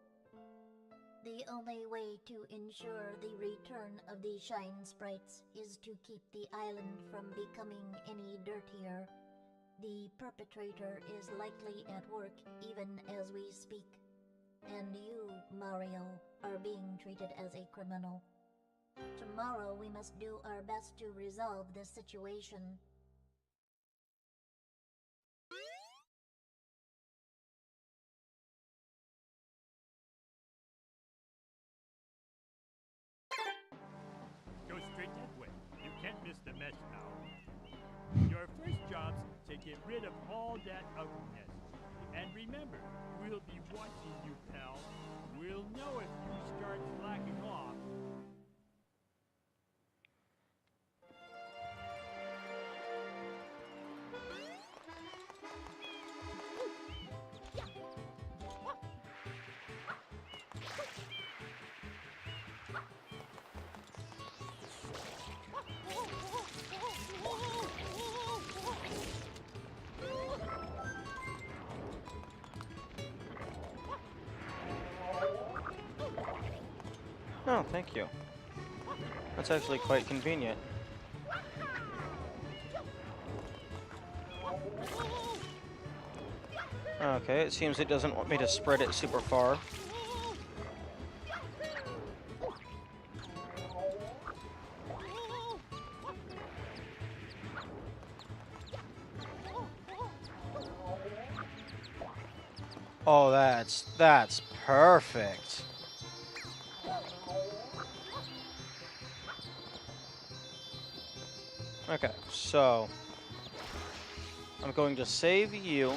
The only way to ensure the return of the Shine Sprites is to keep the island from becoming any dirtier. The perpetrator is likely at work even as we speak. And you, Mario, are being treated as a criminal. Tomorrow we must do our best to resolve this situation. Go straight that way. You can't miss the mess now. Your first job's to get rid of all that ugliness. And remember, we'll be watching you, pal. We'll know if you start slacking off. Oh, thank you. That's actually quite convenient. Okay, it seems it doesn't want me to spread it super far. Oh, that's perfect. Okay, so I'm going to save you.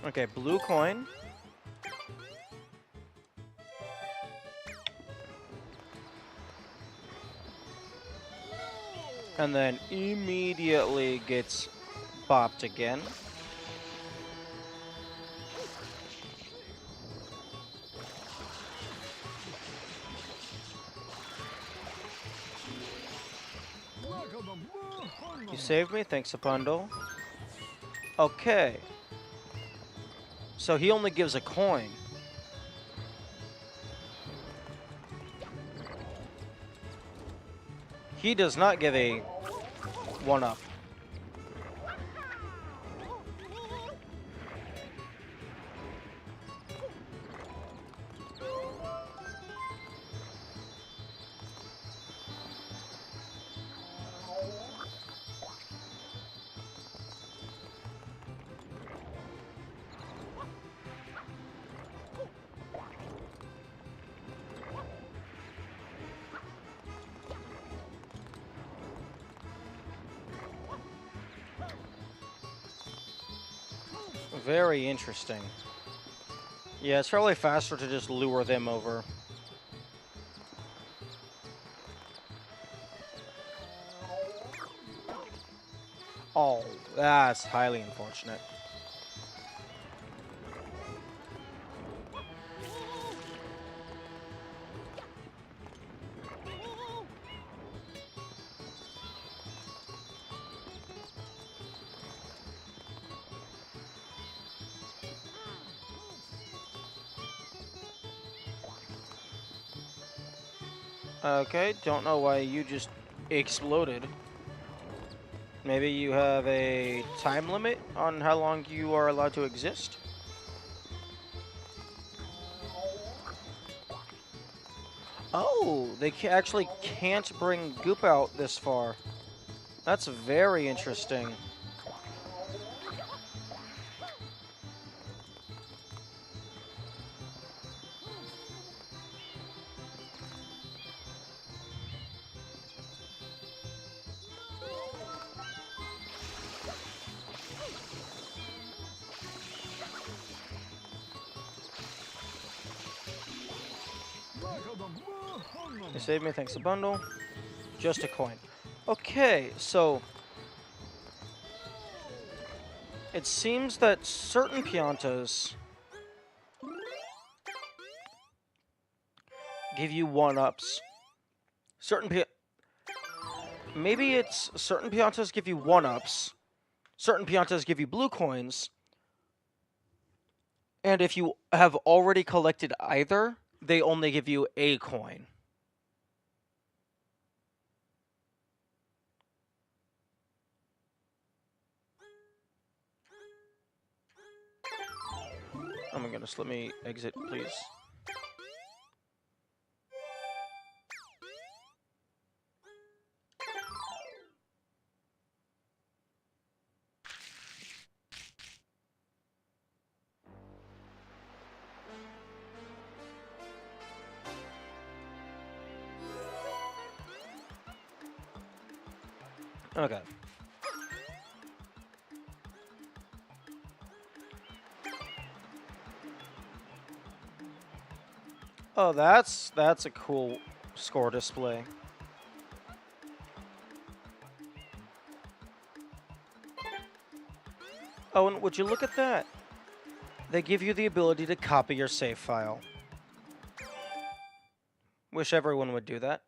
Okay, blue coin. And then immediately gets bopped again. You saved me, thanks a bundle. Okay. So he only gives a coin. He does not give a 1-up. Very interesting. Yeah, it's probably faster to just lure them over. Oh, that's highly unfortunate. Okay, don't know why you just exploded. Maybe you have a time limit on how long you are allowed to exist? Oh, they actually can't bring Goop out this far. That's very interesting. You saved me, thanks a bundle. Just a coin. Okay, so it seems that certain Piantas give you 1-ups. Maybe it's certain Piantas give you 1-ups. Certain Piantas give you blue coins. And if you have already collected either, they only give you a coin. Oh my goodness, let me exit, please. Okay. Oh, that's a cool score display. Oh, and would you look at that? They give you the ability to copy your save file. Wish everyone would do that.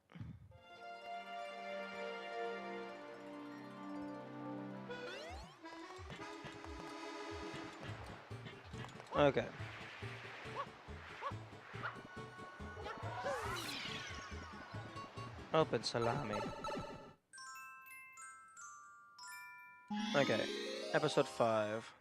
Okay. Open salami. Okay. Episode 5.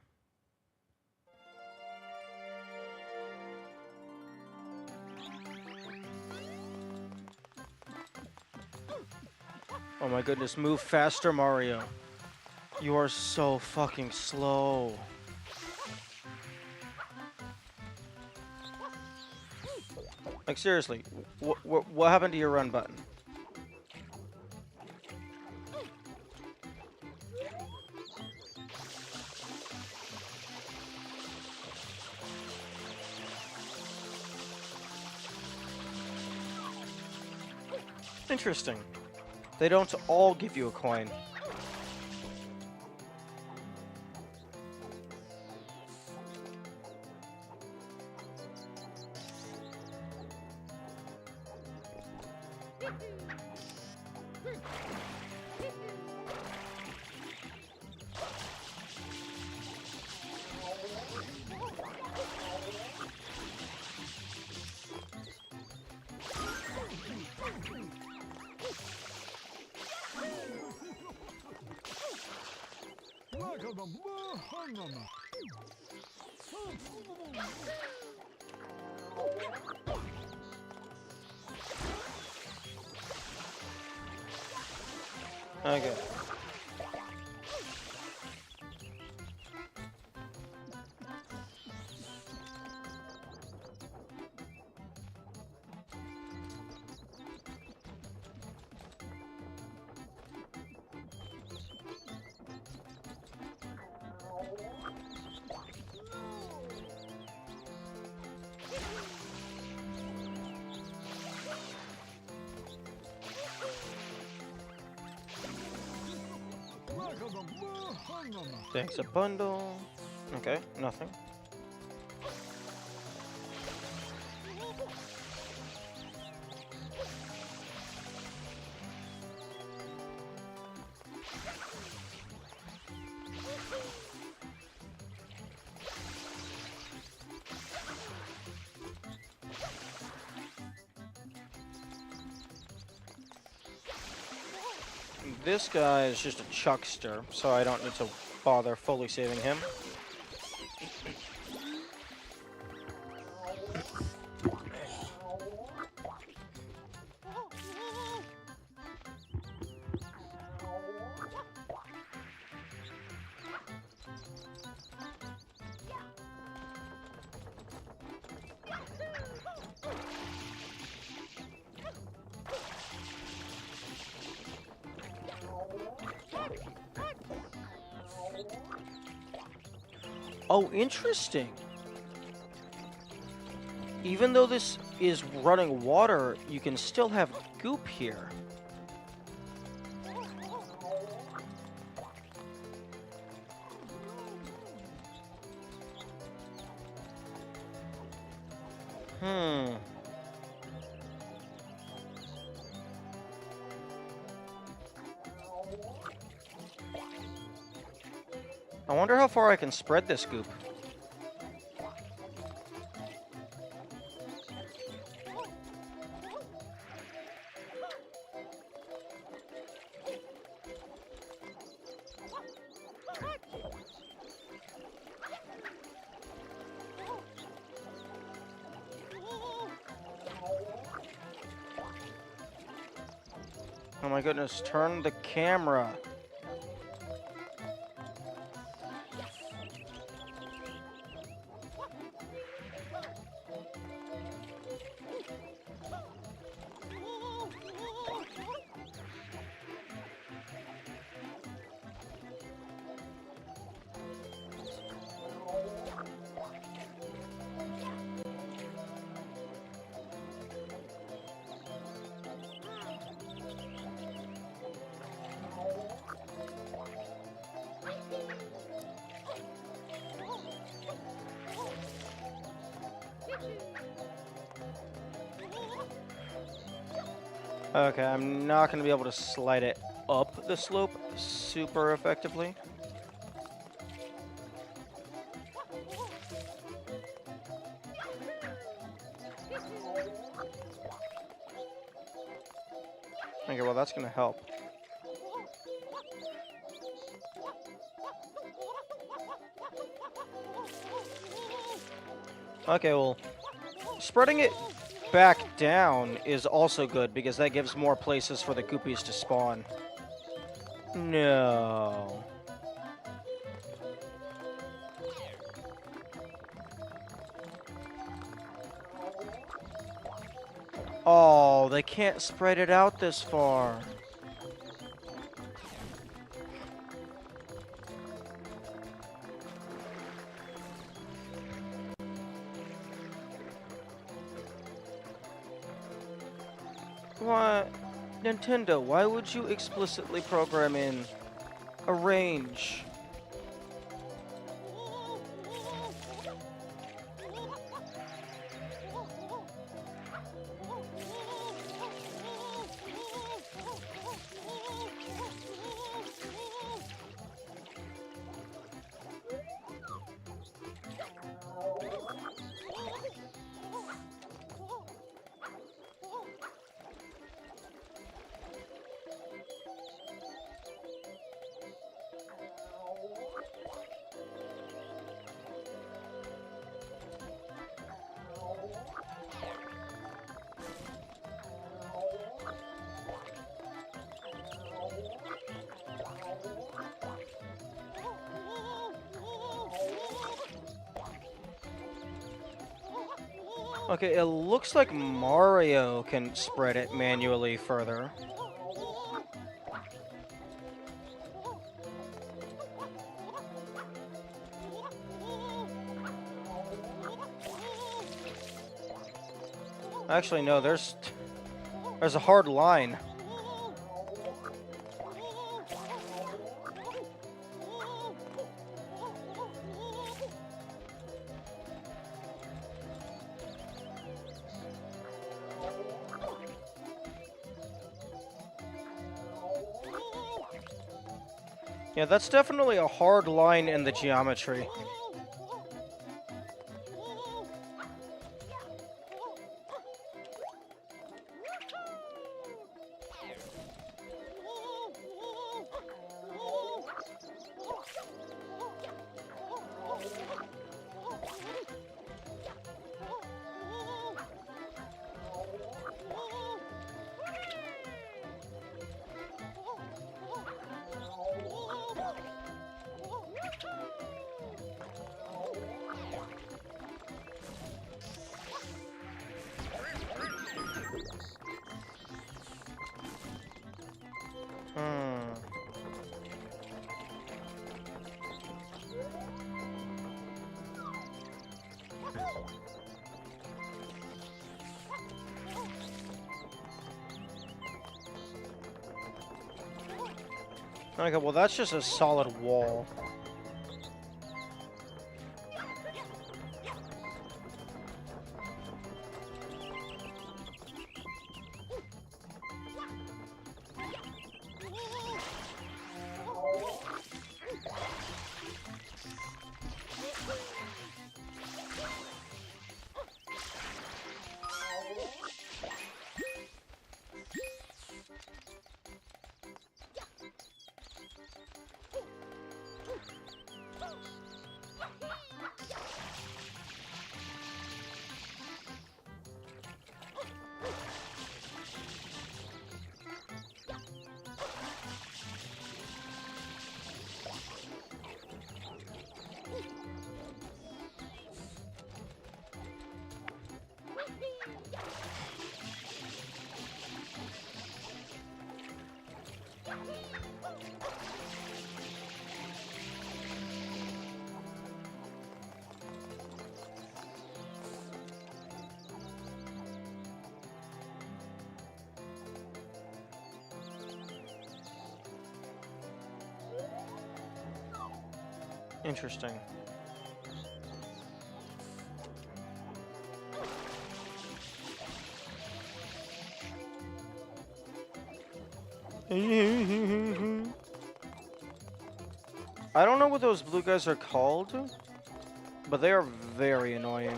Oh my goodness, move faster, Mario. You are so fucking slow. Like, seriously, what happened to your run button? Interesting. They don't all give you a coin. Okay. Thanks a bundle. Okay, nothing. This guy is just a chuckster, so I don't need to bother fully saving him. Oh, interesting. Even though this is running water, you can still have goop here. I wonder how far I can spread this goop. Oh my goodness, turn the camera. Okay, I'm not going to be able to slide it up the slope super effectively. Okay, well that's going to help. Okay, well, spreading it back down is also good because that gives more places for the goopies to spawn. No. Oh, they can't spread it out this far. What? Nintendo, why would you explicitly program in a range? Okay, it looks like Mario can spread it manually further. Actually, no, there's a hard line. Yeah, that's definitely a hard line in the geometry. Okay, well that's just a solid wall. Interesting. I don't know what those blue guys are called, but they are very annoying.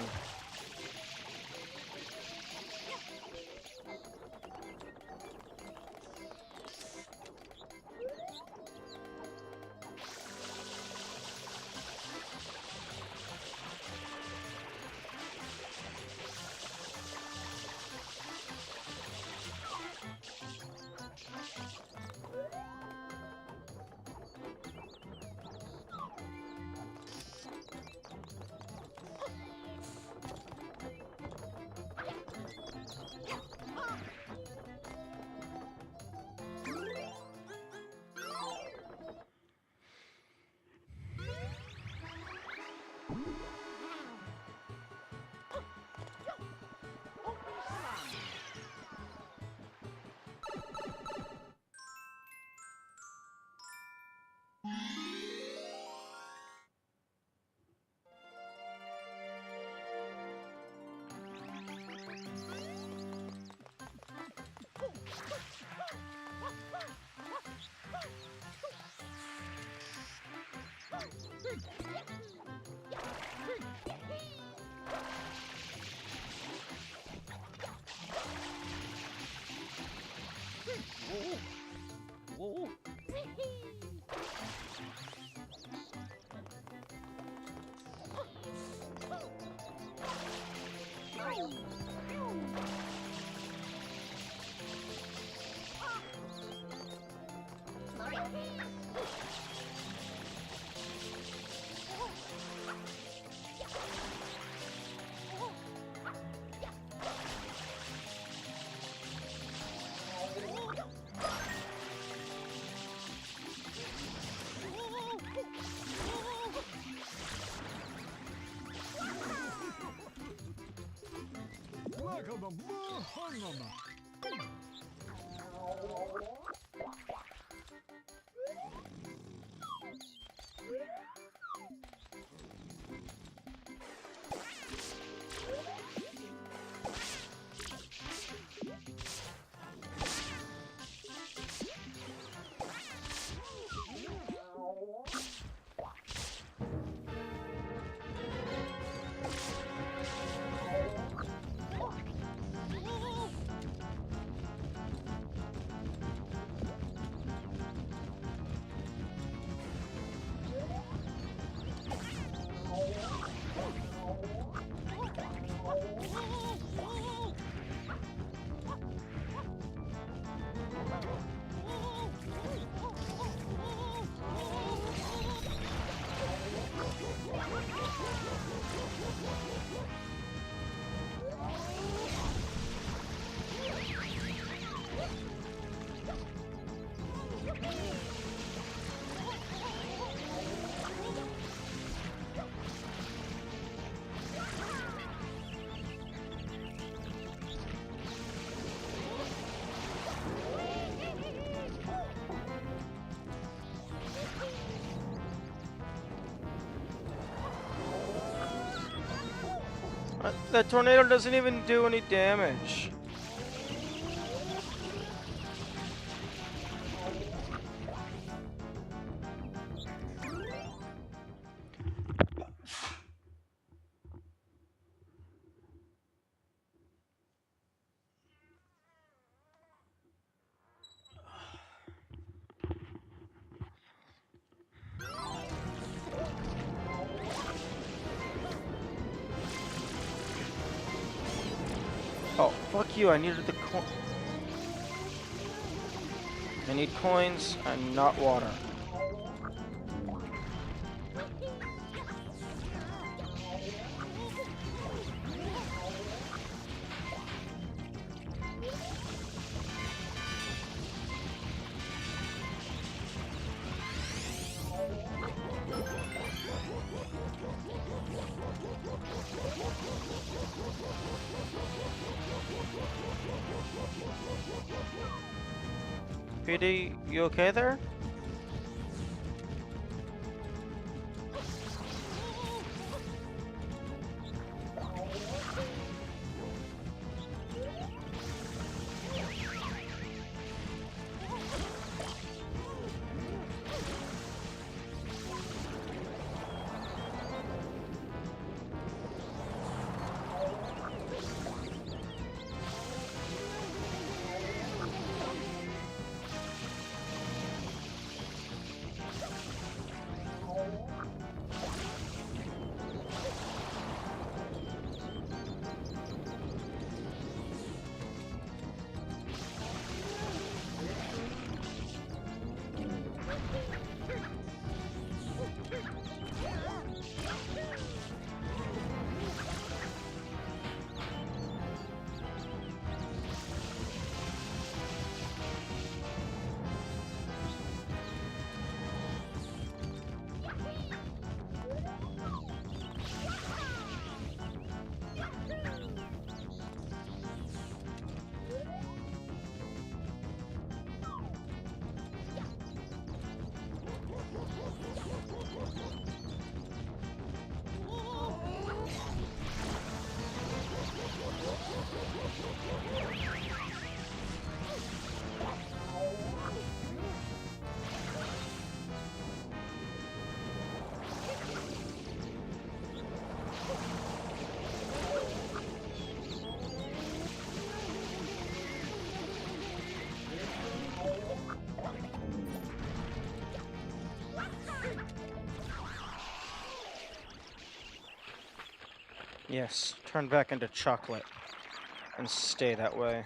That tornado doesn't even do any damage. Oh, fuck you, I needed the coin. I need coins and not water. PD, you okay there? Yes, turn back into chocolate. and stay that way.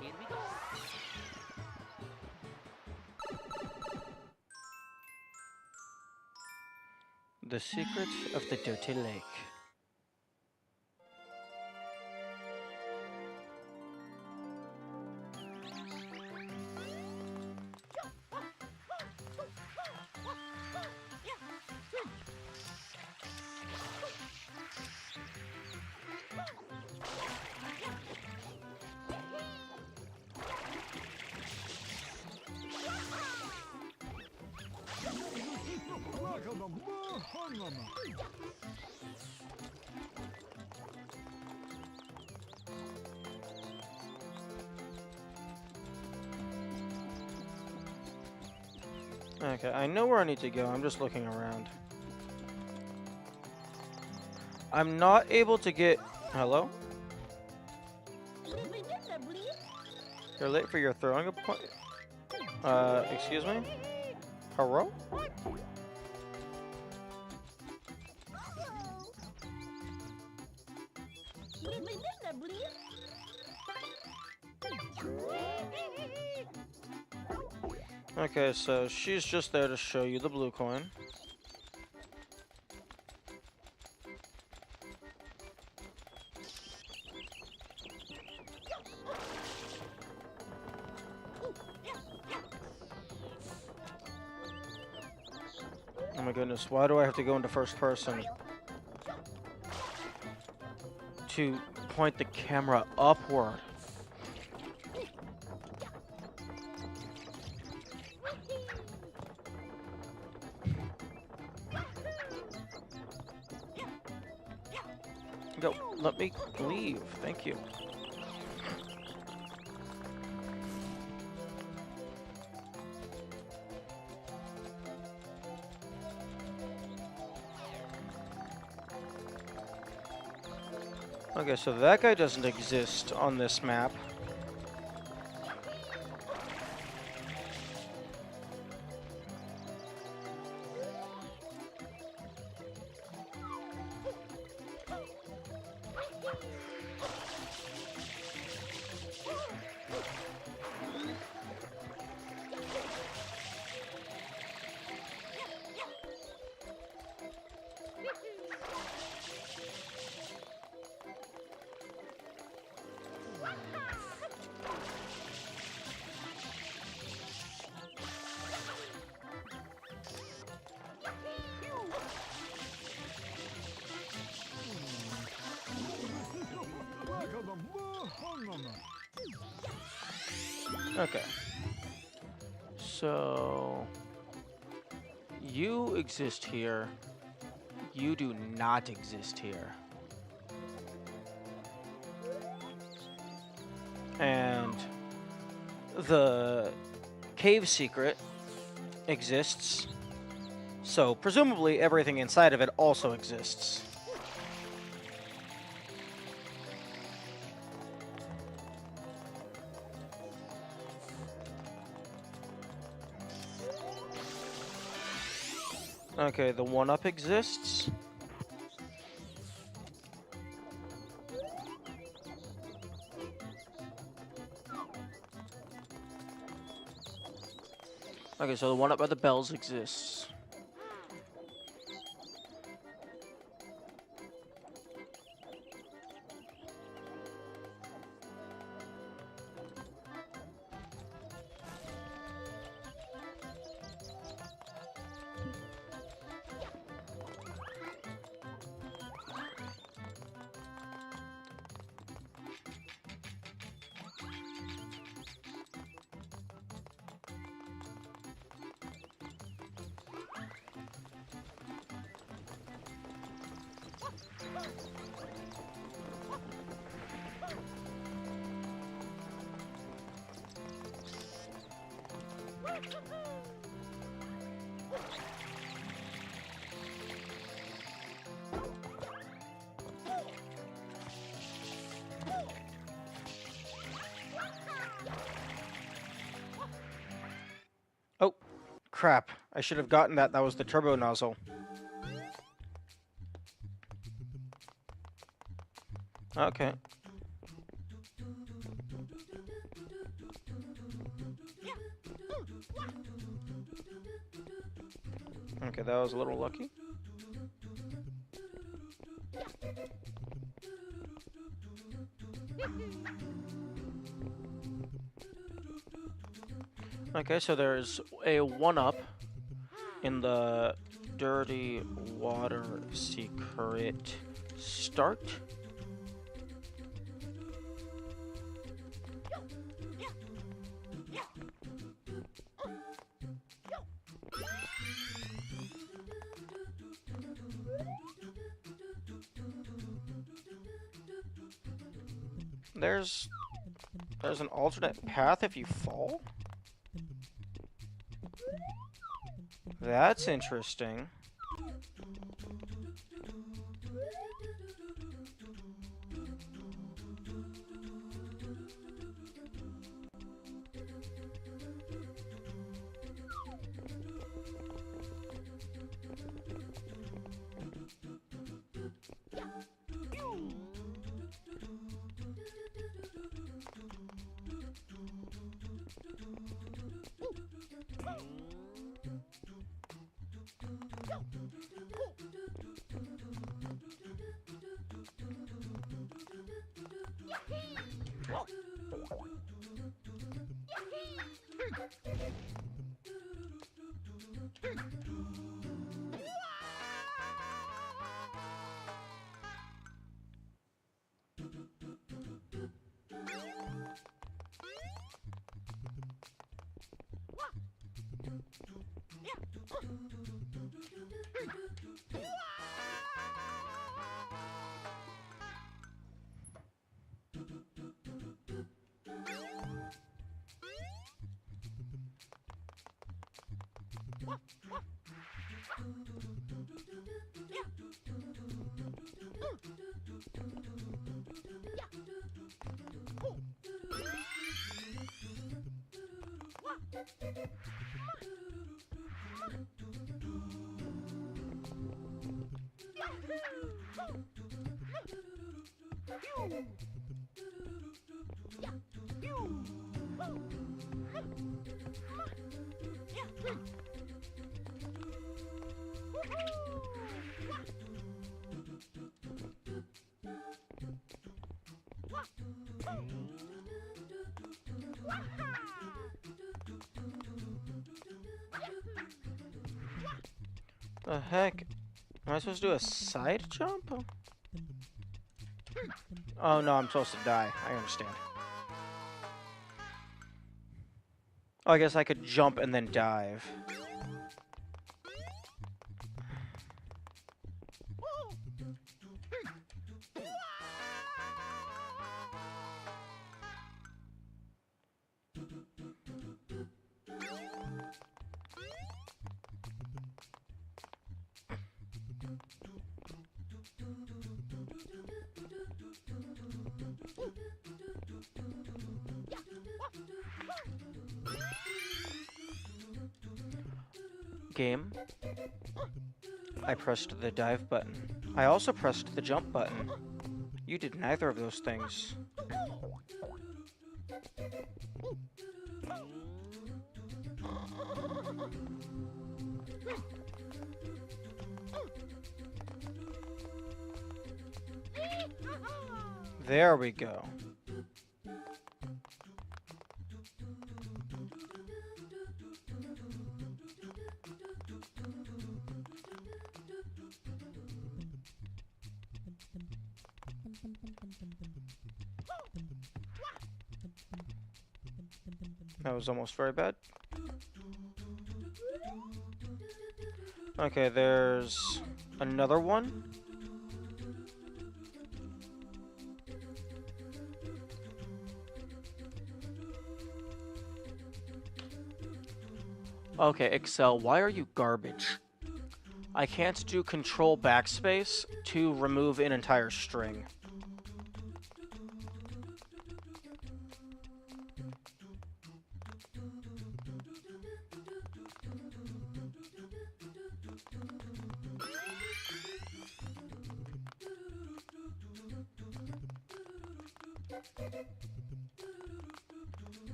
Here we go. The secret of the dirty lake. Okay, I know where I need to go. I'm just looking around. I'm not able to get... Hello? You're late for your throwing appointment? Excuse me? Hello? Okay, so she's just there to show you the blue coin. Oh my goodness, why do I have to go into first person? To point the camera upward. Go, let me leave. Thank you. Okay, so that guy doesn't exist on this map. Okay. So you exist here. You do not exist here. And the cave secret exists. So presumably everything inside of it also exists. Okay, the 1-up exists. Okay, so the 1-up by the bells exists. Oh, crap. I should have gotten that. That was the turbo nozzle. Okay. Okay, that was a little lucky. Okay, so there's a 1-up in the Dirty Water Secret start. There's an alternate path if you fall? That's interesting. The heck? Am I supposed to do a side jump? Oh no, I'm supposed to die. I understand. Oh, I guess I could jump and then dive. Game. I pressed the dive button. I also pressed the jump button. You did neither of those things. There we go. That was almost very bad. Okay, there's another one. Okay, Excel, why are you garbage? I can't do control backspace to remove an entire string.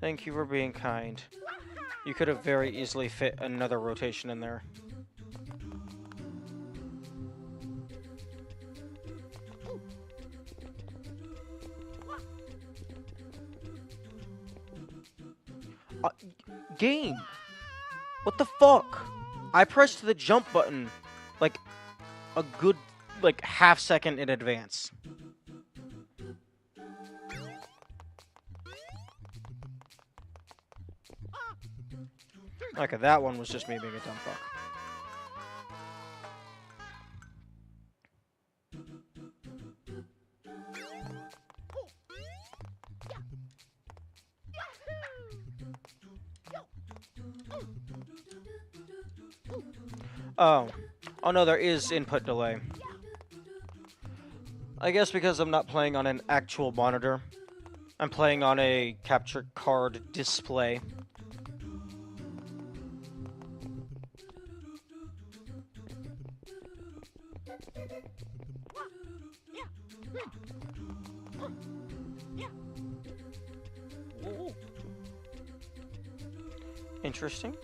Thank you for being kind. You could have very easily fit another rotation in there. Game! What the fuck? I pressed the jump button like a good like half second in advance. Okay, that one was just me being a dumb fuck. Oh no, there is input delay. I guess because I'm not playing on an actual monitor. I'm playing on a capture card display. Interesting.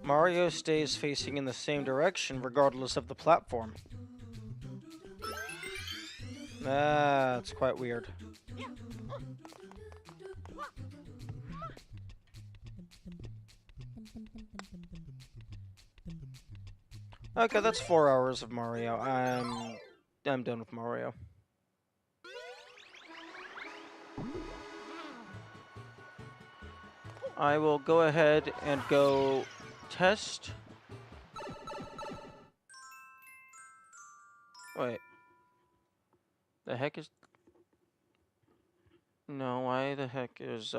Mario stays facing in the same direction regardless of the platform. That's quite weird. Okay, that's 4 hours of Mario. I'm done with Mario. I will go ahead and go test. Wait. The heck is... No, why the heck is,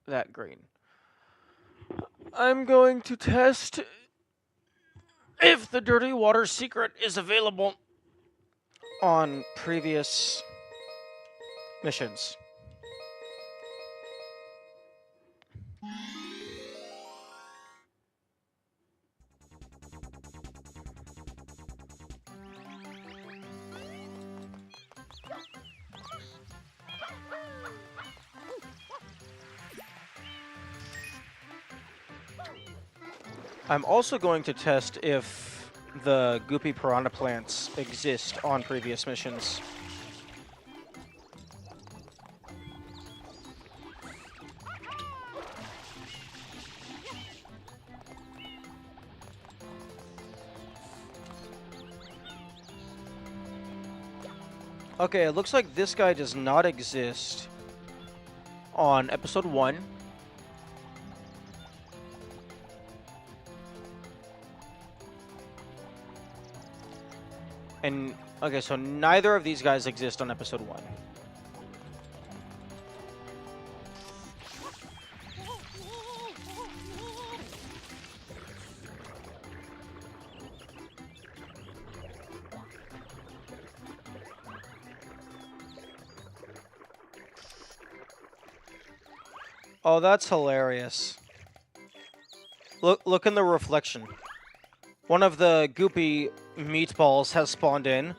that green? I'm going to test if the Dirty Water secret is available on previous missions. I'm also going to test if the Goopy Piranha plants exist on previous missions. Okay, it looks like this guy does not exist on episode 1. And, okay, so neither of these guys exist on episode 1. Oh, that's hilarious. Look in the reflection. One of the Goopy meatballs has spawned in,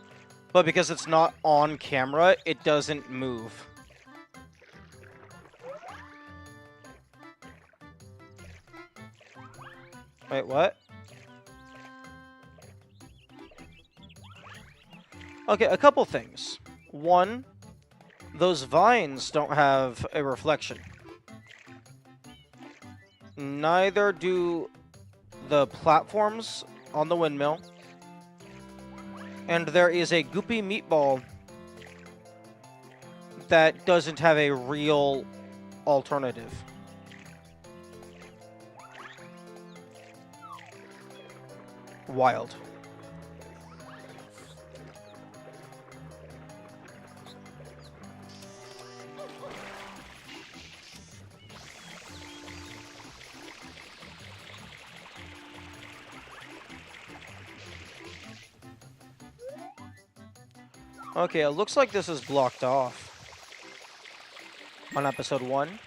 but because it's not on camera, it doesn't move. Wait, what? Okay, a couple things. One, those vines don't have a reflection. Neither do the platforms on the windmill. And there is a Goopy meatball that doesn't have a real alternative. Wild. Okay, it looks like this is blocked off on episode 1.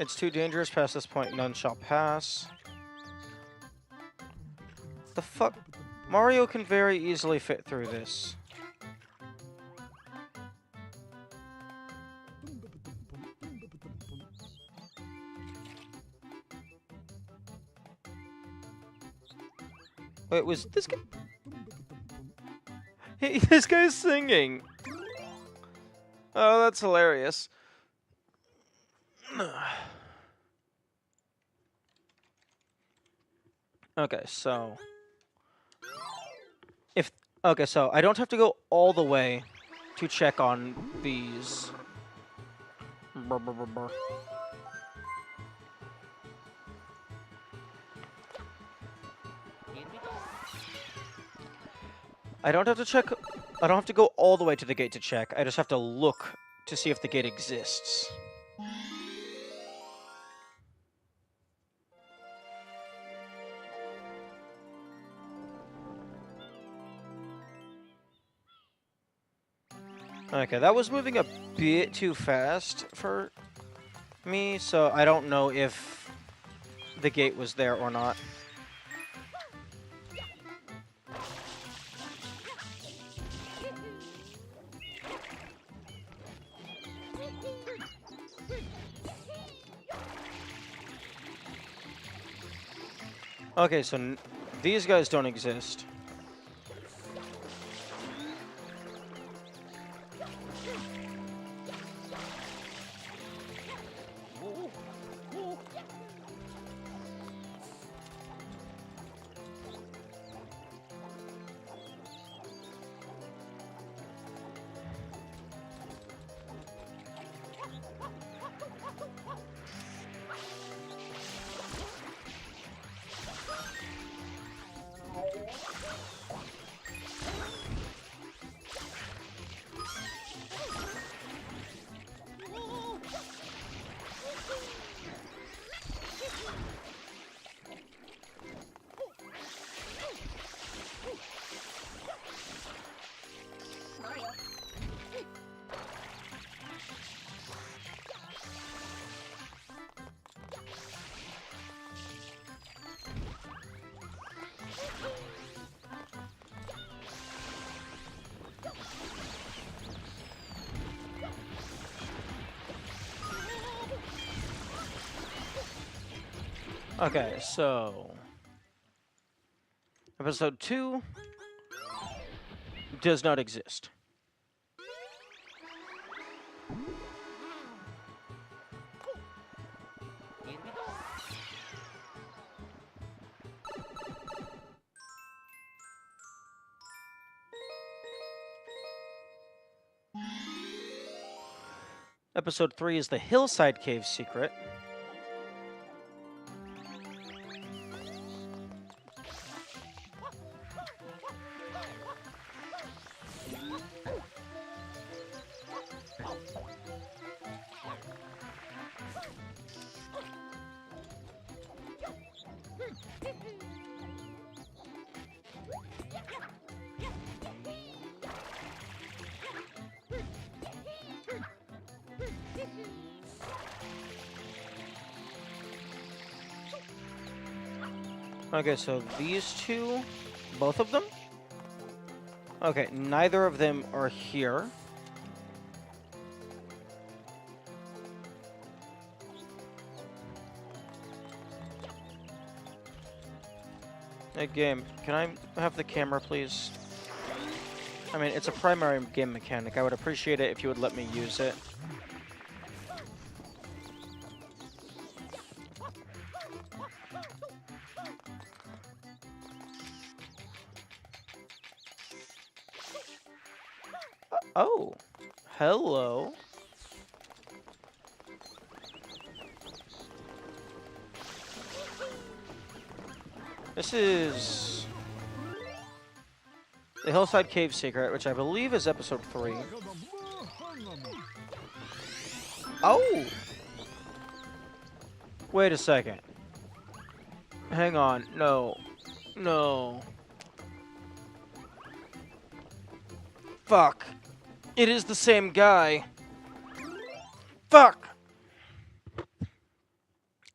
It's too dangerous past this point. None shall pass. The fuck? Mario can very easily fit through this. Wait, was this guy? This guy's singing. Oh, that's hilarious. Okay, so so I don't have to go all the way to check on these. Brr, brr, brr, brr. Here we go. I don't have to check. I don't have to go all the way to the gate to check. I just have to look to see if the gate exists. Okay, that was moving a bit too fast for me, so I don't know if the gate was there or not. Okay, so these guys don't exist. Okay, so episode 2 does not exist. Here we go. Episode 3 is the Hillside Cave secret. Okay, so these two, both of them? Okay, neither of them are here. Hey, game, can I have the camera, please? I mean, it's a primary game mechanic. I would appreciate it if you would let me use it. Oh, hello. This is the Hillside Cave secret, which I believe is episode 3. Oh! Wait a second. Hang on. No. No. Fuck. It is the same guy. Fuck!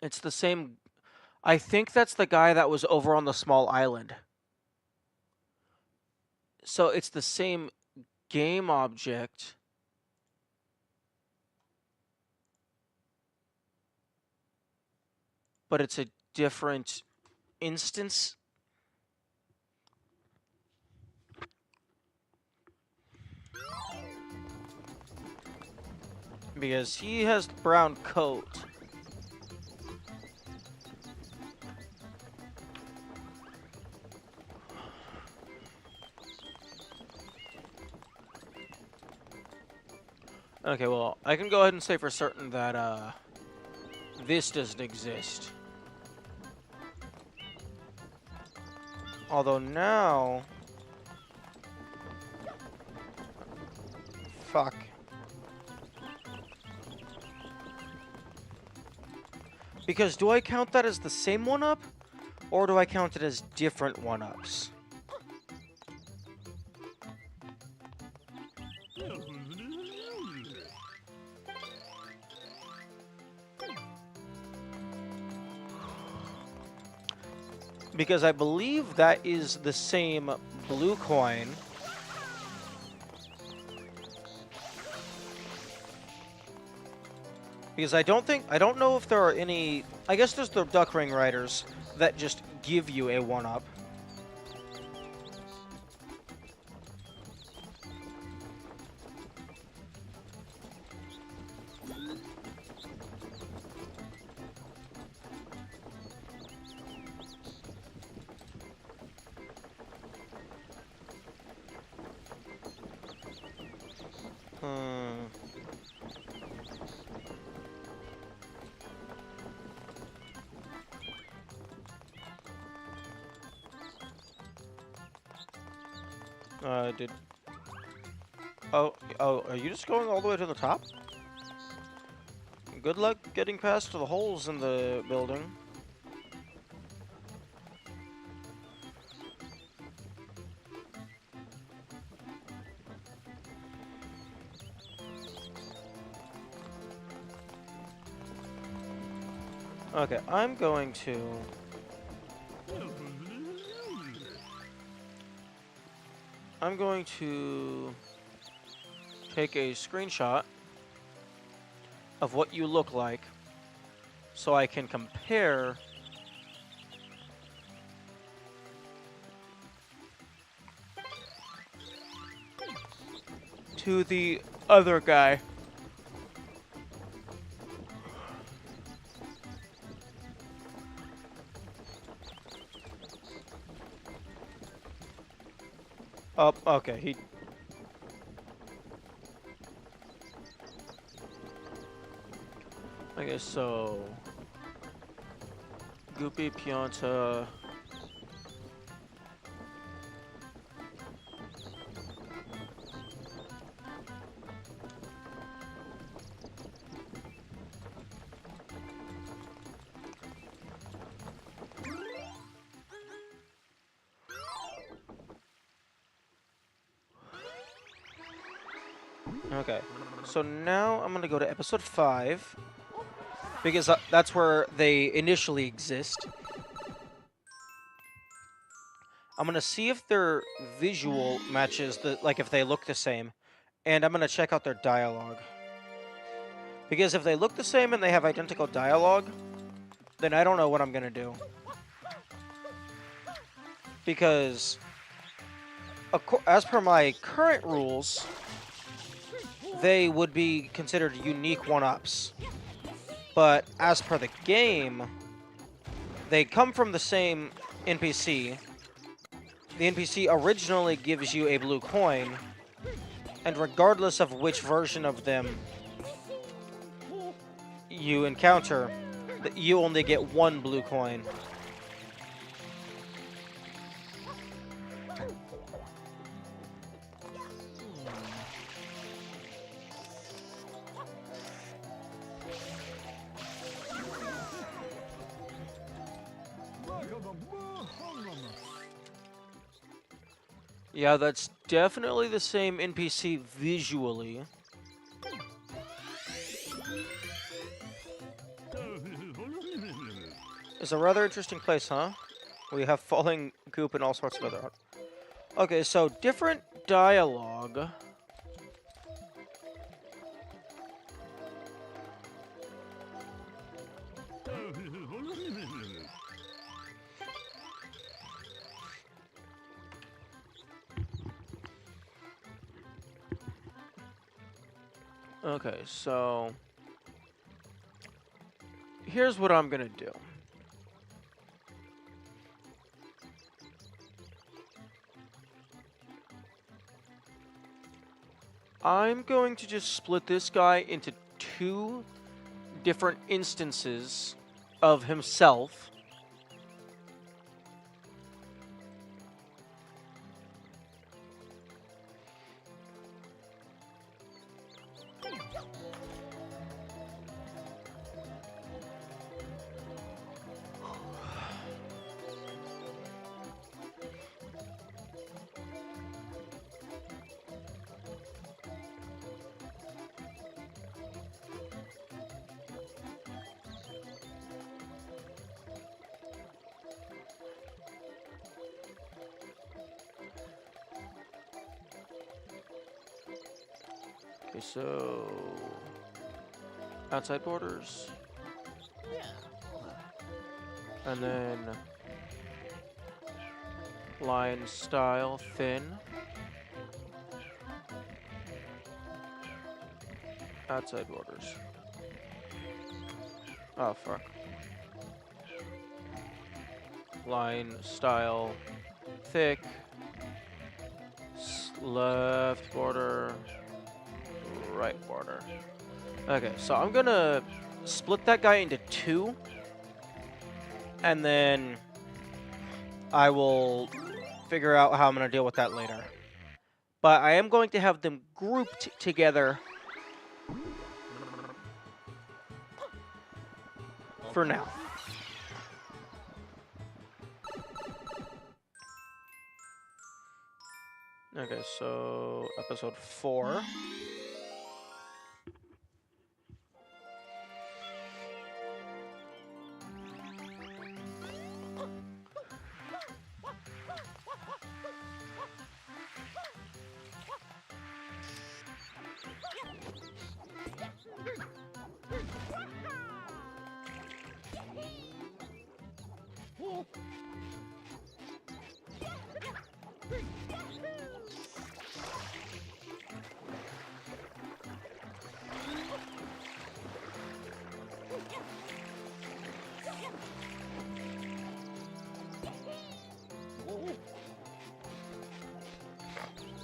It's the same... I think that's the guy that was over on the small island. So it's the same game object. But it's a different instance. Because he has the brown coat. Okay, well, I can go ahead and say for certain that, this doesn't exist. Although now... Fuck. Because do I count that as the same one-up? Or do I count it as different one-ups? Because I believe that is the same blue coin. Because I don't know if there are any... I guess there's the Duck Ring Riders that just give you a one-up. Oh, are you just going all the way to the top? Good luck getting past the holes in the building. Okay, I'm going to... take a screenshot of what you look like so I can compare to the other guy. Oh, okay, he... Okay, so... Goopy, Pianta... Okay, so now I'm gonna go to episode 5, because that's where they initially exist. I'm gonna see if their visual matches, like if they look the same, and I'm gonna check out their dialogue. Because if they look the same and they have identical dialogue, then I don't know what I'm gonna do. Because, as per my current rules, they would be considered unique one-ups. But as per the game, they come from the same NPC. The NPC originally gives you a blue coin, and regardless of which version of them you encounter, you only get one blue coin. Welcome Yeah, that's definitely the same NPC visually. It's a rather interesting place, huh? We have falling goop and all sorts of other... Okay, so different dialogue. Okay, so... Here's what I'm gonna do. I'm going to just split this guy into 2 different instances of himself. Okay, so outside borders, and then line style thin, outside borders. Oh fuck. Line style thick, left border, right border. Okay, so I'm gonna split that guy into 2, and then I will figure out how I'm gonna deal with that later. But I am going to have them grouped together for now. Okay, so episode 4.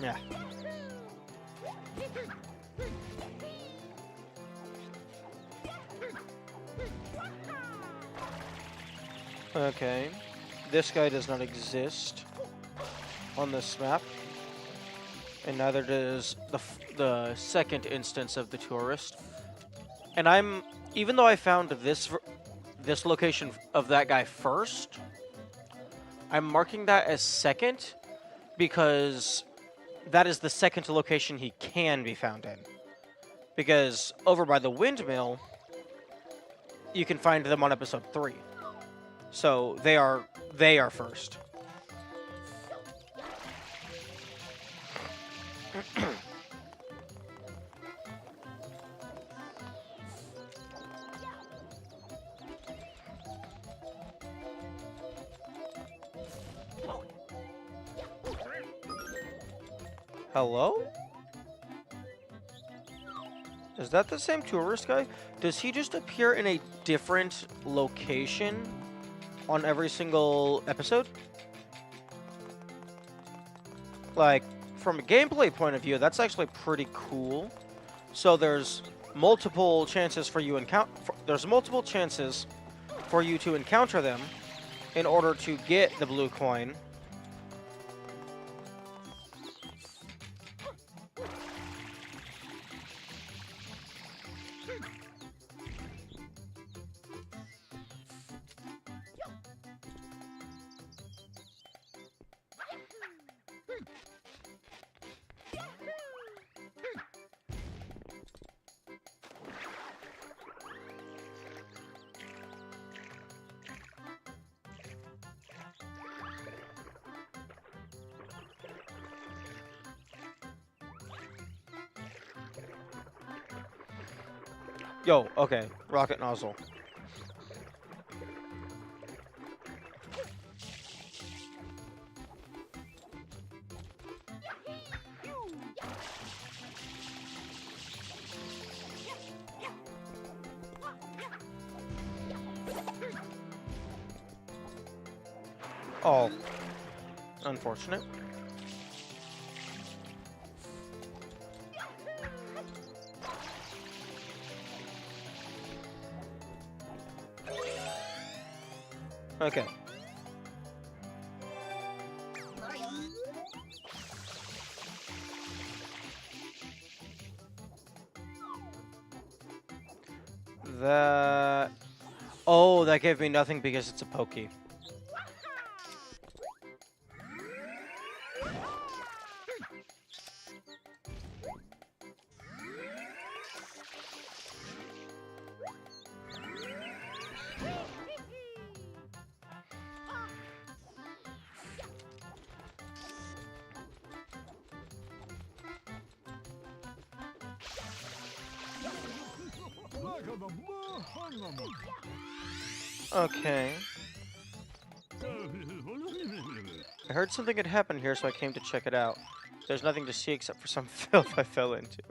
Yeah. Okay. This guy does not exist on this map. And neither does the second instance of the tourist. And even though I found this location of that guy first, I'm marking that as second because that is the second location he can be found in. Because over by the windmill, you can find them on episode 3. So they are first. Hello? Is that the same tourist guy? Does he just appear in a different location on every single episode? Like, from a gameplay point of view, that's actually pretty cool. So there's multiple chances for you to encounter them in order to get the blue coin. Yo, okay. Rocket nozzle. Oh. Unfortunate. Okay. That... Oh, that gave me nothing because it's a pokey. Okay. I heard something had happened here, so I came to check it out. There's nothing to see except for some filth I fell into.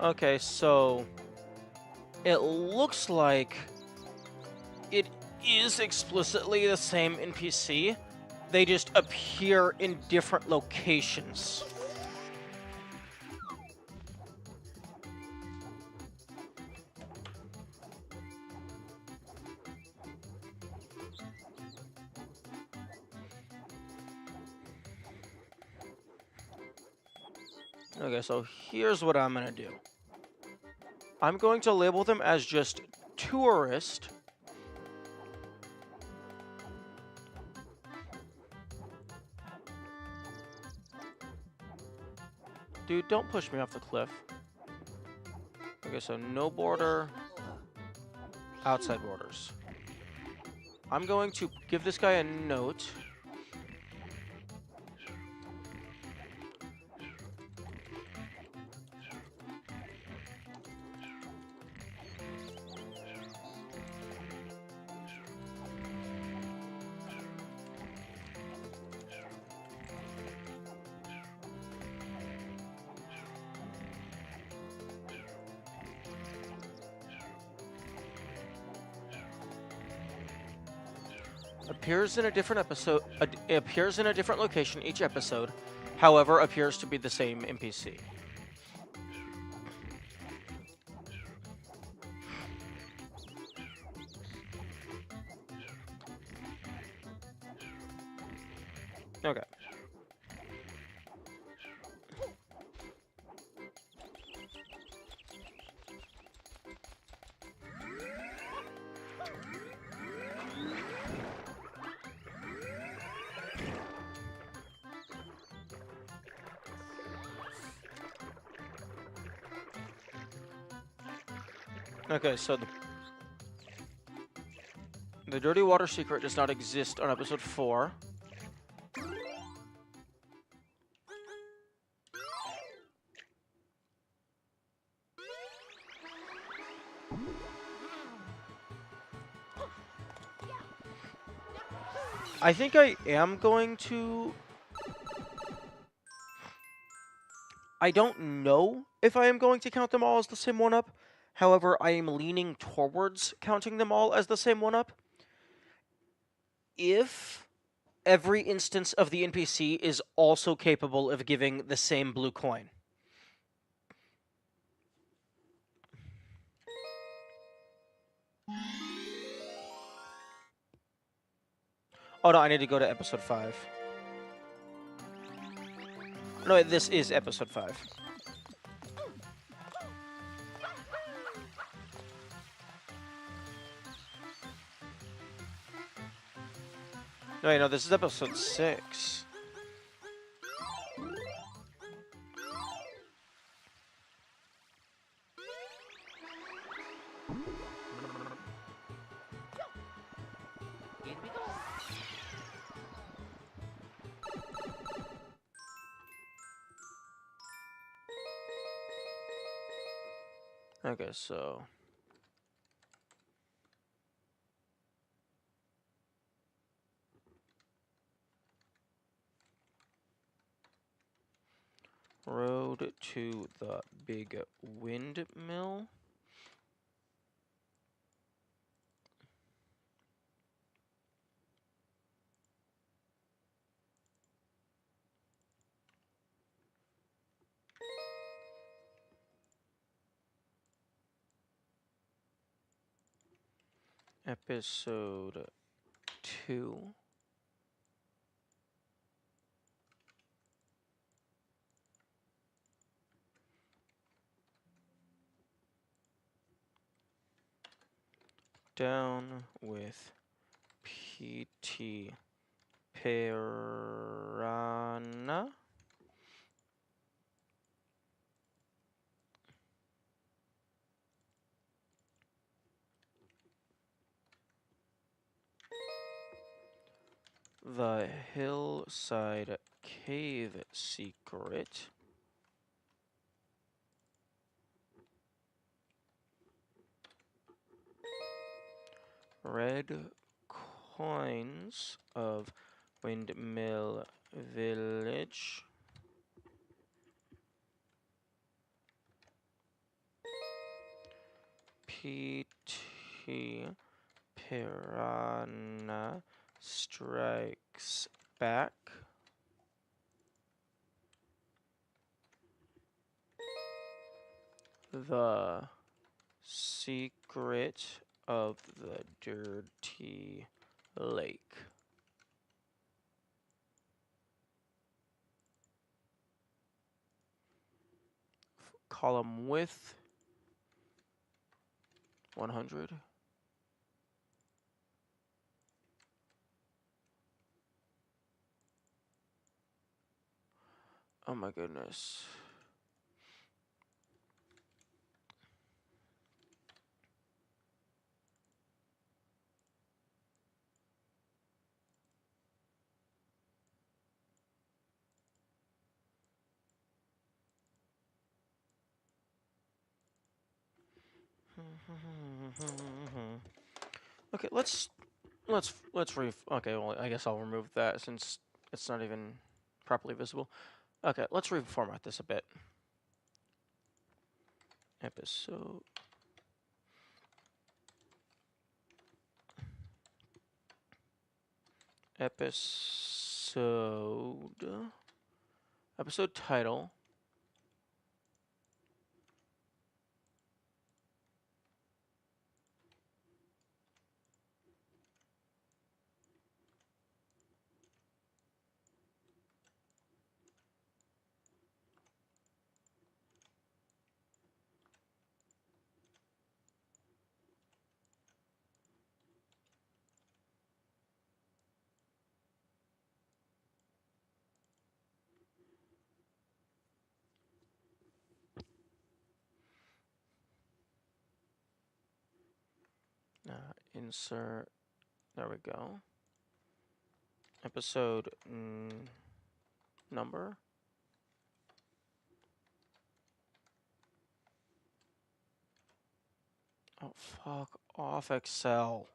Okay, so... It looks like... It is explicitly the same NPC. They just appear in different locations. Okay, so here's what I'm gonna do. I'm going to label them as just tourist. Dude, don't push me off the cliff. Okay, so no border, outside borders. I'm going to give this guy a note. Appears in a different episode. Appears in a different location each episode. However, appears to be the same NPC. Okay. Okay, so the dirty water secret does not exist on episode 4. I think I am going to... I don't know if I am going to count them all as the same one-up. However, I am leaning towards counting them all as the same one-up. If every instance of the NPC is also capable of giving the same blue coin. Oh no, I need to go to episode 5. No, this is episode 5. No, wait, no, this is episode 6. Here we go. Okay, so road to the big windmill. Episode 2. Down with P.T. Piranha. The Hillside Cave Secret. Red Coins of Windmill Village. P.T. Piranha Strikes Back. The Secret of the Dirty Lake. Column width 100. Oh my goodness. Okay, let's okay, well, I guess I'll remove that since it's not even properly visible. Okay, let's reformat this a bit. Episode title. Insert. There we go. Episode number. Oh, fuck off, Excel.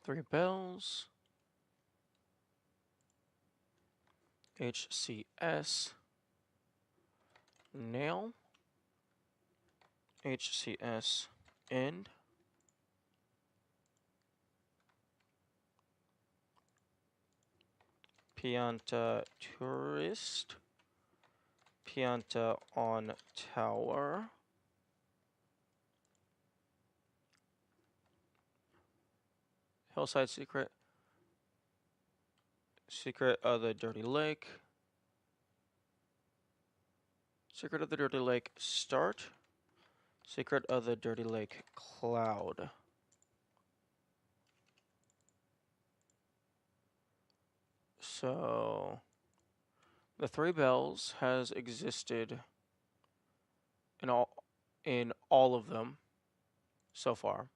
3 bells. HCS nail. HCS end. Pianta tourist. Pianta on tower. Hillside secret. Secret of the dirty lake. Secret of the dirty lake start. Secret of the dirty lake cloud. So the 3 bells has existed in all of them so far.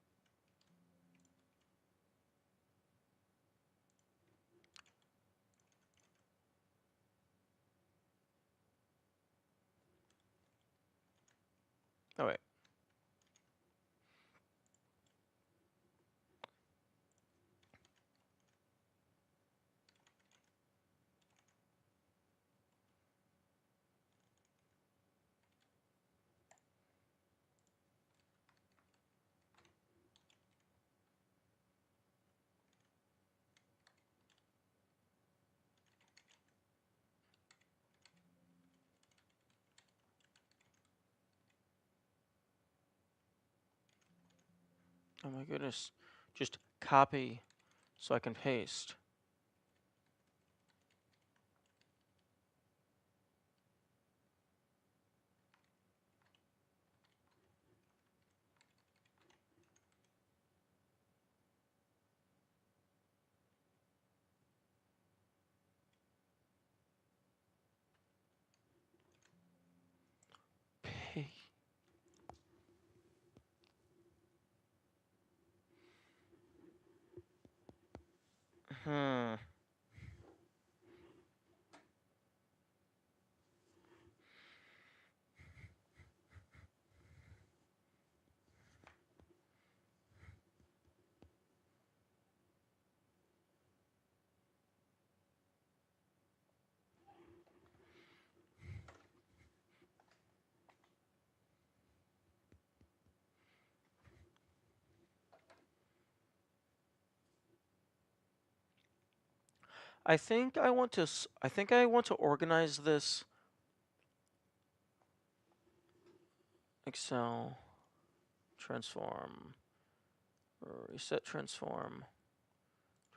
Oh wait. Oh my goodness. Just copy so I can paste. Hmm. I think I want to organize this Excel transform reset transform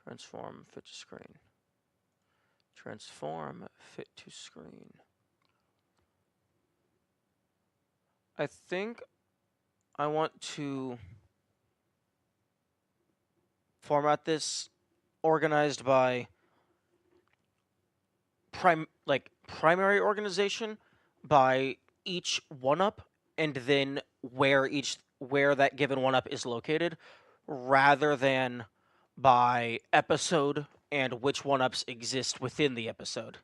fit to screen. Transform fit to screen. I think I want to format this organized by primary organization by each one-up and then where that given one-up is located, rather than by episode and which one-ups exist within the episode.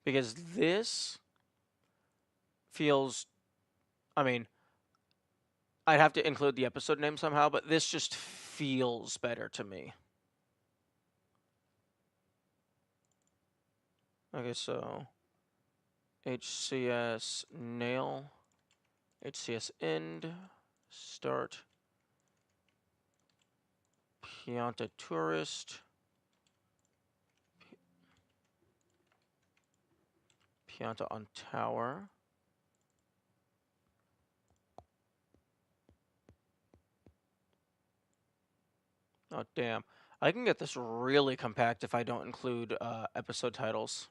Because this feels, I mean, I'd have to include the episode name somehow, but this just feels better to me. Okay, so HCS nail, HCS end, start, Pianta tourist, Pianta on tower. Oh, damn. I can get this really compact if I don't include episode titles.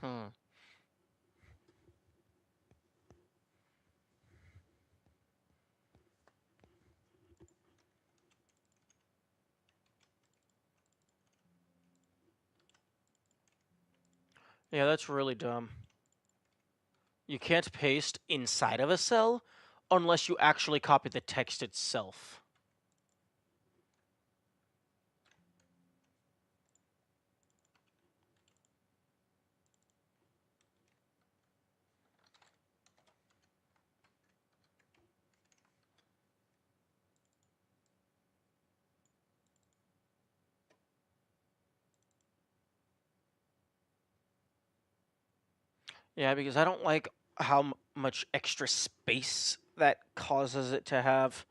Hmm. Yeah, that's really dumb. You can't paste inside of a cell unless you actually copy the text itself. Yeah, because I don't like how much extra space that causes it to have.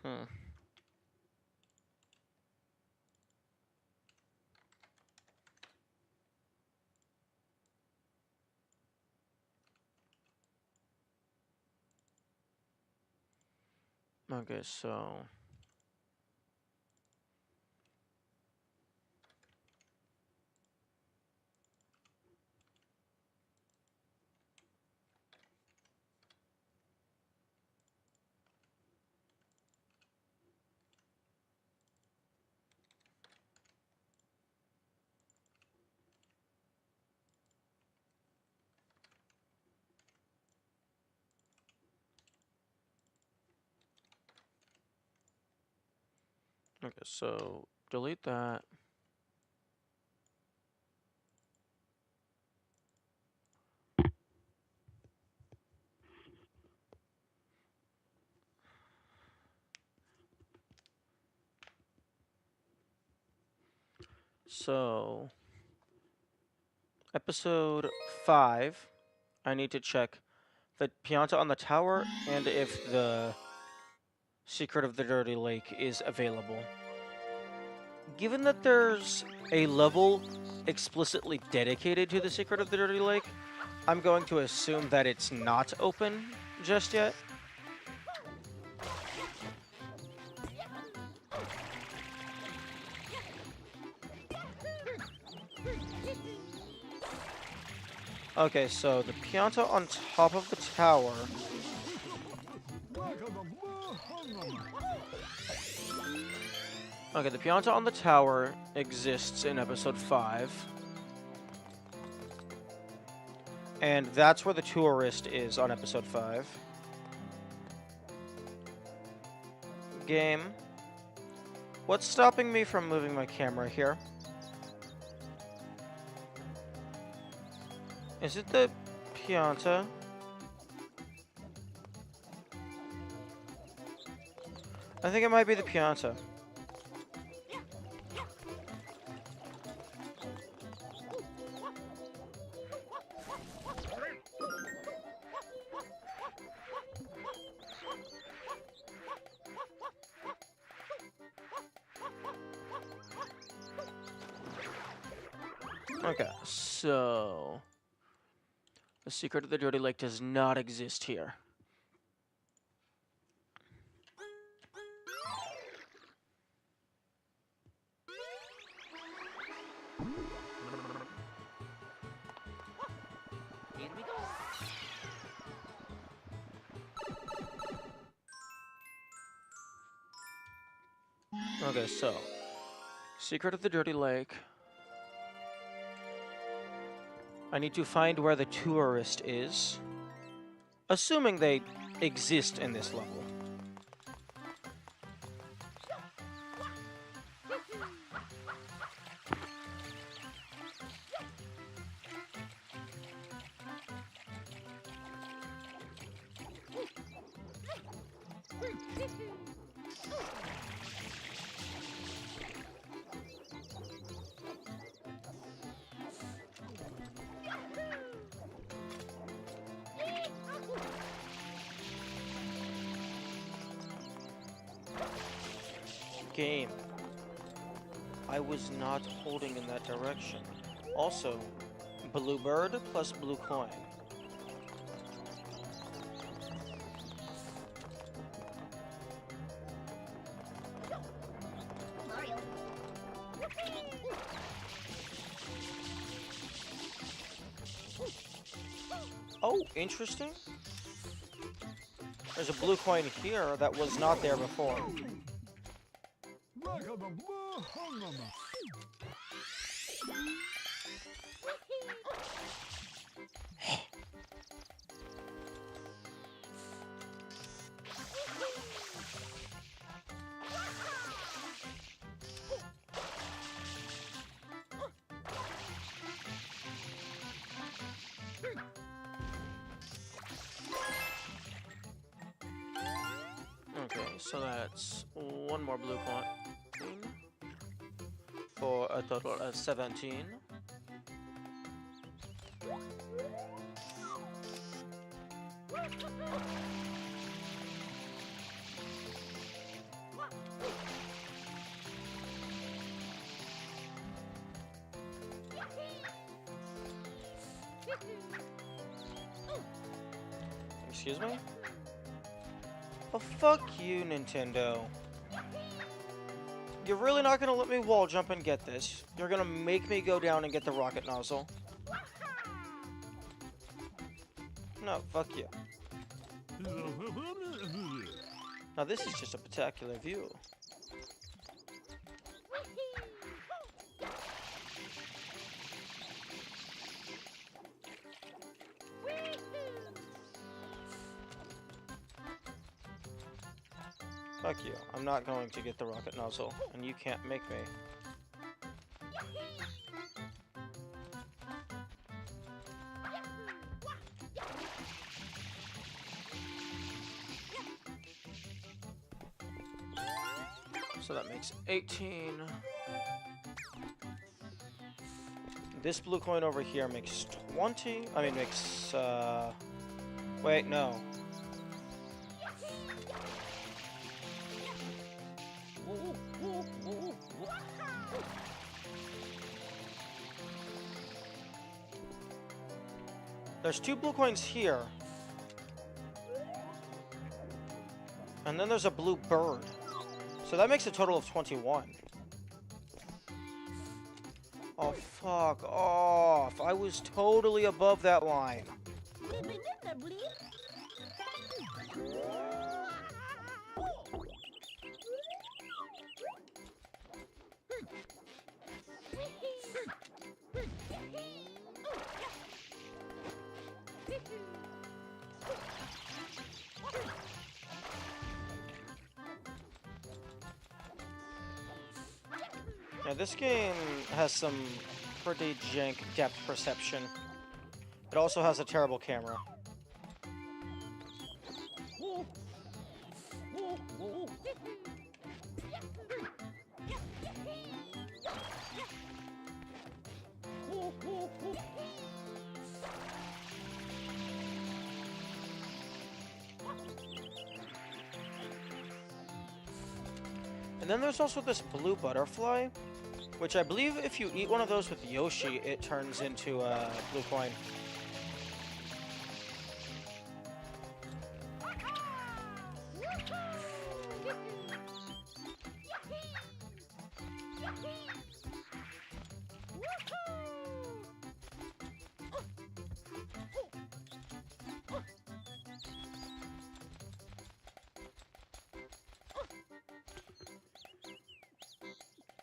Hmm. Okay, so... Okay, so delete that. So, episode 5, I need to check the Pianta on the tower and if the Secret of the Dirty Lake is available. Given that there's a level explicitly dedicated to the Secret of the Dirty Lake, I'm going to assume that it's not open just yet. Okay, so the Pianta on top of the tower. Okay, the Pianta on the tower exists in episode 5. And that's where the tourist is on episode 5. Game. What's stopping me from moving my camera here? Is it the Pianta? I think it might be the Pianta. Okay, so... the Secret of the Dirty Lake does not exist here. Here we go. Okay, so... Secret of the Dirty Lake. I need to find where the tourist is. Assuming they exist in this level. Game. I was not holding in that direction. Also, blue bird plus blue coin. Oh, interesting. There's a blue coin here that was not there before. Okay, so that's one more blue coin for a total of 17. Excuse me? Oh, fuck you, Nintendo. You're really not gonna let me wall jump and get this. You're gonna make me go down and get the rocket nozzle. No, fuck you. Now this is just a spectacular view. Fuck you. I'm not going to get the rocket nozzle, and you can't make me. So that makes 18. This blue coin over here makes 20. I mean, makes, wait, no. There's 2 blue coins here. And then there's a blue bird. So that makes a total of 21. Oh, fuck off. I was totally above that line. Now, this game has some pretty jank depth perception. It also has a terrible camera. And then there's also this blue butterfly, which I believe if you eat one of those with Yoshi, it turns into a blue coin.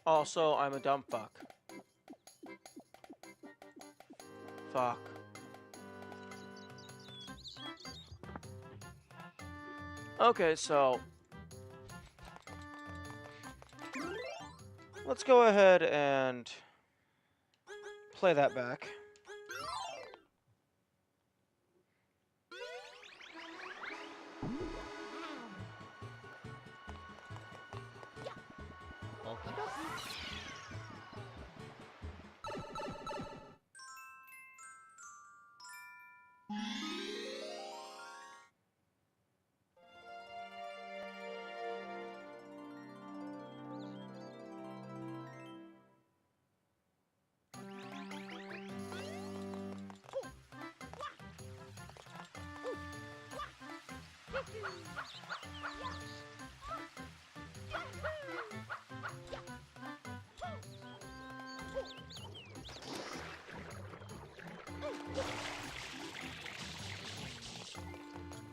Also, I'm a dumb fuck. Fuck. Okay, so let's go ahead and play that back. Okie dokie.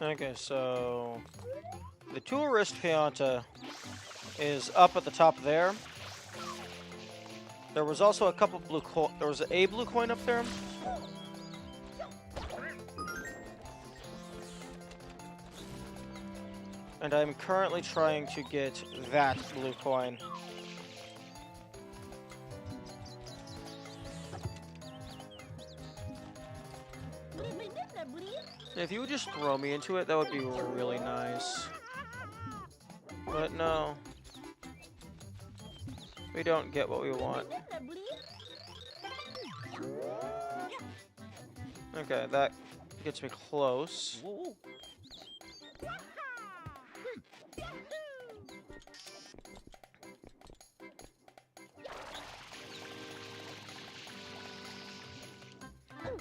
Okay, so the tourist Pianta is up at the top there. There was also a couple blue there was a blue coin up there. And I'm currently trying to get that blue coin. If you would just throw me into it, that would be really nice. But no. We don't get what we want. Okay, that gets me close.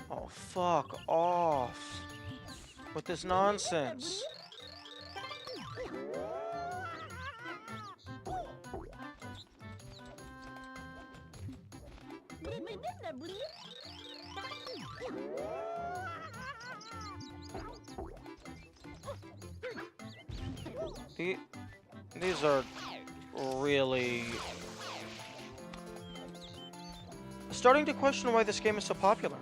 Oh, fuck off with this nonsense. These are really starting to question why this game is so popular.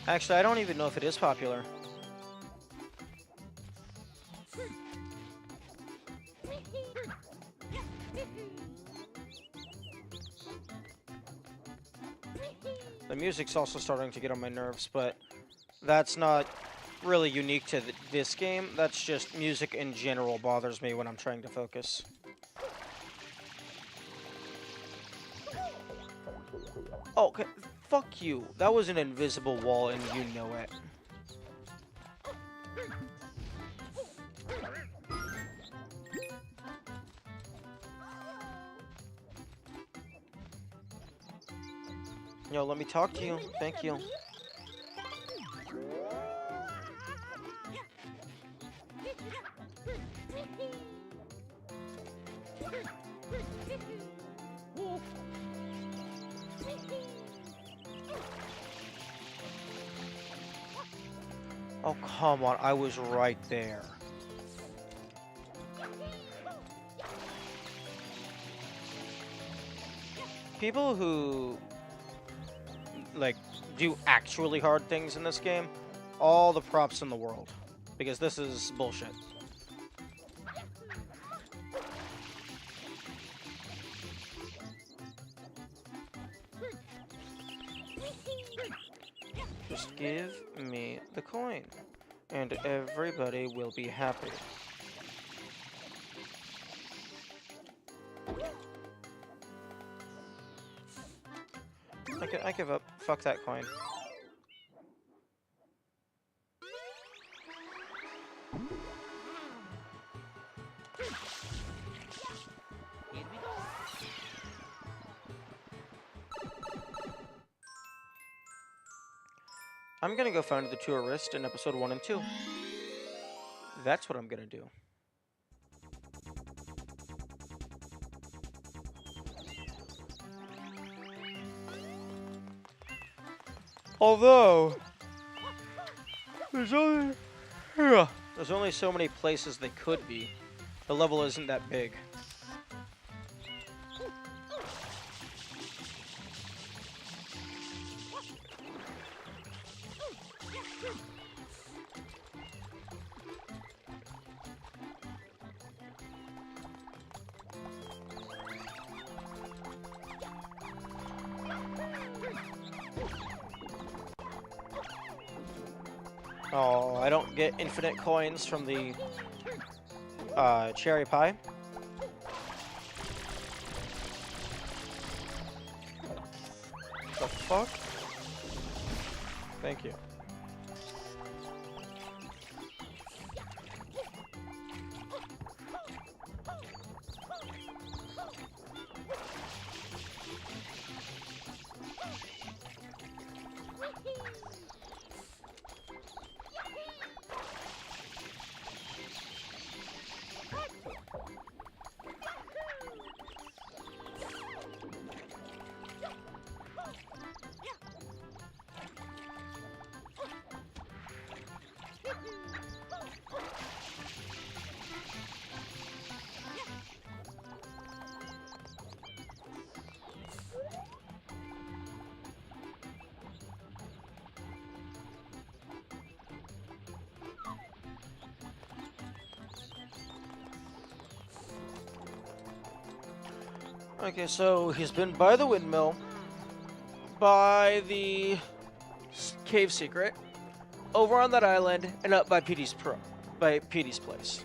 Actually, I don't even know if it is popular. The music's also starting to get on my nerves, but that's not really unique to this game. That's just music in general bothers me when I'm trying to focus. Oh, okay. Fuck you. That was an invisible wall and you know it. Yo, let me talk to you. Thank you. Oh, come on. I was right there. People who, like, do actually hard things in this game, all the props in the world. Because this is bullshit. Just give me the coin, and everybody will be happy. I give up. Fuck that coin. Here we go. I'm gonna go find the tourist in episode 1 and 2. That's what I'm gonna do. Although there's only so many places they could be. The level isn't that big. Oh, I don't get infinite coins from the cherry pie. The fuck? Thank you. Okay, so he's been by the windmill, by the cave secret, over on that island, and up by Petey's place.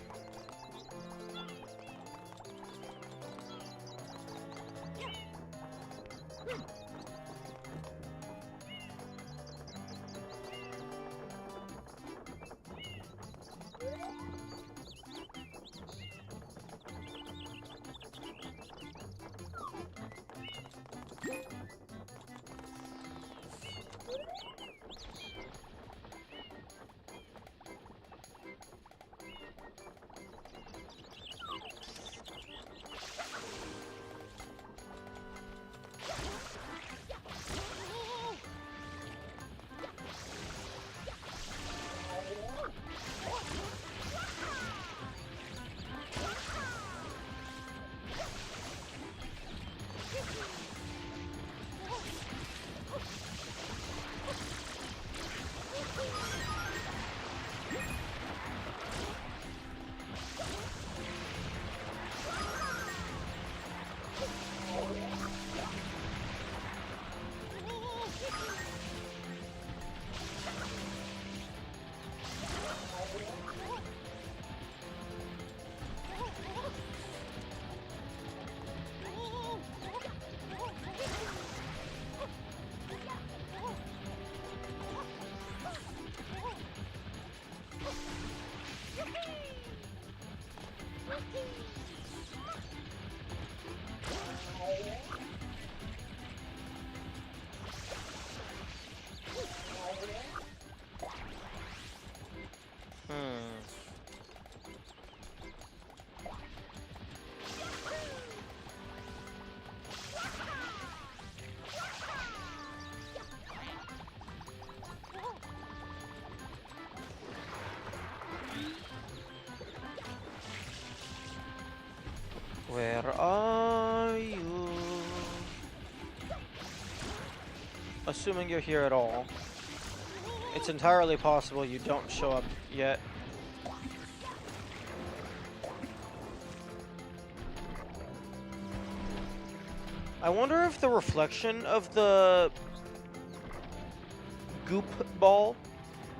Where are you? Assuming you're here at all. It's entirely possible you don't show up yet. I wonder if the reflection of the goop ball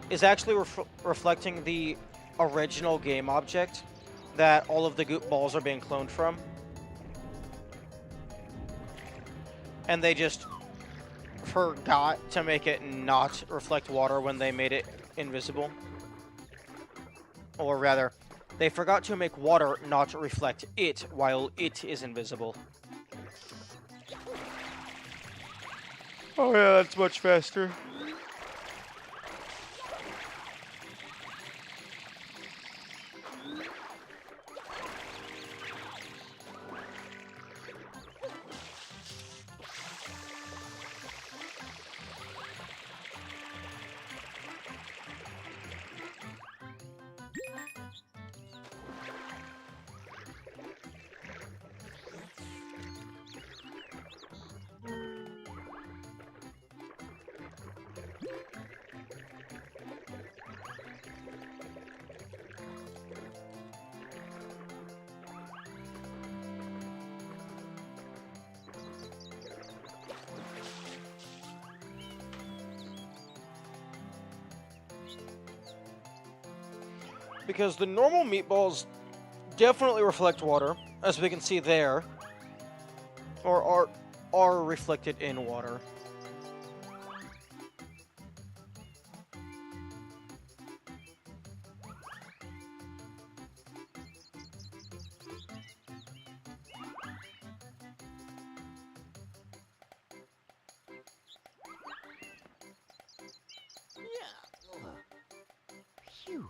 is actually reflecting the original game object that all of the goop balls are being cloned from. And they just forgot to make it not reflect water when they made it invisible. Or rather, they forgot to make water not reflect it while it is invisible. Oh yeah, that's much faster. Because the normal meatballs definitely reflect water, as we can see there, or are reflected in water. Phew.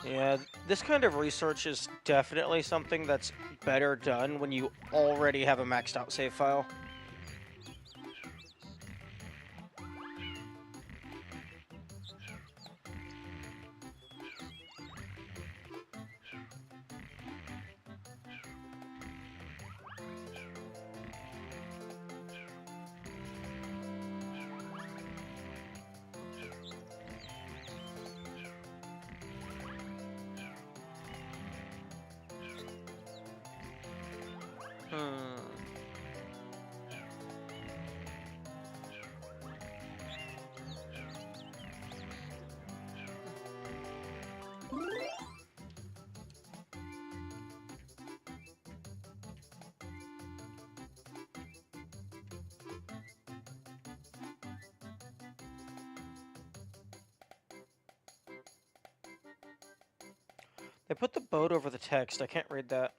Yeah, this kind of research is definitely something that's better done when you already have a maxed out save file. They put the boat over the text. I can't read that.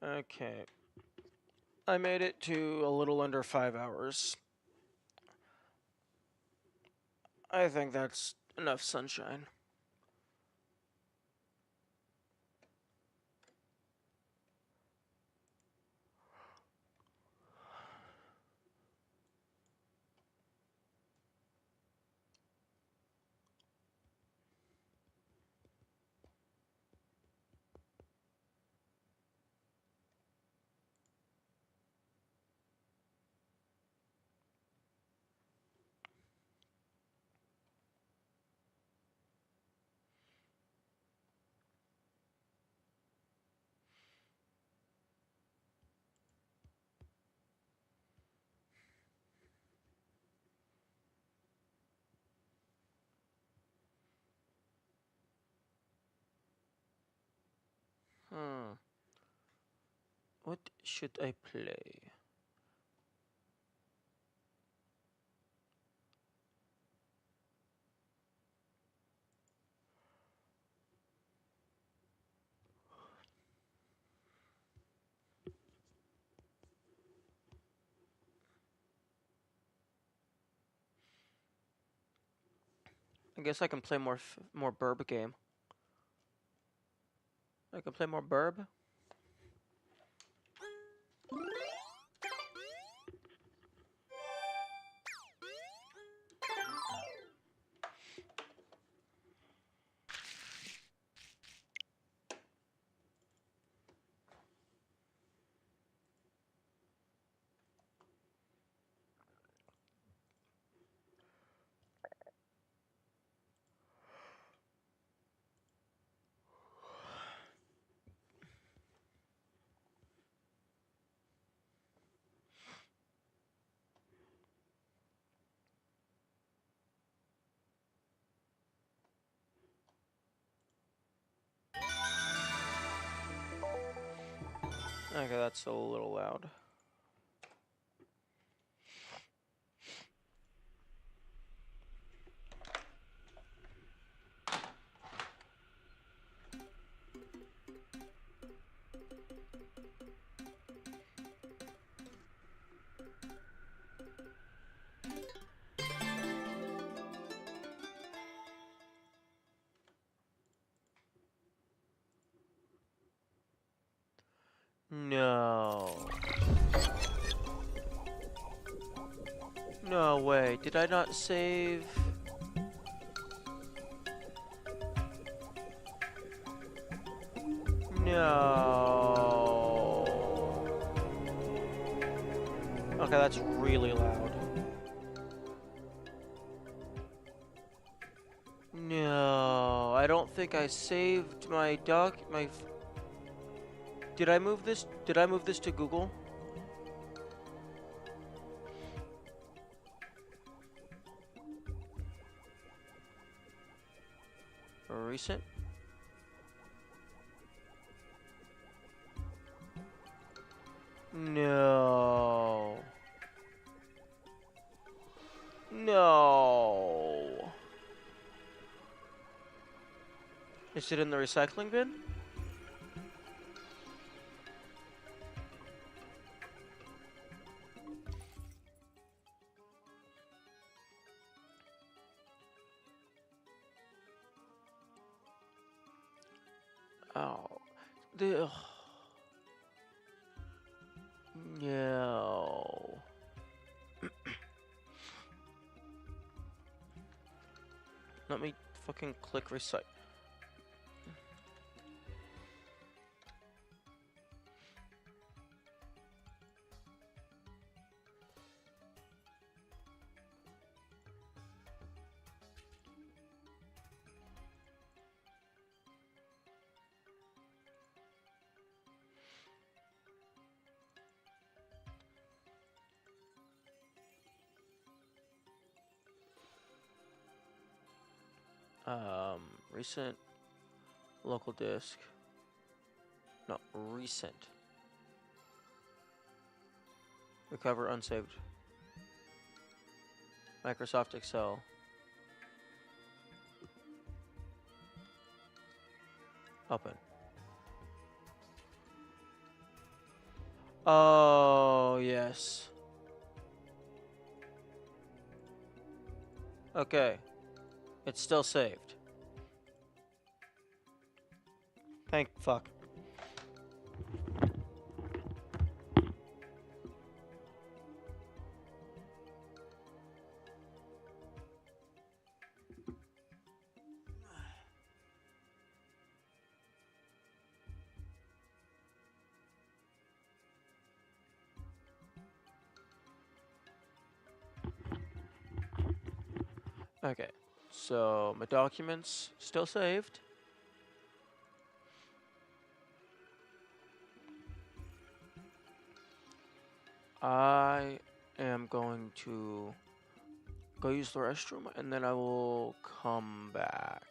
Okay. I made it to a little under 5 hours. I think that's enough sunshine. What should I play? I guess I can play more Burb game. I can play more Burb. Okay, that's a little loud. No. No way. Did I not save? No. Okay, that's really loud. No, I don't think I saved my Did I move this? Did I move this to Google? Recent? No. No. Is it in the recycling bin? Oh. The No. Let me fucking click recycle. Recent local disk. No, recent. Recover unsaved. Microsoft Excel. Open. Oh, yes. Okay. It's still saved. Thank fuck. Okay, so my documents still saved. I am going to go use the restroom and then I will come back.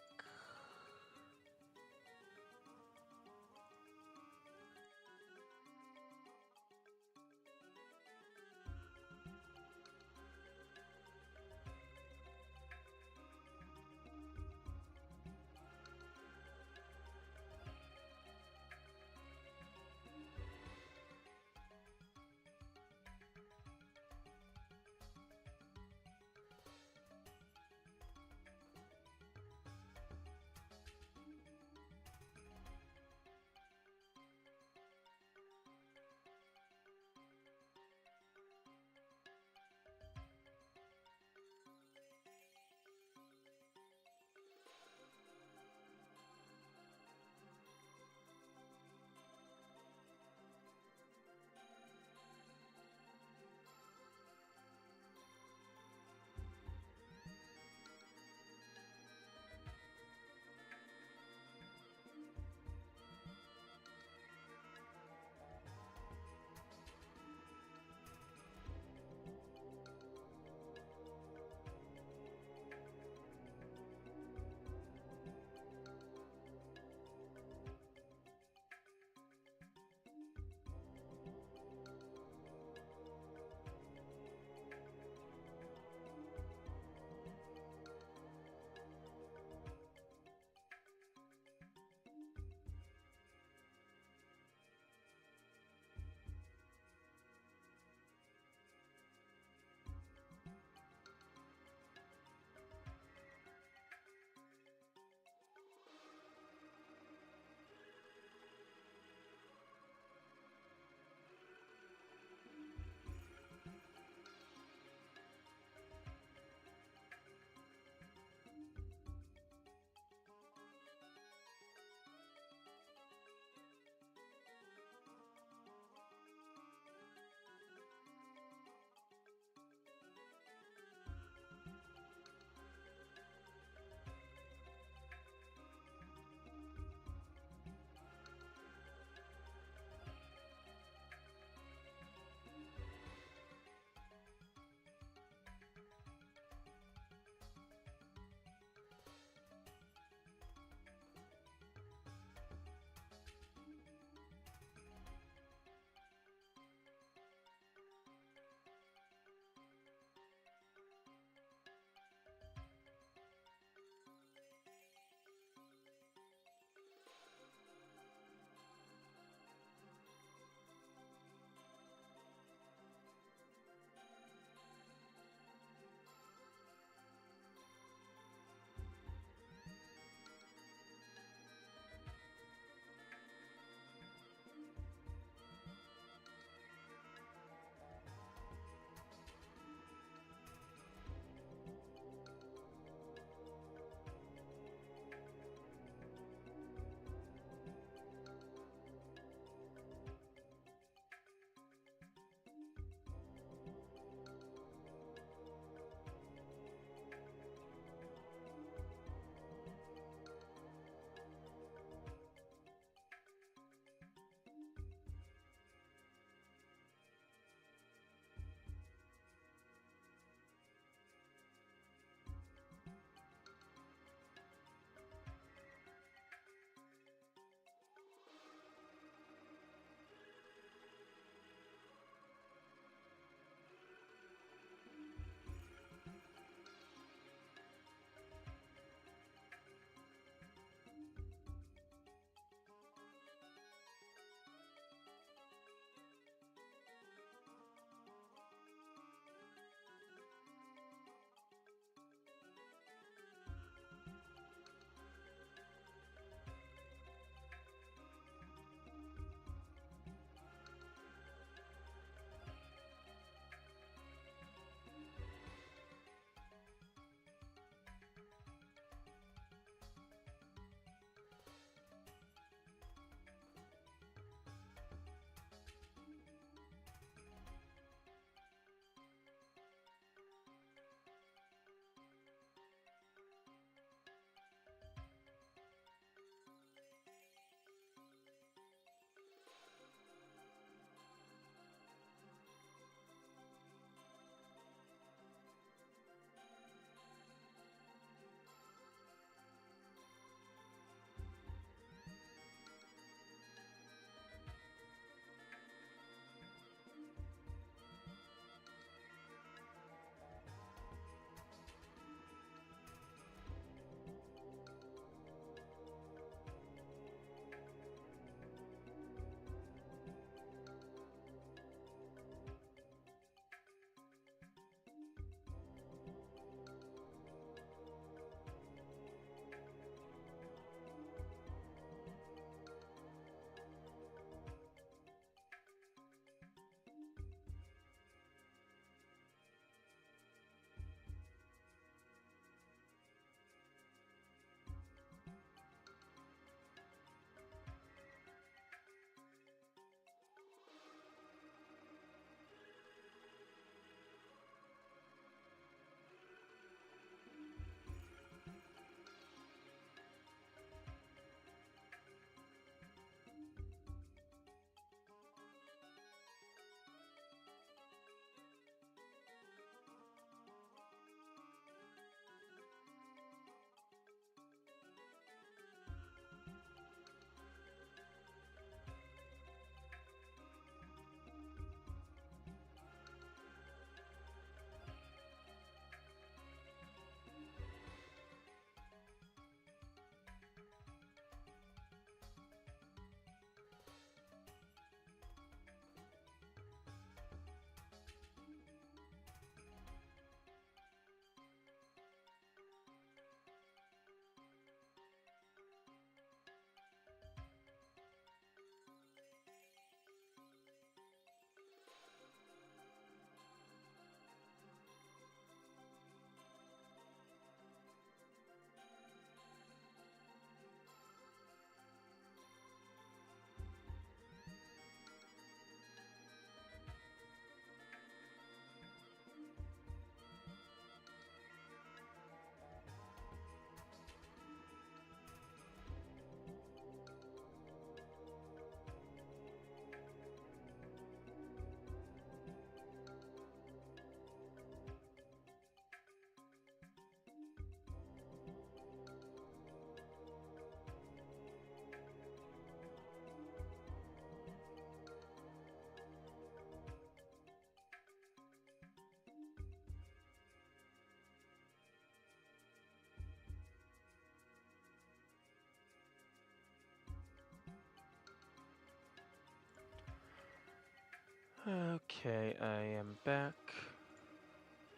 Okay, I am back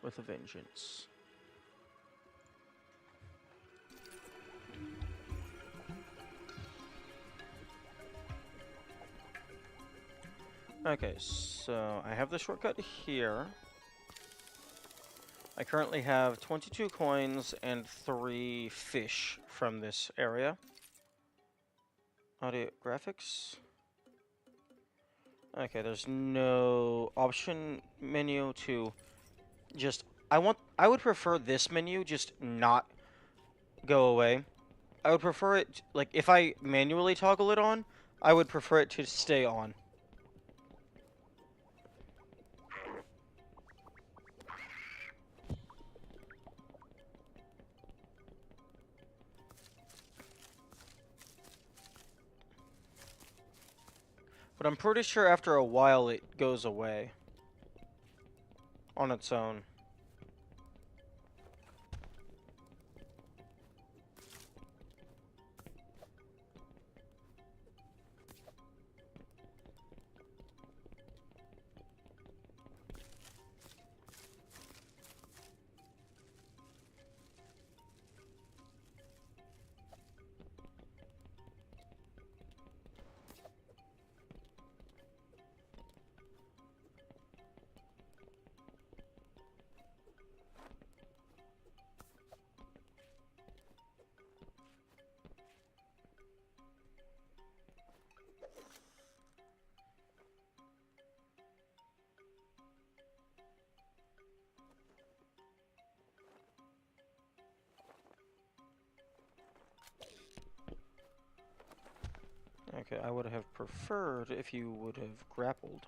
with a vengeance. Okay, so I have the shortcut here. I currently have 22 coins and 3 fish from this area. Audio graphics. Okay, there's no option menu to just I would prefer this menu just not go away. I would prefer it like if I manually toggle it on, I would prefer it to stay on. But I'm pretty sure after a while it goes away on its own. Okay, I would have preferred if you would have grappled.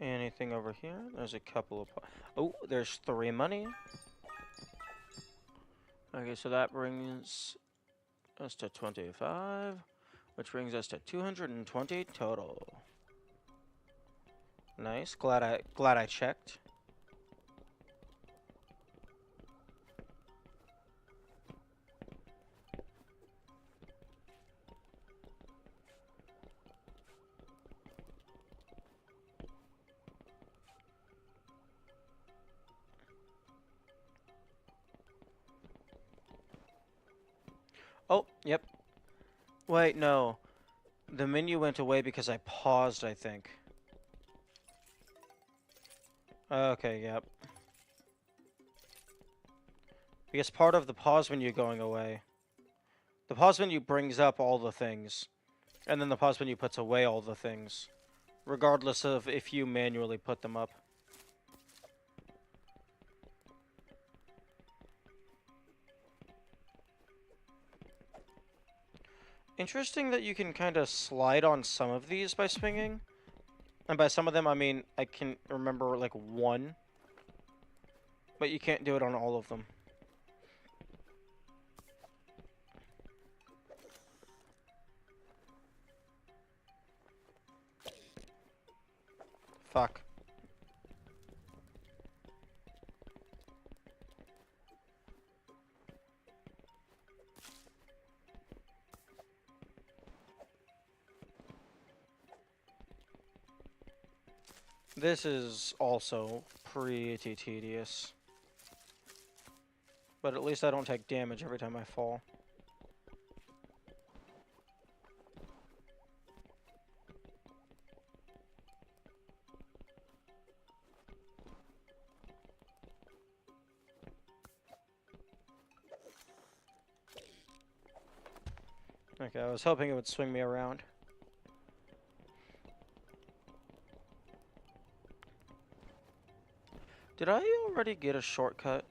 Anything over here? There's a couple of... Oh, there's 3 money. Okay, so that brings us to 25, which brings us to 220 total. Nice. Glad I checked. Oh, yep. Wait, no. The menu went away because I paused, I think. Okay, yep. Because part of the pause menu going away. The pause menu brings up all the things. And then the pause menu puts away all the things. Regardless of if you manually put them up. Interesting that you can kind of slide on some of these by swinging. And by some of them, I mean, I can remember, like, 1. But you can't do it on all of them. Fuck. This is also pretty tedious. But at least I don't take damage every time I fall. Okay, I was hoping it would swing me around. Did I already get a shortcut?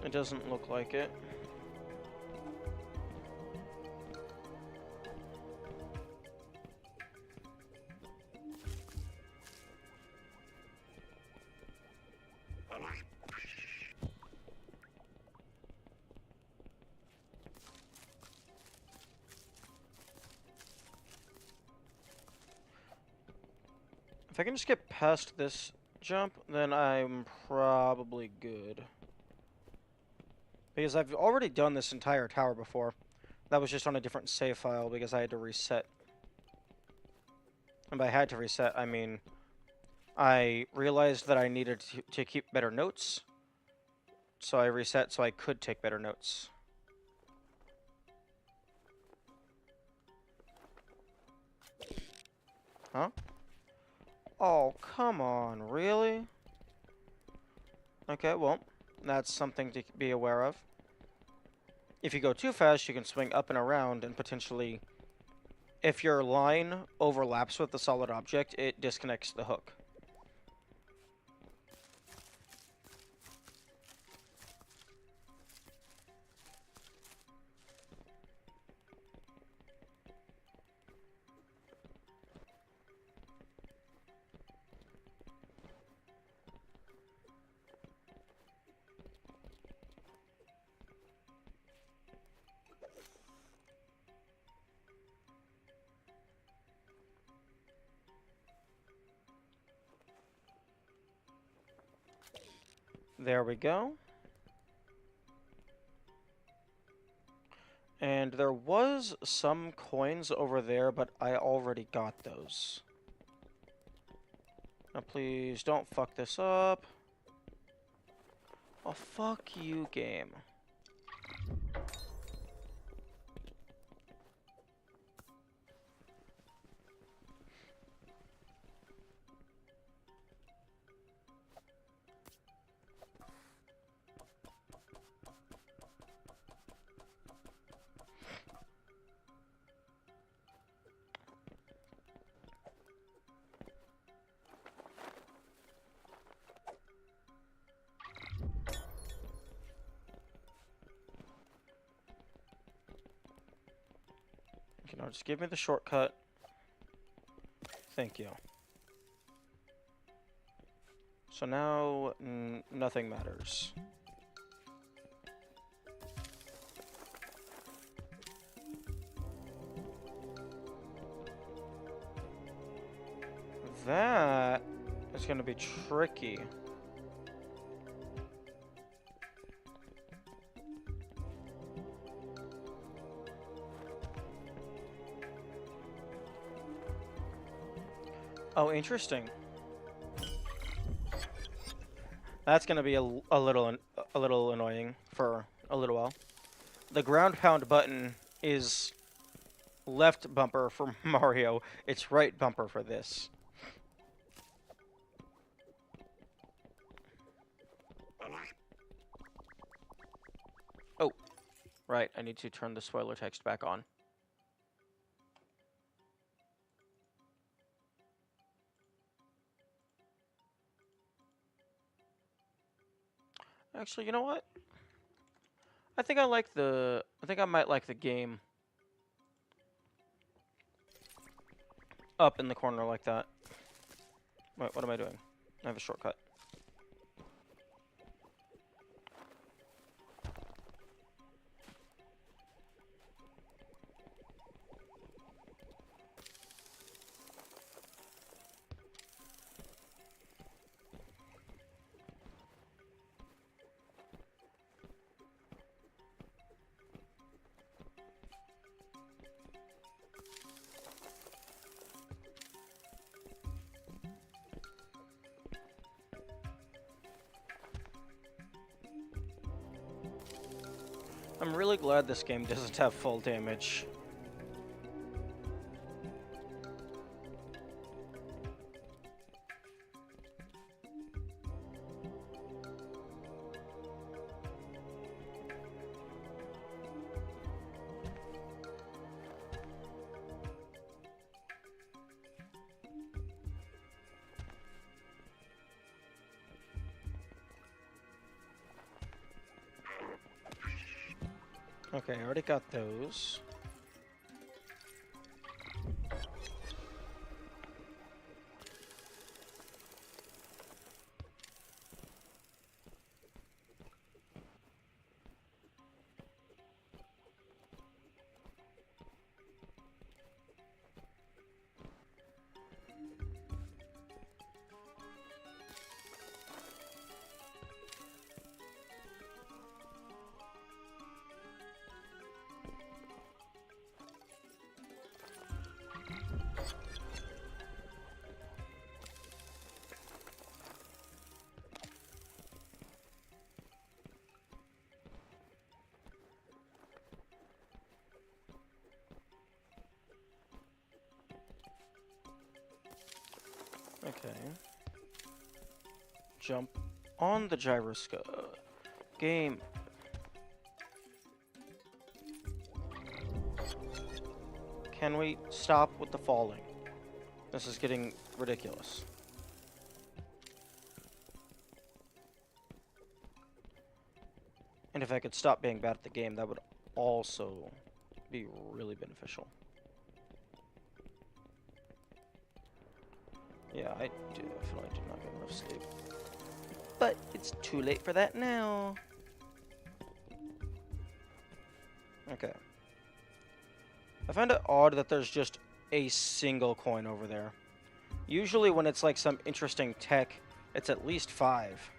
It doesn't look like it. If I can just get past this jump, then I'm probably good. Because I've already done this entire tower before. That was just on a different save file because I had to reset. And by had to reset, I mean I realized that I needed to keep better notes. So I reset so I could take better notes. Huh? Oh, come on, really? Okay, well, that's something to be aware of. If you go too fast, you can swing up and around and potentially, if your line overlaps with the solid object, it disconnects the hook. There we go. And there was some coins over there, but I already got those. Now please don't fuck this up. Oh, fuck you, game. Okay, now just give me the shortcut. Thank you. So now, nothing matters. That is going to be tricky. Oh, interesting. That's going to be a little annoying for a little while. The ground pound button is left bumper for Mario. It's right bumper for this. Oh, right. I need to turn the spoiler text back on. Actually, you know what? I think I might like the game up in the corner like that. Wait, what am I doing? I have a shortcut. I'm really glad this game doesn't have full damage. Okay, I already got those. Okay. Jump on the gyroscope. Game. Can we stop with the falling? This is getting ridiculous. And if I could stop being bad at the game, that would also be really beneficial. Yeah, I definitely did not get enough sleep. But it's too late for that now. Okay. I find it odd that there's just a single coin over there. Usually when it's like some interesting tech, it's at least 5.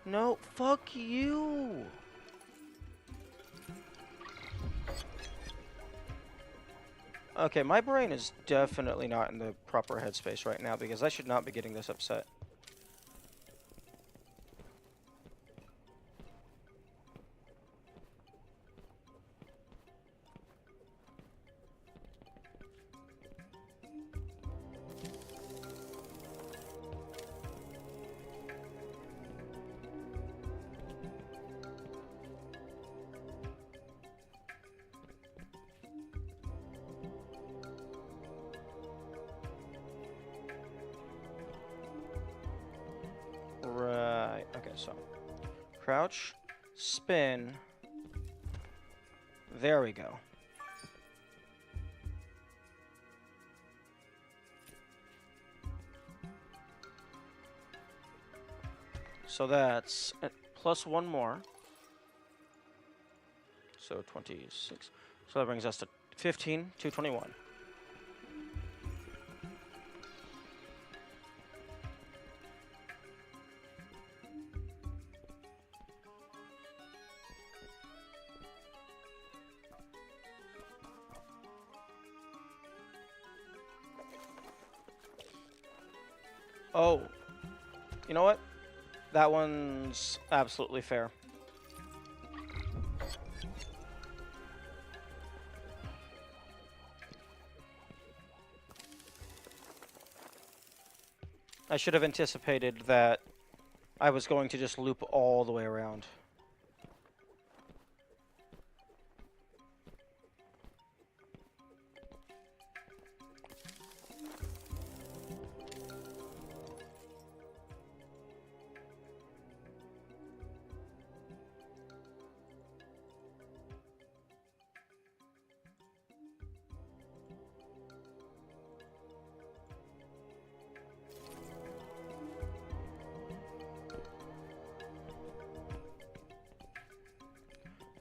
No, fuck you! Okay, my brain is definitely not in the proper headspace right now because I should not be getting this upset. Right, okay, so crouch, spin, there we go. So that's plus 1 more. So 26. So that brings us to 15 to 21. Oh, you know what? That one's absolutely fair. I should have anticipated that I was going to just loop all the way around.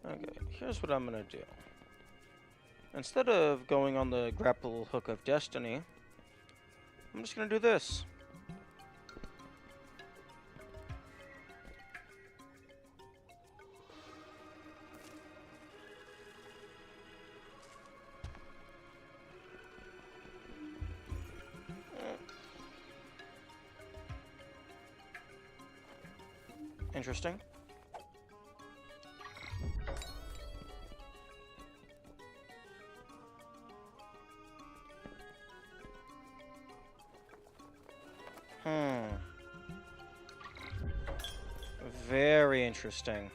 Okay, here's what I'm gonna do. Instead of going on the grapple hook of destiny, I'm just gonna do this. Interesting. Very interesting.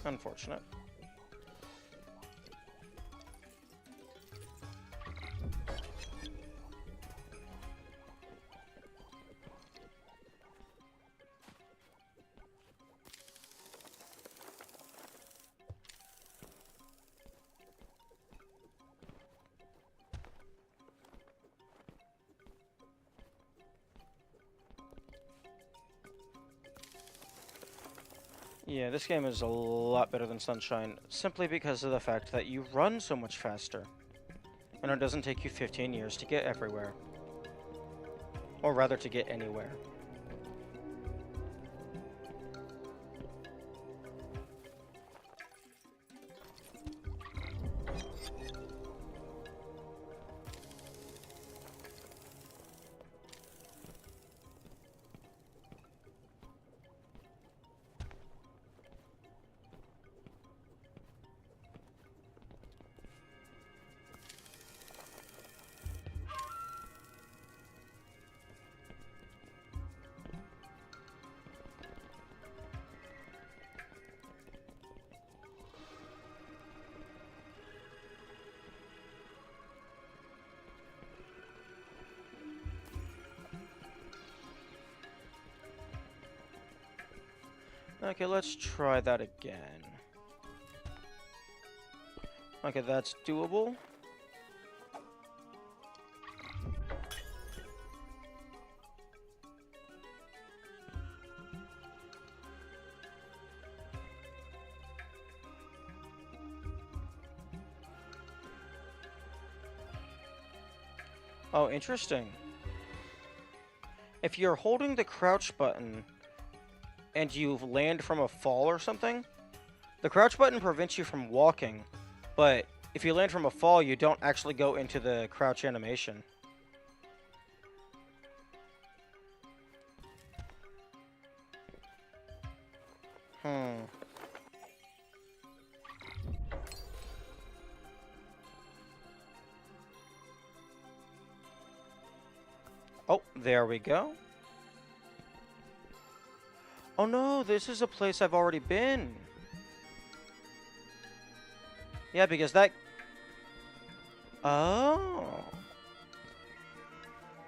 Unfortunate. Yeah, this game is a lot better than Sunshine, simply because of the fact that you run so much faster. And it doesn't take you 15 years to get everywhere. Or rather, to get anywhere. Okay, let's try that again. Okay, that's doable. Oh, interesting. If you're holding the crouch button and you land from a fall or something, the crouch button prevents you from walking, but if you land from a fall, you don't actually go into the crouch animation. Oh, there we go. Oh no, this is a place I've already been. Yeah, because that... Oh.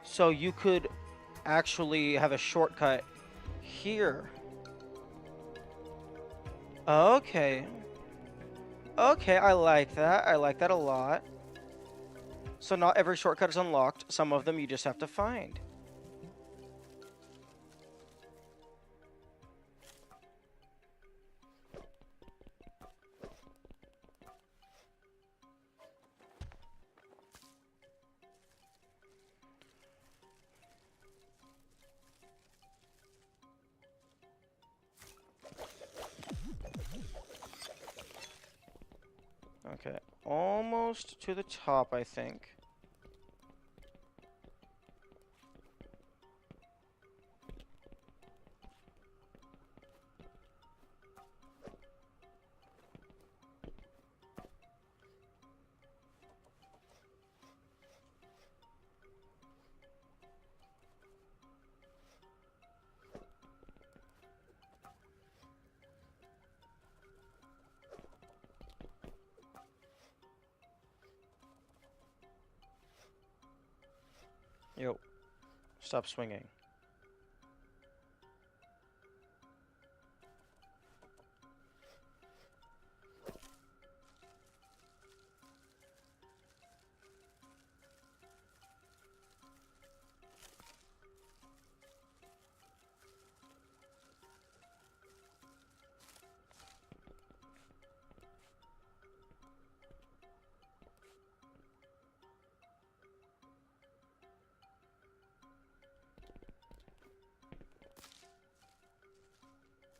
So you could actually have a shortcut here. Okay. Okay, I like that. I like that a lot. So not every shortcut is unlocked. Some of them you just have to find. Okay, almost to the top, I think. Yo, stop swinging.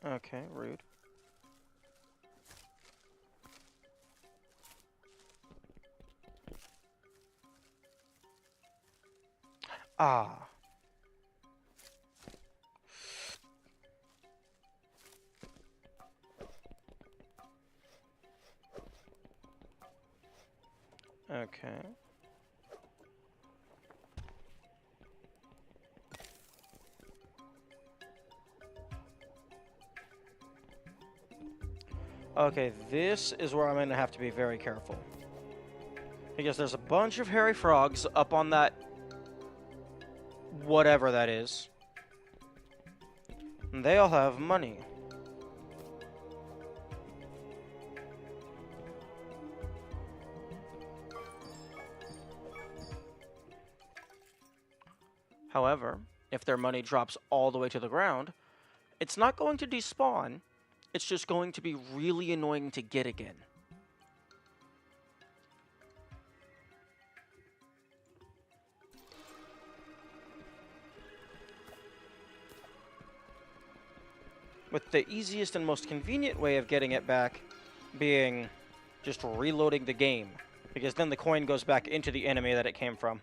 Okay, rude. Ah. Okay. Okay, this is where I'm going to have to be very careful. Because there's a bunch of hairy frogs up on that... whatever that is. And they all have money. However, if their money drops all the way to the ground, it's not going to despawn. It's just going to be really annoying to get again. With the easiest and most convenient way of getting it back being just reloading the game, because then the coin goes back into the enemy that it came from.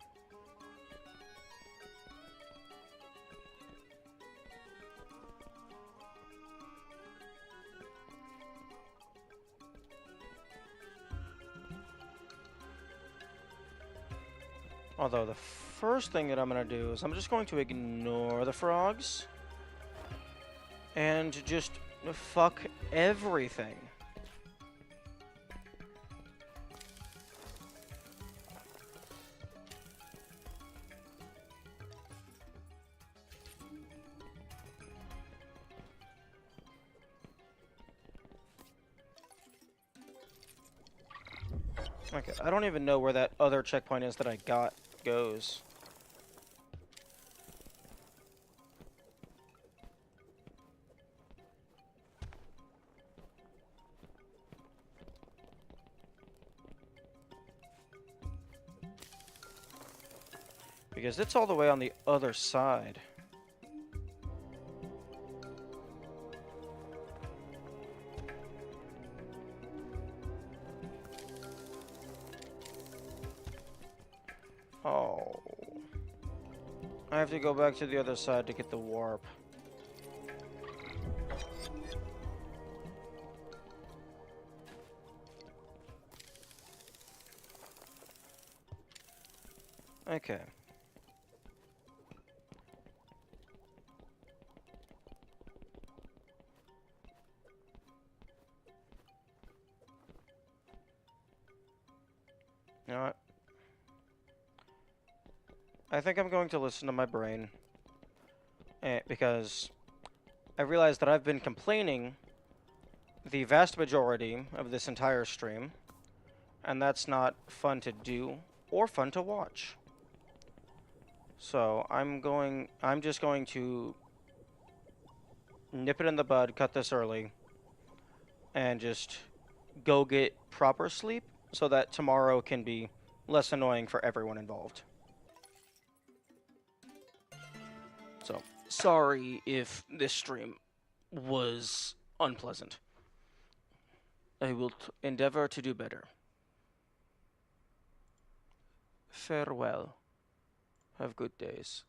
Although the first thing that I'm going to do is I'm just going to ignore the frogs and just fuck everything. Okay, I don't even know where that other checkpoint is that I got goes. Because it's all the way on the other side. Oh. I have to go back to the other side to get the warp. Okay. You know what? I think I'm going to listen to my brain. Because I realized that I've been complaining the vast majority of this entire stream. And that's not fun to do or fun to watch. So I'm just going to nip it in the bud, cut this early, and just go get proper sleep so that tomorrow can be less annoying for everyone involved. So, sorry if this stream was unpleasant. I will endeavor to do better. Farewell. Have good days.